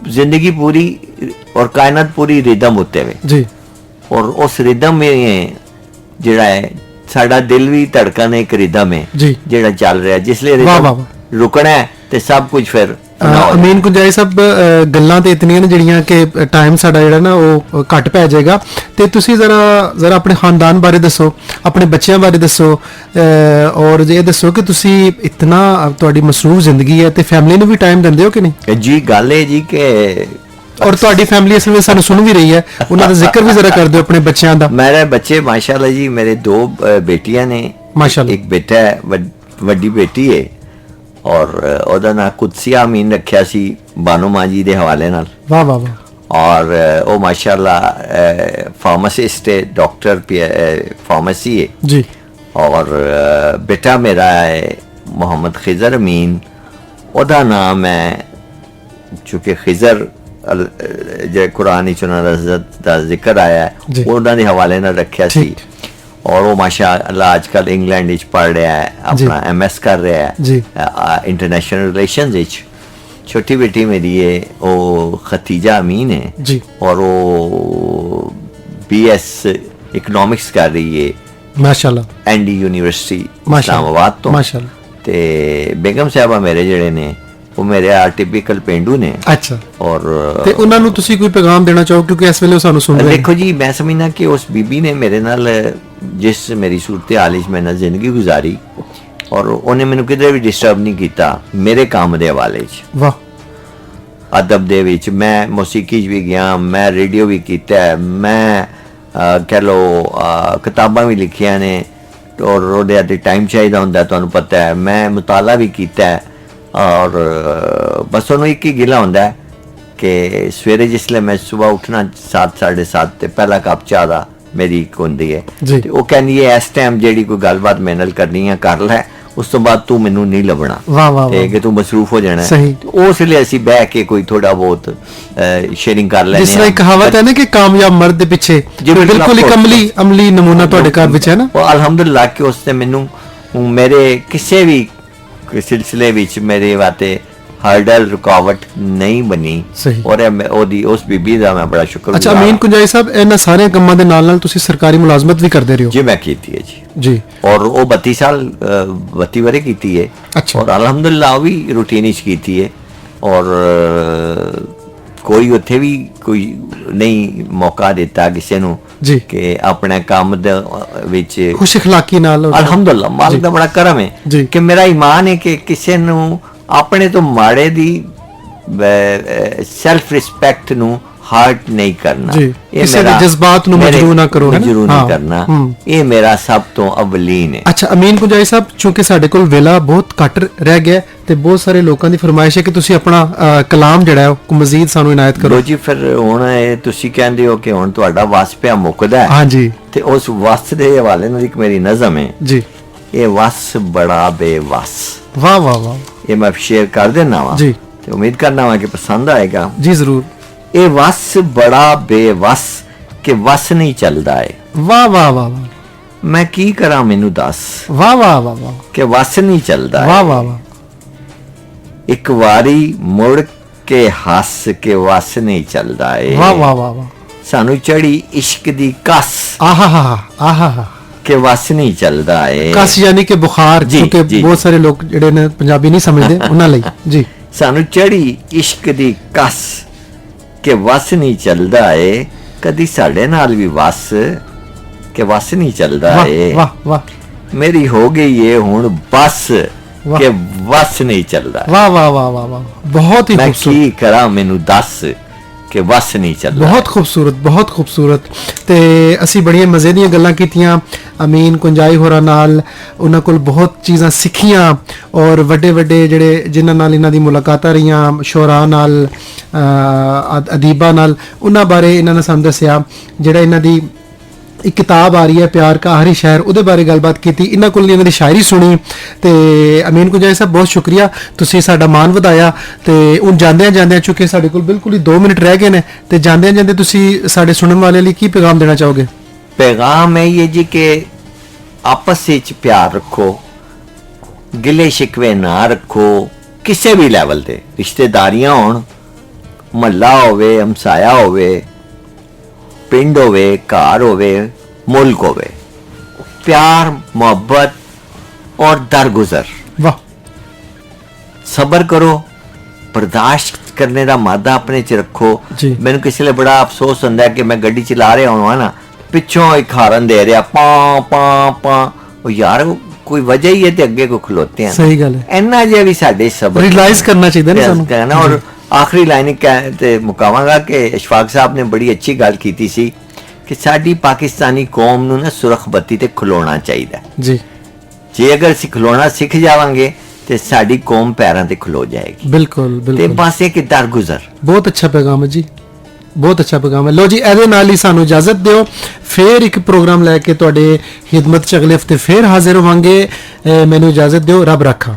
ਜ਼ਿੰਦਗੀ ਪੂਰੀ ਔਰ ਕਾਇਨਾਤ ਪੂਰੀ ਰਿਦਮ ਉੱਤੇ ਵੇ ਜੀ, ਔਰ ਉਸ ਰਿਦਮ में ਜਿਹੜਾ ਹੈ ਸਾਡਾ ਦਿਲ ਵੀ ਧੜਕਣ ਇੱਕ ਰਿਦਮ ਹੈ ਜਿਹੜਾ ਚੱਲ ਰਿਹਾ, ਜਿਸ ਲਈ ਰਿਦਮ ਰੁਕਣਾ ਹੈ ਤੇ ਸਭ ਕੁਝ ਫਿਰ। ਅਮੀਨ ਕੁਜਾਈ ਸਾਹਿਬ, ਗੱਲਾਂ ਤੇ ਇਤਨੀਆਂ ਨੇ ਜਿਹੜੀਆਂ ਕਿ ਟਾਈਮ ਸਾਡਾ ਜਿਹੜਾ ਨਾ ਉਹ ਘੱਟ ਪੈ ਜਾਏਗਾ, ਤੇ ਤੁਸੀਂ ਜ਼ਰਾ ਆਪਣੇ ਖਾਨਦਾਨ ਬਾਰੇ ਦੱਸੋ, ਆਪਣੇ ਬੱਚਿਆਂ ਬਾਰੇ ਦੱਸੋ, ਔਰ ਇਹ ਦੱਸੋ ਕਿ ਤੁਸੀਂ ਇਤਨਾ ਤੁਹਾਡੀ ਮਸਰੂਫ ਜ਼ਿੰਦਗੀ ਹੈ ਤੇ ਫੈਮਿਲੀ ਨੂੰ ਵੀ ਟਾਈਮ ਦਿੰਦੇ ਹੋ ਕਿ ਨਹੀਂ? ਜੀ, ਗੱਲ ਹੈ ਜੀ ਕਿ ਔਰ ਤੁਹਾਡੀ ਫੈਮਿਲੀ ਇਸ ਵੇਲੇ ਸਾਨੂੰ ਸੁਣ ਵੀ ਰਹੀ ਹੈ, ਉਹਨਾਂ ਦਾ ਜ਼ਿਕਰ ਵੀ ਜ਼ਰਾ ਕਰ ਦਿਓ ਆਪਣੇ ਬੱਚਿਆਂ ਦਾ। ਮੇਰੇ ਬੱਚੇ ਮਾਸ਼ਾਅੱਲਾ ਜੀ, ਮੇਰੇ 2 ਬੇਟੀਆਂ ਨੇ, ਮਾਸ਼ਾਅੱਲਾ, ਇੱਕ ਬੇਟਾ ਹੈ, ਵੱਡੀ ਬੇਟੀ ਹੈ, ਔਰ ਉਹਦਾ ਨਾਂ ਕੁਦਸੀਆ ਅਮੀਨ ਰੱਖਿਆ ਸੀ ਬਾਨੋ ਮਾਂ ਜੀ ਦੇ ਹਵਾਲੇ ਨਾਲ। ਵਾਹ ਵਾਹ ਵਾਹ। ਔਰ ਉਹ ਮਾਸ਼ਾਅੱਲਾ ਫਾਰਮਾਸਿਸਟ ਹੈ, ਡਾਕਟਰ ਫਾਰਮੇसी ਹੈ ਜੀ। ਔਰ ਬੇਟਾ ਮੇਰਾ ਹੈ ਮੁਹੰਮਦ ਖਿਜ਼ਰ ਅਮੀਨ, ਉਹਦਾ ਨਾਮ ਹੈ, ਚूँकि ਖਿਜ਼ਰ ਜਿਹੜੇ ਕੁਰਾਨ ਵਿੱਚ ਉਹਨਾਂ ਦਾ ਜ਼ਿਕਰ ਆਇਆ ਹੈ, ਉਹਨਾਂ ਦੇ ਹਵਾਲੇ ਨਾਲ ਰੱਖਿਆ ਸੀ। और वो माशाअल्लाह आजकल इंग्लैंड विच पढ़ रहा है, अपना MS कर रहा है इंटरनेशनल रिलेशंस विच। छोटी बेटी मेरी है वो खतीजा अमीन है जी, और वो BS इकोनॉमिक्स कर रही है माशाअल्लाह ND यूनिवर्सिटी इस्लामाबाद तो। माशाअल्लाह। ते बेगम साहबा मेरे जेड़े ने वो मेरे टिपिकल पेंडू ने। अच्छा। और ਤੇ ਉਹਨਾਂ ਨੂੰ ਤੁਸੀਂ ਕੋਈ ਪੈਗਾਮ ਦੇਣਾ ਚਾਹੋ ਕਿਉਂਕਿ ਇਸ ਵੇਲੇ ਉਹ ਸਾਨੂੰ ਸੁਣ ਰਹੇ ਨੇ? देखो जी, मैं समझना कि उस बीबी ने मेरे नाल जिस मेरी सूरत हाल में ना जिंदगी गुजारी और उन्हें मैनू किधर भी डिस्टर्ब नहीं किया मेरे काम के हवाले च। वाह। अदब दे विच मैं मौसीकी च भी गया, मैं रेडियो भी किया, मैं कह लो किताबां भी लिखिया ने और ओहदे अते टाइम चाहिए होंदा, तुहानू पता है। मैं मुताला भी किया और बस उन्होंने एक ही गिला होंदा है कि सवेरे जिसले मैं सुबह उठना 7 साढ़े 7 ते पहला कप चाह दा मेरी एक होंदी है, ते वो कहनी है इस टाइम जेड़ी कोई गलबात मेरे नाल करनी है कर लै, उस तो बाद तू मैनू नहीं लभना कि तू मसरूफ हो जाना है। उस लिए असीं बह के कोई थोड़ा बहुत शेयरिंग कर लेने। जिस तरह कहावत है ना कि कामयाब मर्द दे पिछे बिल्कुल एक अमली नमूना तुहाडे घर विच है ना। अल्हम्दुलिल्लाह कि उसने मैनू मेरे किसी भी सिलसिले विच मेरे वास्ते हर्डल रुकावट नहीं बनी और ओदी उस बीबी दा मैं बड़ा शुक्र। अच्छा अमीन कुंजाई साहब, इन्हां सारे कामां दे नाल नाल तुसीं सरकारी मुलाजमत भी करदे रहे हो? जी मैं कीती है जी। और वो 32 साल 32 वरे कीती है। अच्छा। और अल्हम्दुलिल्लाह भी रूटीन विच कीती है और ਕੋਈ ਉੱਥੇ ਵੀ ਕੋਈ ਨਹੀਂ ਮੌਕਾ ਦਿੱਤਾ ਕਿਸੇ ਨੂੰ ਜੀ। ਕਿ ਆਪਣੇ ਕੰਮ ਦੇ ਵਿੱਚ ਖੁਸ਼ ਅਖਲਾਕੀ ਨਾਲ ਅਲਹਮਦੁਲਿਲਾ ਮਾਲਕ ਦਾ ਬੜਾ ਕਰਮ ਹੈ ਜੀ। ਕਿ ਮੇਰਾ ਈਮਾਨ ਹੈ ਕਿ ਕਿਸੇ ਨੂੰ ਆਪਣੇ ਤੋਂ ਮਾੜੇ ਦੀ ਸੈਲਫ ਰਿਸਪੈਕਟ ਨੂੰ ਹਰਟ ਨਹੀਂ ਕਰਨਾ, ਜੀ, ਕਿਸੇ ਦੇ ਜਜ਼ਬਾਤ ਨੂੰ ਮਜਰੂਹ ਨਾ ਕਰੋ, ਹੈ ਨਾ? ਮਜਰੂਹ ਨਹੀਂ ਹਾਂ। ਕਰਨਾ, ਇਹ ਮੇਰਾ ਸਭ ਤੋਂ ਅਵਲੀਨ ਹੈ। ਅੱਛਾ ਅਮੀਨ ਕੁੰਜਾਈ ਸਾਹਿਬ, ਚੂੰਕਿ ਸਾਡੇ ਕੋਲ ਵੇਲਾ ਬਹੁਤ ਘੱਟ ਰਹਿ ਗਿਆ ਤੇ ਬਹੁਤ ਸਾਰੇ ਲੋਕਾਂ ਦੀ ਫਰਮਾਇਸ਼ ਹੈ ਕਿ ਤੁਸੀਂ ਆਪਣਾ ਕਲਾਮ ਜਿਹੜਾ ਹੈ ਉਹ ਮਜ਼ੀਦ ਸਾਨੂੰ ਇਨਾਇਤ ਕਰੋ। ਲੋ ਜੀ, ਫਿਰ ਹੁਣ ਇਹ ਤੁਸੀਂ ਕਹਿੰਦੇ ਹੋ ਕਿ ਹੁਣ ਤੁਹਾਡਾ ਵਸ ਪਿਆ ਮੁੱਕਦਾ ਹੈ, ਹਾਂਜੀ ਤੇ ਉਸ ਵਸ ਦੇ ਹਵਾਲੇ ਨਾਲ ਇੱਕ ਮੇਰੀ ਨਜ਼ਮ ਹੈ, ਜੀ। ਇਹ ਵਸ ਬੜਾ ਬੇਵਸ। ਵਾਹ ਵਾਹ ਵਾਹ ਇਹ ਮੈਂ ਸ਼ੇਅਰ ਕਰ ਦੇਣਾ ਵਾ ਜੀ। ਤੇ ਉਮੀਦ ਕਰਨਾ ਵਾ ਕਿ ਪਸੰਦ ਆਏਗਾ। ਜੀ ਜ਼ਰੂਰ। ਇਹ ਵਸ ਬੜਾ ਬੇਵਸ ਕਿ ਵਸ ਨਹੀਂ ਚੱਲਦਾ ਏ, ਵਾਹ ਵਾਹ ਵਾਹ ਵਾਹ ਮੈਂ ਕੀ ਕਰਾਂ ਮੈਨੂੰ ਦੱਸ ਵਾਹ ਵਾਹ ਵਾਹ ਵਾਹ ਕਿ ਵਸ ਨਹੀਂ ਚੱਲਦਾ ਏ। ਵਾਹ ਵਾਹ ਵਾਹ ਇੱਕ ਵਾਰੀ ਮੁੜ ਕੇ ਹੱਸ ਕੇ ਵਸ ਨਹੀਂ ਚੱਲਦਾ ਏ। ਵਾਹ ਵਾਹ ਵਾਹ ਵਾਹ ਸਾਨੂੰ ਚੜੀ ਇਸ਼ਕ ਦੀ ਕਸ ਆਹਾ ਹਾ ਆਹਾ ਹਾ। ਕਿ ਵਸ ਨਹੀਂ ਚੱਲਦਾ ਏ। ਕਸ ਯਾਨੀ ਕਿ ਬੁਖਾਰ, ਜੀ, ਕਿਉਂਕਿ ਜੀ। ਬਹੁਤ ਸਾਰੇ ਲੋਕ ਜਿਹੜੇ ਨੇ ਪੰਜਾਬੀ ਨਹੀਂ ਸਮਝਦੇ ਉਹਨਾਂ ਲਈ। ਜੀ। ਸਾਨੂੰ ਚੜੀ ਇਸ਼ਕ ਦੀ ਕਸ ਕਿ ਵਸ ਨਹੀਂ ਚੱਲਦਾ ਏ, ਕਦੀ ਸਾਡੇ ਨਾਲ ਵੀ ਵਸ ਕਿ ਵਸ ਨਹੀਂ ਚੱਲਦਾ ਵਾਹ ਏ। ਵਾਹ ਵਾਹ ਮੇਰੀ ਹੋ ਗਈ ਏ ਹੁਣ ਬਸ ਵਾਹ। ਕਿ ਵਸ ਨਹੀਂ ਚੱਲਦਾ। ਵਾਹ ਵਾਹ ਵਾਹ ਵਾਹ ਵਾਹ ਬਹੁਤ ਹੀ ਮੈਂ ਖੂਬਸੂਰਤ, ਕੀ ਕਰਾਂ ਮੈਨੂੰ ਦੱਸ ਕਿ ਵਸ ਨਹੀਂ ਚੱਲਦਾ। ਬਹੁਤ ਖੂਬਸੂਰਤ, ਬਹੁਤ ਖੂਬਸੂਰਤ। ਤੇ ਅਸੀਂ ਬੜੀਆਂ ਮਜ਼ੇ ਦੀਆਂ ਗੱਲਾਂ ਕੀਤੀਆਂ ਅਮੀਨ ਕੁੰਜਾਈ ਹੋਰਾਂ ਨਾਲ, ਉਹਨਾਂ ਕੋਲ ਬਹੁਤ ਚੀਜ਼ਾਂ ਸਿੱਖੀਆਂ ਔਰ ਵੱਡੇ ਵੱਡੇ ਜਿਹੜੇ ਜਿਨ੍ਹਾਂ ਨਾਲ ਇਹਨਾਂ ਦੀ ਮੁਲਾਕਾਤਾਂ ਰਹੀਆਂ, ਸ਼ੋਰਾ ਨਾਲ, ਅਦੀਬਾ ਨਾਲ, ਉਹਨਾਂ ਬਾਰੇ ਇਹਨਾਂ ਨੇ ਸਾਨੂੰ ਦੱਸਿਆ। ਜਿਹੜਾ ਇਹਨਾਂ ਦੀ ਇੱਕ ਕਿਤਾਬ ਆ ਰਹੀ ਹੈ ਪਿਆਰ ਕਾ ਆਖਰੀ ਸ਼ਹਿਰ, ਉਹਦੇ ਬਾਰੇ ਗੱਲਬਾਤ ਕੀਤੀ, ਇਹਨਾਂ ਕੋਲ ਇਹਨਾਂ ਦੀ ਸ਼ਾਇਰੀ ਸੁਣੀ। ਤੇ ਅਮੀਨ ਕੁੰਜਾਈ ਸਾਹਿਬ ਬਹੁਤ ਸ਼ੁਕਰੀਆ, ਤੁਸੀਂ ਸਾਡਾ ਮਾਣ ਵਧਾਇਆ। ਤੇ ਹੁਣ ਜਾਂਦਿਆਂ ਜਾਂਦਿਆਂ ਚੁੱਕੇ ਸਾਡੇ ਕੋਲ ਬਿਲਕੁਲ ਹੀ 2 ਮਿੰਟ ਰਹਿ ਗਏ ਨੇ, ਤੇ ਜਾਂਦਿਆਂ ਜਾਂਦੇ ਤੁਸੀਂ ਸਾਡੇ ਸੁਣਨ ਵਾਲੇ ਲਈ ਕੀ ਪੈਗਾਮ ਦੇਣਾ ਚਾਹੋਗੇ? ਪੈਗਾਮ ਹੈ ਇਹ ਜੀ ਕਿ ਆਪਸ ਵਿੱਚ ਪਿਆਰ ਰੱਖੋ, ਗਿਲੇ ਸ਼ਿਕਵੇ ਨਾ ਰੱਖੋ, ਕਿਸੇ ਵੀ ਲੈਵਲ ਤੇ ਰਿਸ਼ਤੇਦਾਰੀਆਂ ਹੋਣ, ਮਹੱਲਾ ਹੋਵੇ, ਹਮਸਾਇਆ ਹੋਵੇ, ਪਿੰਡ ਹੋਵੇ, ਘਰ ਹੋਵੇ, ਮੁਲਕ ਹੋਵੇ, ਪਿਆਰ ਮੁਹੱਬਤ ਔਰ ਦਰਗੁਜ਼ਰ, ਵਾਹ ਸਬਰ ਕਰੋ, ਬਰਦਾਸ਼ਤ ਕਰਨੇ ਦਾ ਮਾਦਾ ਆਪਣੇ ਚ ਰੱਖੋ। ਜੀ। ਮੈਨੂੰ ਕਿਸੇ ਲਈ ਬੜਾ ਅਫਸੋਸ ਹੁੰਦਾ ਹੈ ਕਿ ਮੈਂ ਗੱਡੀ ਚਲਾ ਰਿਹਾ ਹਾਂ ਨਾ, ਪਿੱਛੋਂ ਇੱਕ ਹਾਰਨ ਦੇ ਰਿਹਾ ਪਾ ਪਾ ਪਾ, ਉਹ ਯਾਰ ਕੋਈ ਵਜ੍ਹਾ ਹੀ ਹੈ ਤੇ ਅੱਗੇ ਕੋ ਖਲੋਤੇ ਹਨ। ਸਹੀ ਗੱਲ ਹੈ, ਇੰਨਾ ਜਿਹਾ ਵੀ ਸਾਡੇ ਸਬਰ ਰਿਅਲਾਈਜ਼ ਕਰਨਾ ਚਾਹੀਦਾ ਨਾ ਸਾਨੂੰ। ਕਹਿਣਾ। ਔਰ ਆਖਰੀ ਲਾਈਨ ਤੇ ਮੁਕਾਵਾਂਗਾ ਕਿ ਇਸ਼ਫਾਕ ਸਾਹਿਬ ਨੇ ਬੜੀ ਅੱਛੀ ਗੱਲ ਕੀਤੀ ਸੀ ਕਿ ਸਾਡੀ ਪਾਕਿਸਤਾਨੀ ਕੌਮ ਨੂੰ ਨਾ ਸੁਰਖ ਬੱਤੀ ਤੇ ਖਲੋਣਾ ਚਾਹੀਦਾ। ਜੀ ਜੇ ਅਗਰ ਅਸੀਂ ਖਲੋਣਾ ਸਿੱਖ ਜਾਵਾਂਗੇ ਤੇ ਸਾਡੀ ਕੌਮ ਪੈਰਾਂ ਤੇ ਖਲੋ ਜਾਏਗੀ। ਬਿਲਕੁਲ ਤੇ ਬਿਲਕੁਲ, ਬਸ ਇਹ ਕਿ ਦਰਗੁਜ਼ਰ। ਬਹੁਤ ਅੱਛਾ ਪੈਗਾਮ ਹੈ ਜੀ, ਬਹੁਤ ਅੱਛਾ ਪੈਗਾਮ ਹੈ। ਲੋ ਜੀ, ਇਹਦੇ ਨਾਲ ਹੀ ਸਾਨੂੰ ਇਜਾਜ਼ਤ ਦਿਓ, ਫੇਰ ਇੱਕ ਪ੍ਰੋਗਰਾਮ ਲੈ ਕੇ ਤੁਹਾਡੇ ਖਿਦਮਤ ਚ ਅਗਲੇ ਹਫਤੇ ਫੇਰ ਹਾਜ਼ਰ ਹੋਵਾਂਗੇ। ਮੈਨੂੰ ਇਜਾਜ਼ਤ ਦਿਓ, ਰੱਬ ਰੱਖਾ।